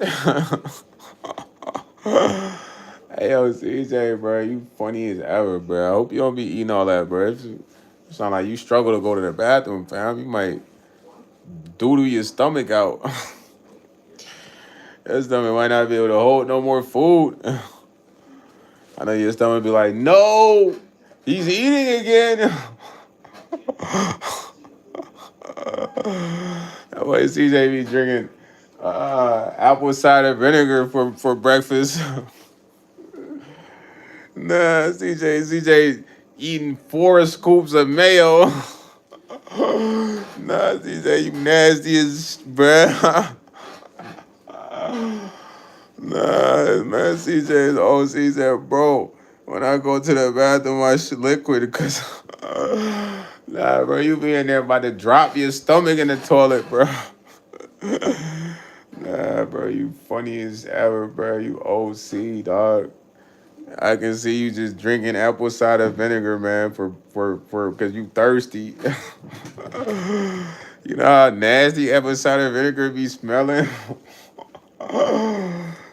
Hey, yo, CJ, bro, you funny as ever, bro. I hope you don't be eating all that, bro. It sound like you struggle to go to the bathroom, fam. You might doodle your stomach out. Your stomach might not be able to hold no more food. I know your stomach be like, no, he's eating again. That way CJ be drinking Apple cider vinegar for breakfast. Nah, CJ eating 4 scoops of mayo. Nah, CJ, you nasty as bruh. Nah, man, CJ is old CJ, bro. When I go to the bathroom, I should liquid because nah, bro, you be in there about to drop your stomach in the toilet, bro. Nah, bro, you funny as ever, bro. You OC, dog. I can see you just drinking apple cider vinegar, man, for because you thirsty. You know how nasty apple cider vinegar be smelling?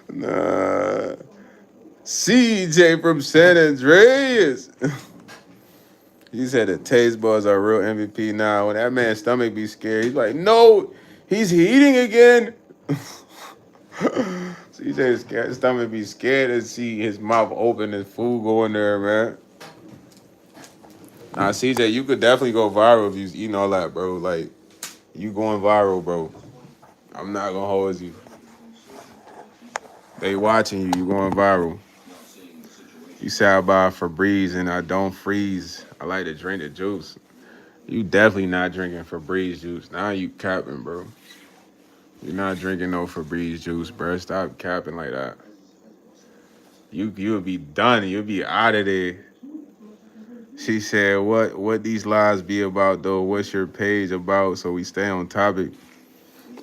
Nah. CJ from San Andreas. He said the taste buds are real MVP now. When that man's stomach be scared, he's like, no, he's heating again. CJ's stomach be scared to see his mouth open and food go in there, man. Nah, CJ, you could definitely go viral if you eating all that, bro. Like, you going viral, bro. I'm not gonna hold you. They watching you. You going viral. You say I buy Febreze and I don't freeze. I like to drink the juice. You definitely not drinking Febreze juice. Now you capping, bro. You're not drinking no Febreze juice, bro. Stop capping like that. You'll be done. You'll be out of there. She said, "What these lives be about though? What's your page about?" So we stay on topic.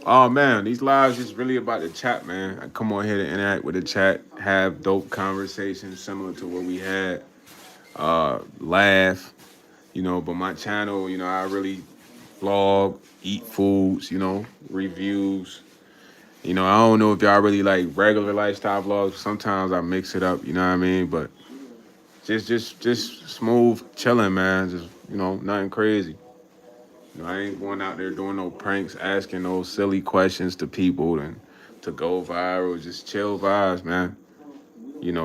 Oh man, these lives is really about the chat, man. I come on here to interact with the chat, have dope conversations similar to what we had. Laugh, but my channel, I really vlog, eat foods, reviews. I don't know if y'all really like regular lifestyle vlogs. Sometimes I mix it up, you know what I mean? But just smooth chilling, man. Just, nothing crazy. I ain't going out there doing no pranks, asking no silly questions to people and to go viral. Just chill vibes, man.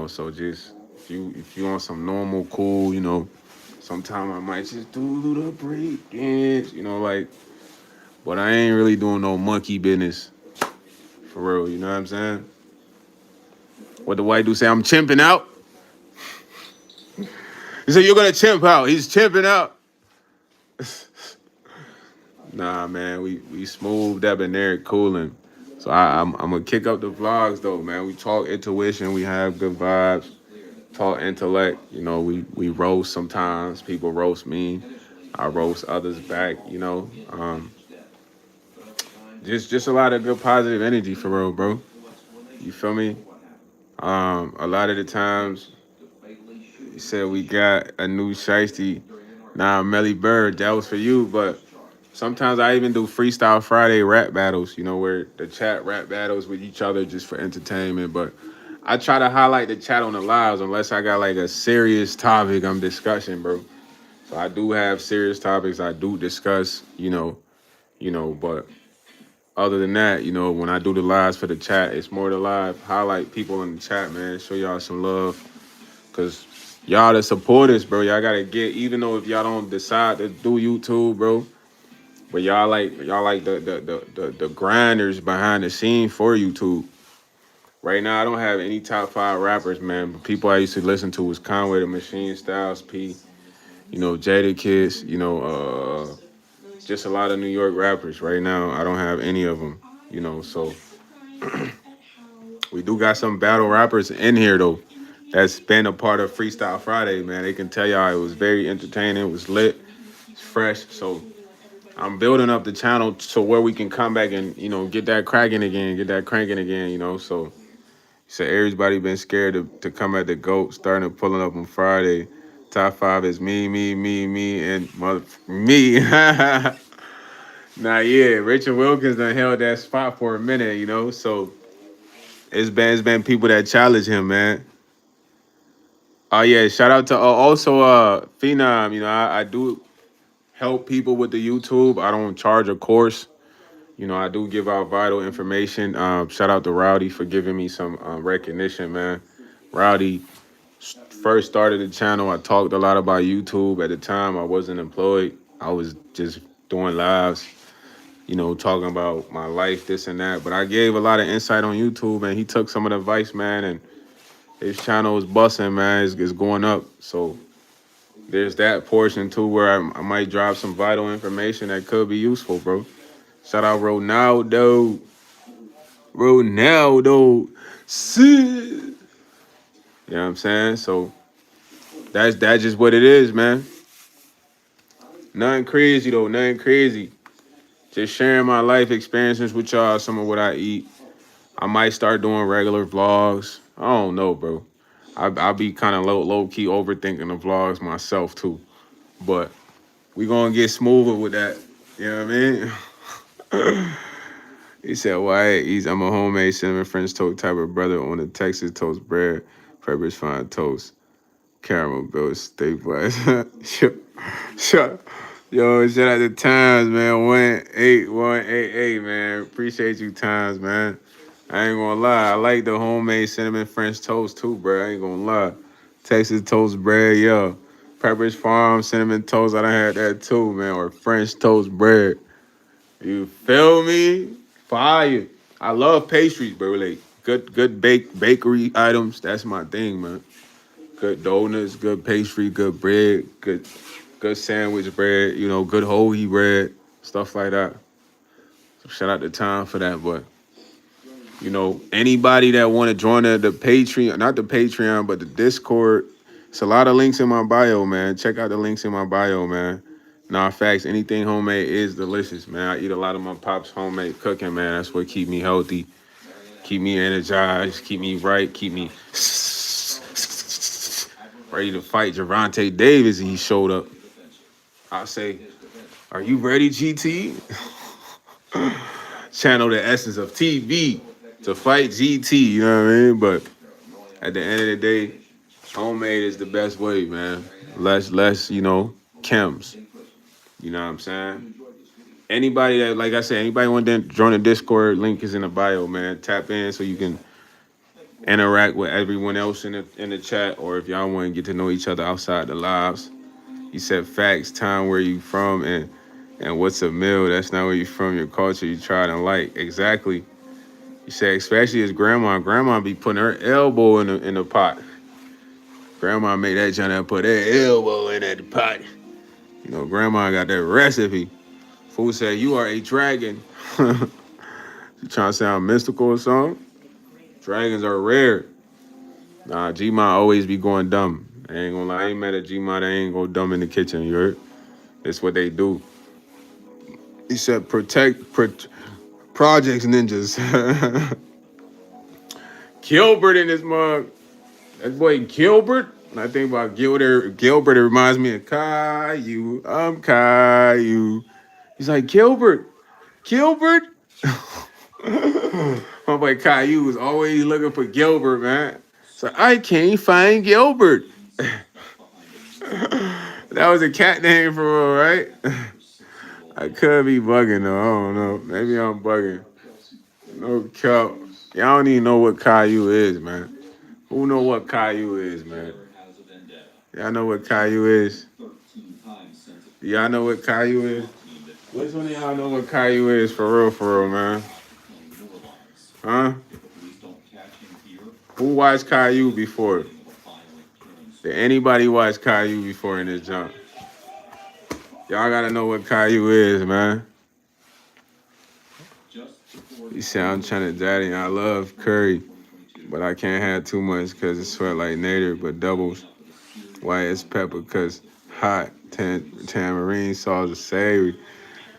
So just if you want some normal, cool, sometime I might just do the break dance, like. But I ain't really doing no monkey business for real. You know what I'm saying? What the white dude say? I'm chimping out. He said you're gonna chimp out. He's chimping out. Nah, man, we smooth debonair cooling. So I'm gonna kick up the vlogs though, man. We talk intuition, we have good vibes. Talk intellect, we roast sometimes. People roast me. I roast others back, just a lot of good positive energy for real, bro. You feel me? A lot of the times you said we got a new shiesty. Nah, Melly Bird, that was for you, but sometimes I even do Freestyle Friday rap battles, where the chat rap battles with each other just for entertainment. But I try to highlight the chat on the lives unless I got like a serious topic I'm discussing, bro. So I do have serious topics I do discuss, but other than that, when I do the lives for the chat, it's more the live highlight people in the chat, man. Show y'all some love. Cause y'all the supporters, bro. Y'all gotta get, even though if y'all don't decide to do YouTube, bro. But y'all like the grinders behind the scene for YouTube. Right now, I don't have any top 5 rappers, man. But people I used to listen to was Conway the Machine, Styles P, Jada Kiss, just a lot of New York rappers. Right now, I don't have any of them, So we do got some battle rappers in here though. That's been a part of Freestyle Friday, man. They can tell y'all it was very entertaining, it was lit, it's fresh. So I'm building up the channel so where we can come back and get that cracking again, get that cranking again. So everybody been scared to come at the goat, starting to pulling up on Friday. Top 5 is me, and mother me. Nah, yeah, Richard Wilkins done held that spot for a minute, So it's been people that challenge him, man. Oh yeah, shout out to also Phenom. I do help people with the YouTube. I don't charge a course. I do give out vital information. Shout out to Rowdy for giving me some recognition, man. Rowdy first started the channel. I talked a lot about YouTube. At the time, I wasn't employed. I was just doing lives. talking about my life, this and that. But I gave a lot of insight on YouTube, and he took some of the advice, man, and his channel is busting, man. It's going up. So there's that portion too where I might drop some vital information that could be useful, bro. Shout out Ronaldo. Ronaldo. See. You know what I'm saying? So that's just what it is, man. Nothing crazy though, nothing crazy. Just sharing my life experiences with y'all, some of what I eat. I might start doing regular vlogs. I don't know, bro. I'll be kind of low key overthinking the vlogs myself too. But we gonna get smoother with that. You know what I mean? He said, YsEats, I'm a homemade cinnamon French toast type of brother on the Texas toast bread. Preppers fine toast. Caramel Bill steak fries. Shut. Yo, shout out to Times, man. 18188, man. Appreciate you, Times, man. I ain't gonna lie. I like the homemade cinnamon French toast too, bro. I ain't gonna lie. Texas toast bread, yo. Pepperidge Farm cinnamon toast. I done had that too, man. Or French toast bread. You feel me? Fire. I love pastries, bro. Like good bakery items. That's my thing, man. Good donuts, good pastry, good bread, good sandwich bread, good whole wheat bread, stuff like that. So shout out to Tom for that. But anybody that want to join the Patreon, not the Patreon, but the Discord, it's a lot of links in my bio, man. Check out the links in my bio, man. Nah, facts, anything homemade is delicious, man. I eat a lot of my pop's homemade cooking, man. That's what keep me healthy, keep me energized, keep me right, keep me ready to fight Javante Davis. He showed up. I say, are you ready, GT? Channel the essence of TV to fight GT, you know what I mean? But at the end of the day, homemade is the best way, man. Less, chems. You know what I'm saying? Anybody that, like I said, anybody want to join the Discord, link is in the bio, man. Tap in so you can interact with everyone else in the chat, or if y'all want to get to know each other outside the lives. You said facts, time, where you from, and what's a meal. That's not where you from, your culture you tried and like. Exactly. You said especially as grandma. Grandma be putting her elbow in the pot. Grandma made that joint and put her elbow in that pot. Grandma got that recipe. Fool said, you are a dragon. You trying to sound mystical or something? Dragons are rare. Nah, G-Ma always be going dumb. I ain't gonna lie, I ain't mad at G-Ma. They ain't go dumb in the kitchen, you heard? That's what they do. He said, projects ninjas. Gilbert in this mug. That boy Gilbert. When I think about Gilbert, it reminds me of Caillou. I'm Caillou. He's like, Gilbert. My boy Caillou was always looking for Gilbert, man. So I can't find Gilbert. That was a cat name for real, right? I could be bugging though. I don't know. Maybe I'm bugging. No cap. Y'all don't even know what Caillou is, man. Who know what Caillou is, man? Y'all know what Caillou is? Y'all know what Caillou is? Which one of y'all know what Caillou is for real, man? Huh? Who watched Caillou before? Did anybody watch Caillou before in this jump? Y'all gotta know what Caillou is, man. You say I'm trying to daddy. I love curry, but I can't have too much because it sweat like native, but doubles. Why it's pepper? Because hot. Tamarind sauce is savory.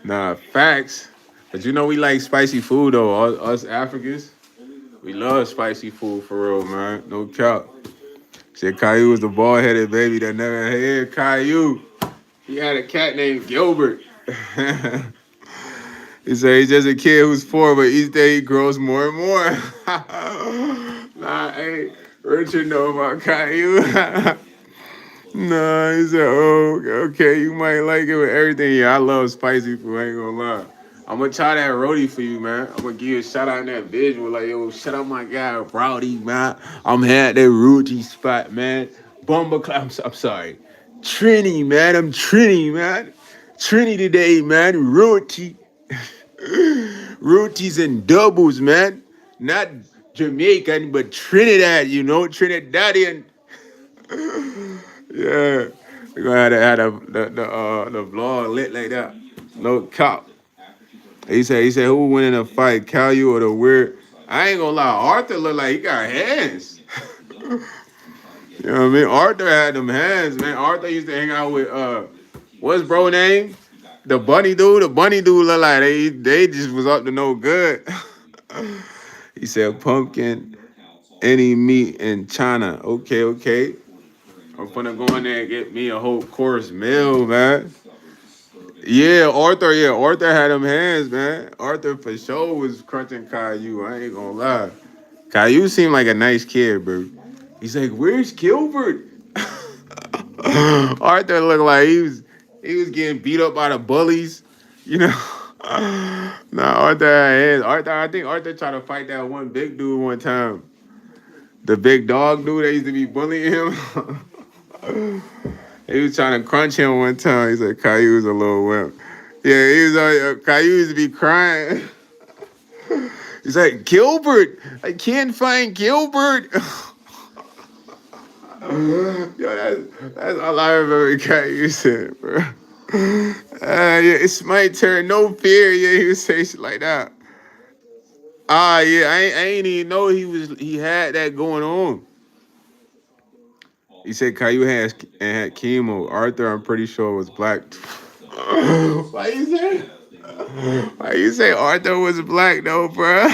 Nah, facts. But we like spicy food though. Us Africans, we love spicy food for real, man. No cap. Said Caillou was the bald-headed baby that never had Caillou. He had a cat named Gilbert. He said he's just a kid who's 4, but each day he grows more and more. Nah, hey, Richard know about Caillou. Nah, he said, oh, okay, you might like it with everything. Yeah, I love spicy food, I ain't gonna lie. I'm gonna try that roti for you, man. I'm gonna give you a shout out in that visual. Like, yo, shout out my guy, Rowdy, man. I'm at that roti spot, man. I'm sorry. Trini, man. I'm Trini, man. Trini today, man. Roti. Roties and doubles, man. Not Jamaican, but Trinidad, you know, Trinidadian. Yeah. We're gonna have the vlog lit like that. No cop. He said who win in a fight, Caillou or the weird? I ain't gonna lie, Arthur look like he got hands. You know what I mean? Arthur had them hands, man. Arthur used to hang out with what's bro name? The bunny dude. The bunny dude look like they just was up to no good. He said pumpkin, any meat in China. Okay, okay. I'm finna go in there and get me a whole course meal, man. Yeah, Arthur had them hands, man. Arthur for sure was crunching Caillou. I ain't gonna lie. Caillou seemed like a nice kid, bro. He's like, "Where's Gilbert?" Arthur looked like he was getting beat up by the bullies, you know. Nah, Arthur had hands. I think Arthur tried to fight that one big dude one time. The big dog dude that used to be bullying him. He was trying to crunch him one time. He said Caillou was a little wimp. Yeah, he was. Caillou used to be crying. He's like, Gilbert, I can't find Gilbert. Yo, that's all I remember Caillou said, bro. Yeah, it's my turn. No fear. Yeah, he would say shit like that. Yeah, I ain't even know he had that going on. He said Caillou had chemo. Arthur, I'm pretty sure was black. Why you say? Why you say Arthur was black though, bro?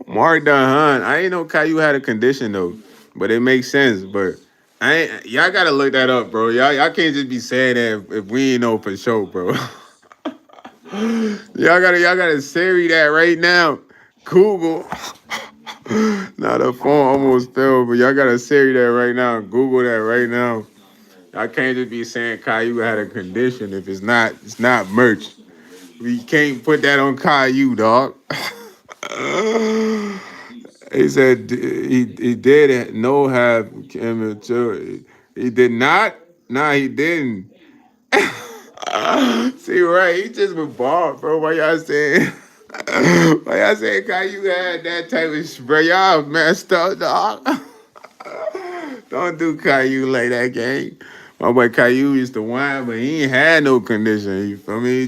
Mark the Hunt. I ain't know Caillou had a condition though, but it makes sense. But y'all gotta look that up, bro. Y'all can't just be saying that if we ain't know for sure, bro. y'all gotta Siri that right now. Google. Now the phone almost fell, but y'all gotta Siri that right now. Google that right now. I can't just be saying Caillou had a condition if it's not merch. We can't put that on Caillou, dog. He said he did no have immaturity. He did not. Nah, he didn't. See, right? He just was bald, bro. Why y'all saying? Why y'all saying Caillou had that type of bro? Y'all messed up, dog. Don't do Caillou like that, gang. My boy Caillou used to whine, but he ain't had no condition. You feel me?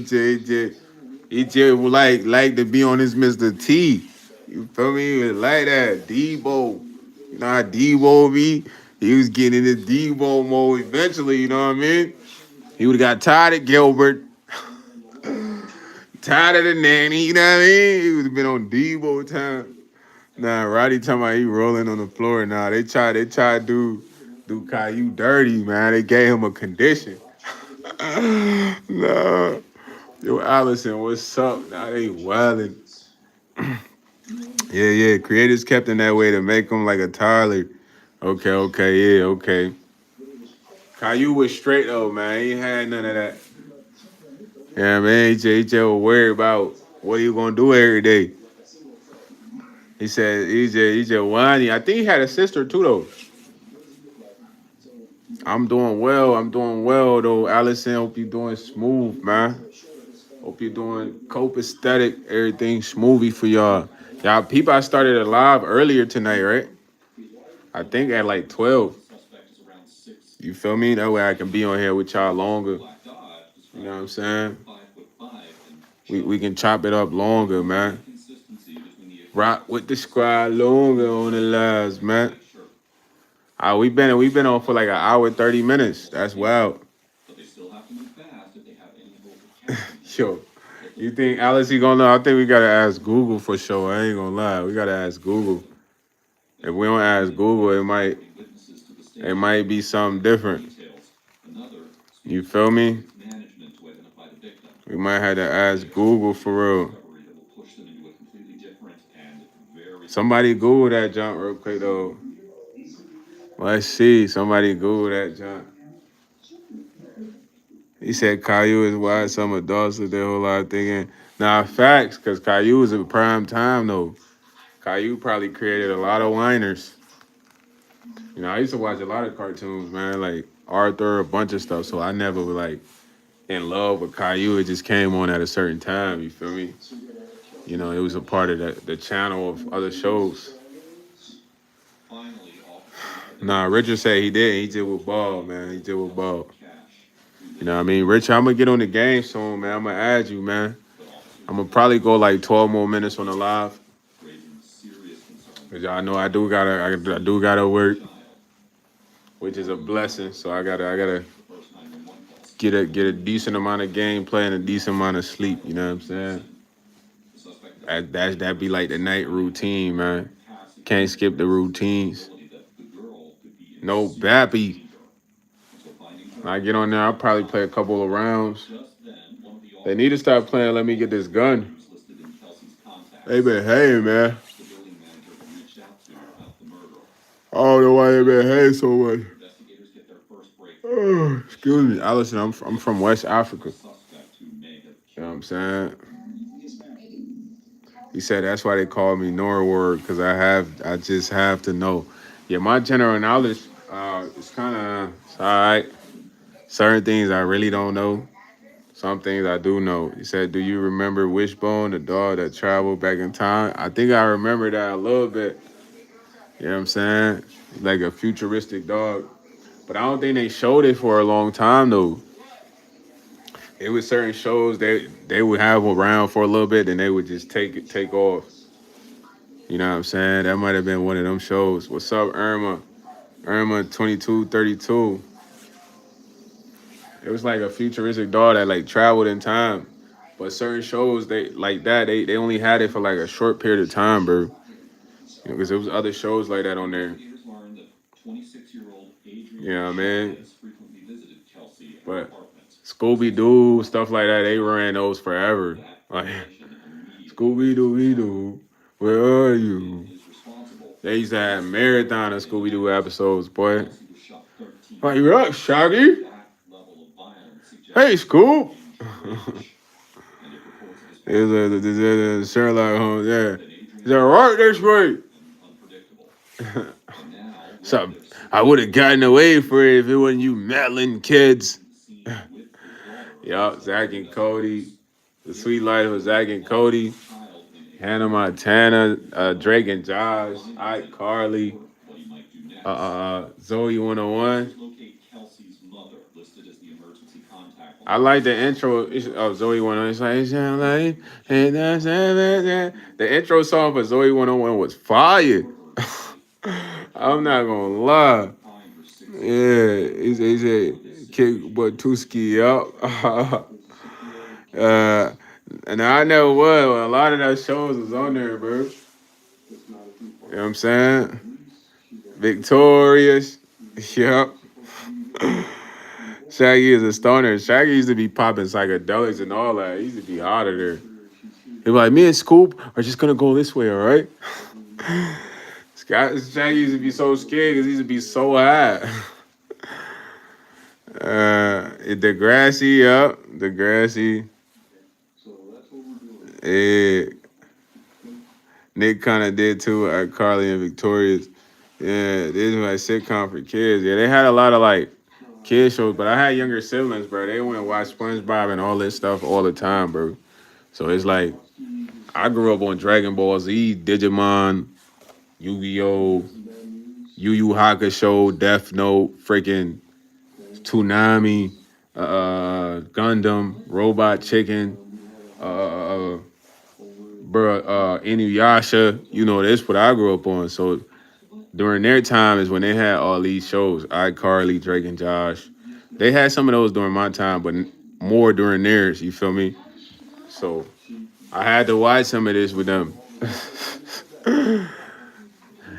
He just would like to be on his Mr. T. You feel me? He was like that. Debo. You know how Debo be? He was getting into Debo mode eventually, you know what I mean? He would have got tired of Gilbert, tired of the nanny, you know what I mean? He would have been on Debo time. Nah, Roddy talking about he rolling on the floor. Nah, they tried to do Caillou dirty, man. They gave him a condition. Nah. Yo, Allison, what's up? Nah, they wildin'. Yeah. Creators kept him that way to make him like a Tyler. Okay, yeah, okay. Caillou was straight though, man. He ain't had none of that. Yeah, man. He just was worried about what he gonna do every day. He said he just whiny. I think he had a sister too though. I'm doing well. I'm doing well though. Allison, hope you doing smooth, man. Hope you're doing copacetic, everything smoothie for y'all. Y'all, people, I started a live earlier tonight, right? I think at like 12. You feel me? That way I can be on here with y'all longer. You know what I'm saying? We can chop it up longer, man. Rock with the squad longer on the lives, man. We've been on for like an hour 30 minutes. That's wild. Yo, you think Alice he gonna know? I think we gotta ask Google for sure. I ain't gonna lie. We gotta ask Google. If we don't ask Google, it might be something different. You feel me? We might have to ask Google for real. Somebody Google that junk real quick though. Let's see. Somebody Google that junk. He said Caillou is why some adults with their whole lot thinking. Nah, facts, because Caillou was in prime time though. Caillou probably created a lot of whiners. I used to watch a lot of cartoons, man, like Arthur, a bunch of stuff. So I never would like in love with Caillou. It just came on at a certain time. You feel me? You know, it was a part of the channel of other shows. Nah, Richard said he did. He did with Ball, man. He did with Ball. You know what I mean? Richard, I'm gonna get on the game soon, man. I'm gonna add you, man. I'm gonna probably go like 12 more minutes on the live. Cause y'all know I do gotta work, which is a blessing. So I gotta get a decent amount of gameplay and a decent amount of sleep. You know what I'm saying? That be like the night routine, man. Can't skip the routines. No Bappy. When I get on there, I'll probably play a couple of rounds. They need to start playing. Let me get this gun. They been hating, man. I don't know why they been hating so much. Oh, excuse me. Listen, I'm from West Africa. You know what I'm saying? He said that's why they call me Norward, because I just have to know. Yeah, my general knowledge is kind of all right. Certain things I really don't know. Some things I do know. He said, "Do you remember Wishbone, the dog that traveled back in time?" I think I remember that a little bit. You know what I'm saying? Like a futuristic dog. But I don't think they showed it for a long time though. It was certain shows they would have around for a little bit, then they would just take off. You know what I'm saying? That might have been one of them shows. What's up, Irma? Irma 2232. It was like a futuristic dog that like traveled in time. But certain shows they like that, they only had it for like a short period of time, bro. You know, because there was other shows like that on there. You know what I mean? But Scooby Doo, stuff like that, they ran those forever. Like Scooby Doo Doo, where are you? They used to have marathon of Scooby Doo episodes, boy. Are you up, Shaggy? Hey, Scoop. There's a Sherlock Holmes, yeah. Is that right? That's right. So I would have gotten away for it if it wasn't you meddling kids. Yup, Zach and Cody. The Sweet Life of Zach and Cody. Hannah Montana, Drake and Josh, Ike Carly, Zoe 101. I like the intro of Zoe 101. It's like, the intro song for Zoe 101 was fire. I'm not gonna lie. Yeah, he said, kick Batuski up. And I know what, a lot of those shows was on there, bro. You know what I'm saying? Victorious. Yep. Shaggy is a stoner. Shaggy used to be popping psychedelics and all that. He used to be out of there. He'd be like, me and Scoop are just gonna go this way, all right? Shaggy used to be so scared because he used to be so high. Degrassi, yep. Degrassi. Yeah. Nick kind of did too at Carly and Victorious. Yeah, this was like sitcom for kids. Yeah, they had a lot of like kid shows, but I had younger siblings, bro. They went and watch SpongeBob and all this stuff all the time, bro. So it's like I grew up on Dragon Ball Z, Digimon, Yu-Gi-Oh, Yu Yu Hakusho, Death Note, freaking Toonami, Gundam, Robot Chicken, uh, Inuyasha. You know, that's what I grew up on. So during their time is when they had all these shows. iCarly, Drake and Josh. They had some of those during my time, but more during theirs. You feel me? So I had to watch some of this with them.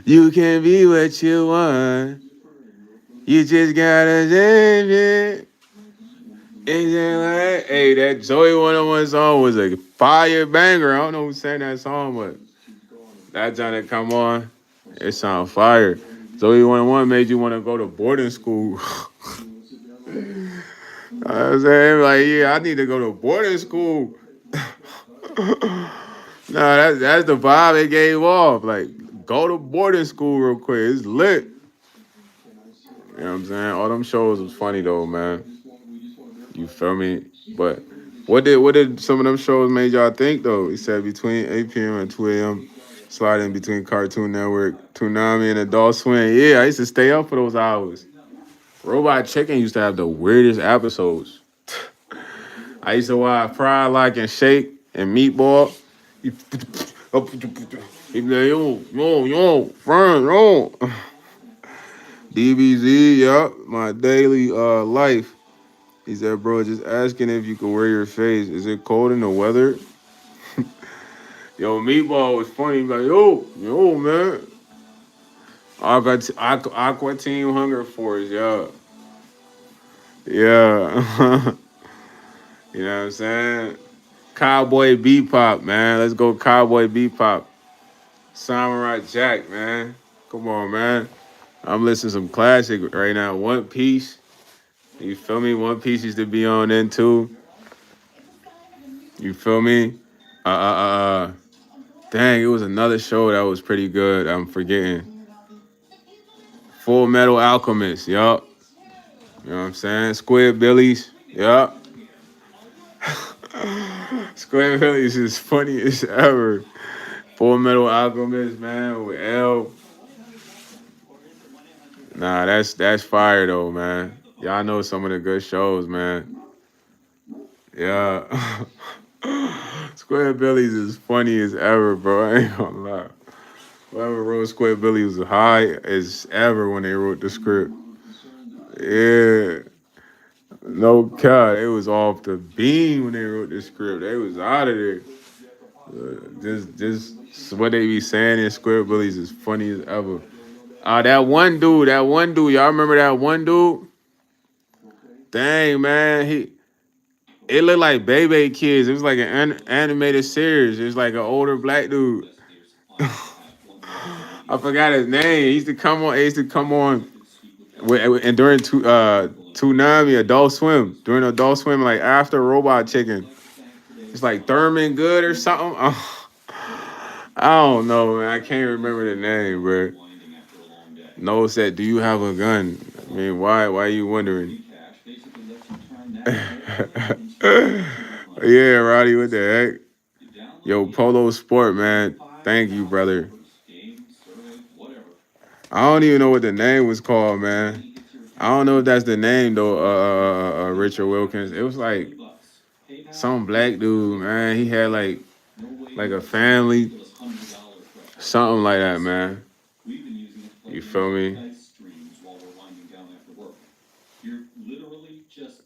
You can be what you want. You just gotta save it. Like, hey, that Zoe 101 song was a fire banger. I don't know who sang that song, but that time that come on, it sound fire. Zoe 101 made you want to go to boarding school. I was saying, like, yeah, I need to go to boarding school. No, that's the vibe they gave off. Like, go to boarding school real quick. It's lit. You know what I'm saying? All them shows was funny though, man. You feel me? But what did some of them shows made y'all think though? He said between 8 p.m. and 2 a.m. sliding between Cartoon Network, Toonami, and Adult Swim. Yeah, I used to stay up for those hours. Robot Chicken used to have the weirdest episodes. I used to watch Fry Lock and Shake and Meatball. He be like, yo, Fern, yo. DBZ, yup, my daily life. He said, bro, just asking if you can wear your face. Is it cold in the weather? Yo, Meatball was funny. He like, yo, man. Aqua Team Hunger Force, yeah. Yeah. You know what I'm saying? Cowboy Bebop, man. Let's go Cowboy Bebop. Samurai Jack, man. Come on, man. I'm listening to some classic right now. One Piece. You feel me? One Piece used to be on then too. You feel me? Uh, uh, uh. Dang, it was another show that was pretty good. I'm forgetting. Full Metal Alchemist. Yup. You know what I'm saying? Squidbillies. Yup. Squidbillies is funny as ever. Full Metal Alchemist, man, with L. Nah, that's fire though, man. Y'all know some of the good shows, man. Yeah. Squidbillies is funny as ever, bro. I ain't gonna lie. Whoever wrote Squidbillies was high as ever when they wrote the script. Yeah. No cut. It was off the beam when they wrote the script. They was out of there. Just what they be saying in Squidbillies is funny as ever. That one dude, y'all remember that one dude? Dang, man, it looked like Baby Kids. It was like an animated series. It was like an older black dude. I forgot his name. He used to come on. He used to come on, and during Toonami, Adult Swim, during Adult Swim, like after Robot Chicken. It's like Thurman Good or something. I don't know, man. I can't remember the name, bro. No said, "Do you have a gun?" I mean, why? Why are you wondering? Yeah, Roddy, what the heck? Yo, Polo Sport, man. Thank you, brother. I don't even know what the name was called, man. I don't know if that's the name though. Richard Wilkins. It was like some black dude, man. He had like a family, something like that, man. You feel me?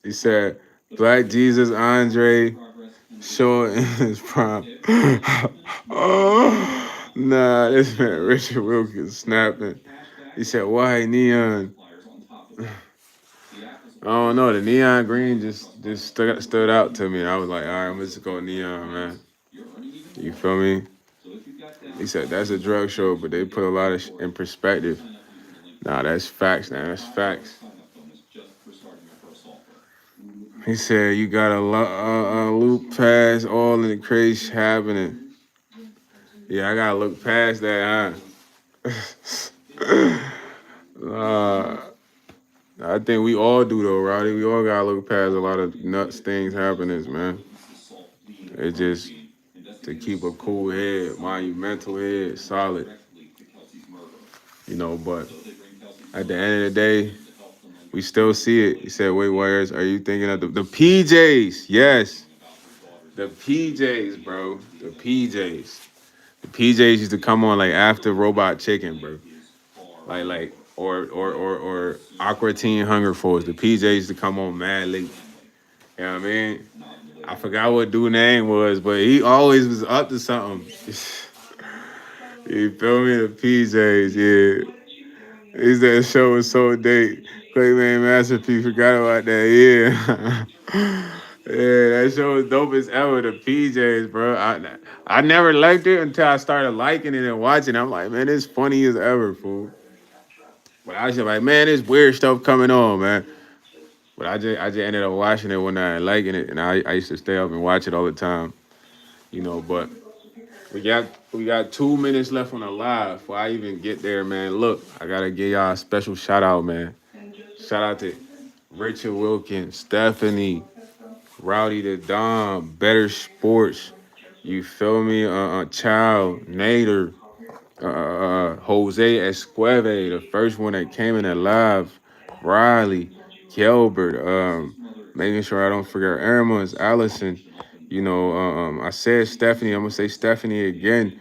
He said Black Jesus Andre showing in his prime. Nah, this man Richard Wilkins snapping. He said, "Why neon?" I don't know. The neon green just stood out to me. I was like, all right, I'm just go neon, man. You feel me? He said that's a drug show, but they put a lot of in perspective. Nah, that's facts, man. That's facts. He said you got a loop past all of the crazy happening. Yeah, I gotta look past that, huh? uh, I think we all do though, Roddy. We all gotta look past a lot of nuts things happening, man. It just to keep a cool head, monumental head, solid. But at the end of the day, we still see it. He said, "Wait, Warriors, are you thinking of the PJs?" Yes, the PJs, bro. The PJs. The PJs used to come on like after Robot Chicken, bro. Or Aqua Teen Hunger Force. The PJs used to come on mad late. You know what I mean? I forgot what dude name was, but he always was up to something. You feel me? The PJs, yeah. Is that show was so date. Clayman Masterpiece forgot about that, yeah. Yeah, that show was dope as ever. The PJs, bro. I never liked it until I started liking it and watching. I'm like, man, it's funny as ever, fool. But I was just like, man, there's weird stuff coming on, man. But I just ended up watching it one night and liking it, and I used to stay up and watch it all the time, But we got 2 minutes left on the live before I even get there, man. Look, I gotta give y'all a special shout out, man. Shout out to Richard Wilkins, Stephanie, Rowdy the Dom, Better Sports. You feel me? Child, Nader, Jose Esqueve, the first one that came in alive. Riley, Gilbert, making sure I don't forget Irma's, Allison. You know, I said Stephanie. I'm gonna say Stephanie again.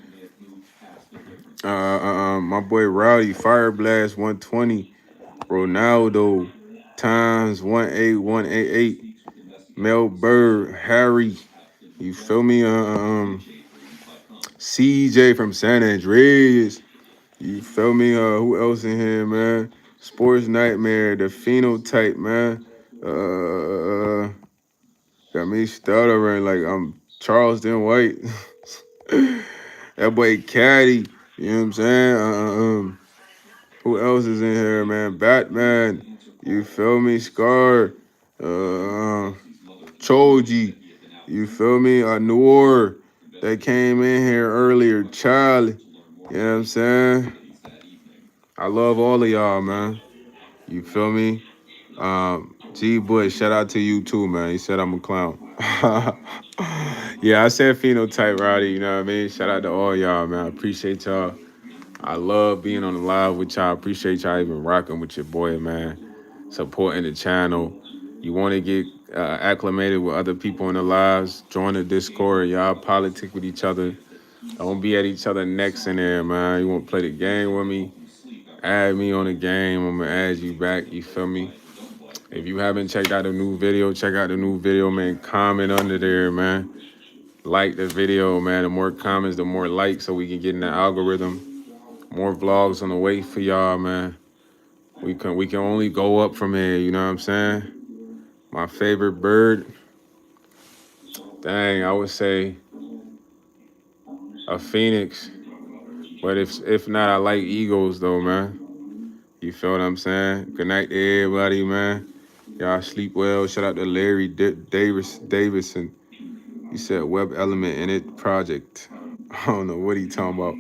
My boy Rowdy, Fire Blast 120, Ronaldo, Times 18188, Mel Bird, Harry. You feel me? CJ from San Andreas. You feel me? Who else in here, man? Sports Nightmare, the Phenotype, man. Got me stuttering like I'm Charleston White. That boy Caddy. You know what I'm saying? Who else is in here, man? Batman. You feel me? Scar. Choji. You feel me? Noor. That came in here earlier. Charlie. You know what I'm saying? I love all of y'all, man. You feel me? G Bush, shout out to you too, man. He said I'm a clown. Yeah, I said phenotype, Rowdy. You know what I mean? Shout out to all y'all, man. I appreciate y'all. I love being on the live with y'all. I appreciate y'all even rocking with your boy, man. Supporting the channel. You want to get acclimated with other people in the lives, join the Discord. Y'all politic with each other. Don't be at each other necks in there, man. You want to play the game with me? Add me on the game. I'm going to add you back. You feel me? If you haven't checked out the new video, check out the new video, man. Comment under there, man. Like the video, man. The more comments, the more likes, so we can get in the algorithm. More vlogs on the way for y'all, man. We can only go up from here, you know what I'm saying? My favorite bird, dang, I would say a phoenix. But if not, I like eagles though, man. You feel what I'm saying? Good night to everybody, man. Y'all sleep well. Shout out to Larry Davison. He said web element in it project. I don't know what he talking about.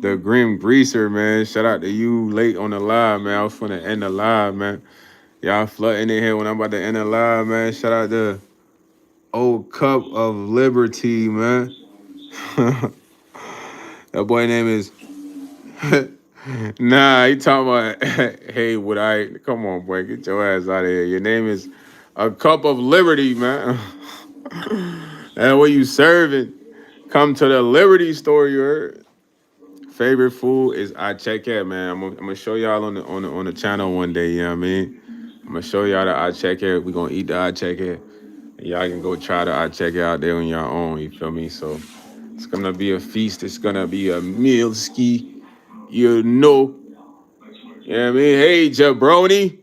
The Grim Greaser, man. Shout out to you late on the live, man. I was finna end the live, man. Y'all flooding in here when I'm about to end the live, man. Shout out to Old Cup of Liberty, man. That boy name is... Nah, he talking about, hey, would I... Come on, boy. Get your ass out of here. Your name is A Cup of Liberty, man. And what you serving? Come to the Liberty store, you heard? Favorite food is I check it, man. I'm gonna show y'all on the channel one day, you know what I mean? I'm gonna show y'all the I check it. We're gonna eat the I check it. And y'all can go try the I check it out there on your own, you feel me? So it's gonna be a feast, it's gonna be a meal ski, you know. You know what I mean? Hey, jabroni.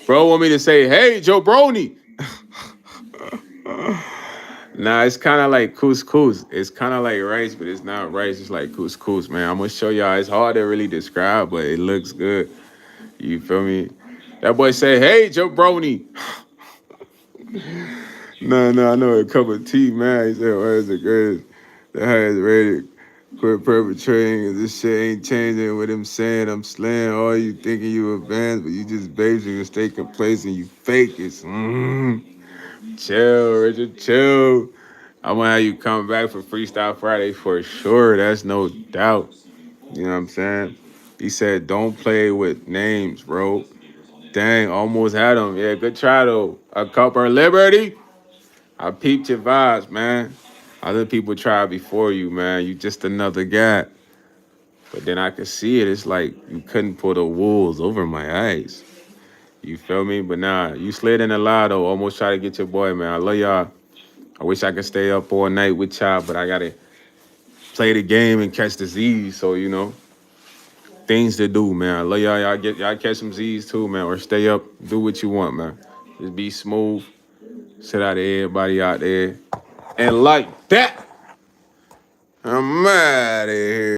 Bro want me to say, hey, jabroni. Nah, it's kind of like couscous. It's kind of like rice, but it's not rice. It's like couscous, man. I'm going to show y'all. It's hard to really describe, but it looks good. You feel me? That boy say, hey, jabroni. No, I know a cup of tea, man. He said, where's the greatest? The highest rated. Quit perpetrating. This shit ain't changing with him saying I'm slaying. All you thinking you advanced, but you just babes and stay complacent. You fake it. Chill, Richard, chill. I'm gonna have you come back for Freestyle Friday for sure. That's no doubt. You know what I'm saying? He said, don't play with names, bro. Dang, almost had him. Yeah, good try, though. A cup of liberty. I peeped your vibes, man. Other people tried before you, man. You just another guy. But then I could see it. It's like you couldn't pull the wolves over my eyes. You feel me? But nah, you slid in a lot, though. Almost try to get your boy, man. I love y'all. I wish I could stay up all night with y'all, but I gotta play the game and catch the Z's. So, you know, things to do, man. I love y'all. Y'all catch some Z's too, man. Or stay up, do what you want, man. Just be smooth. Shout out to everybody out there. And like that, I'm out of here.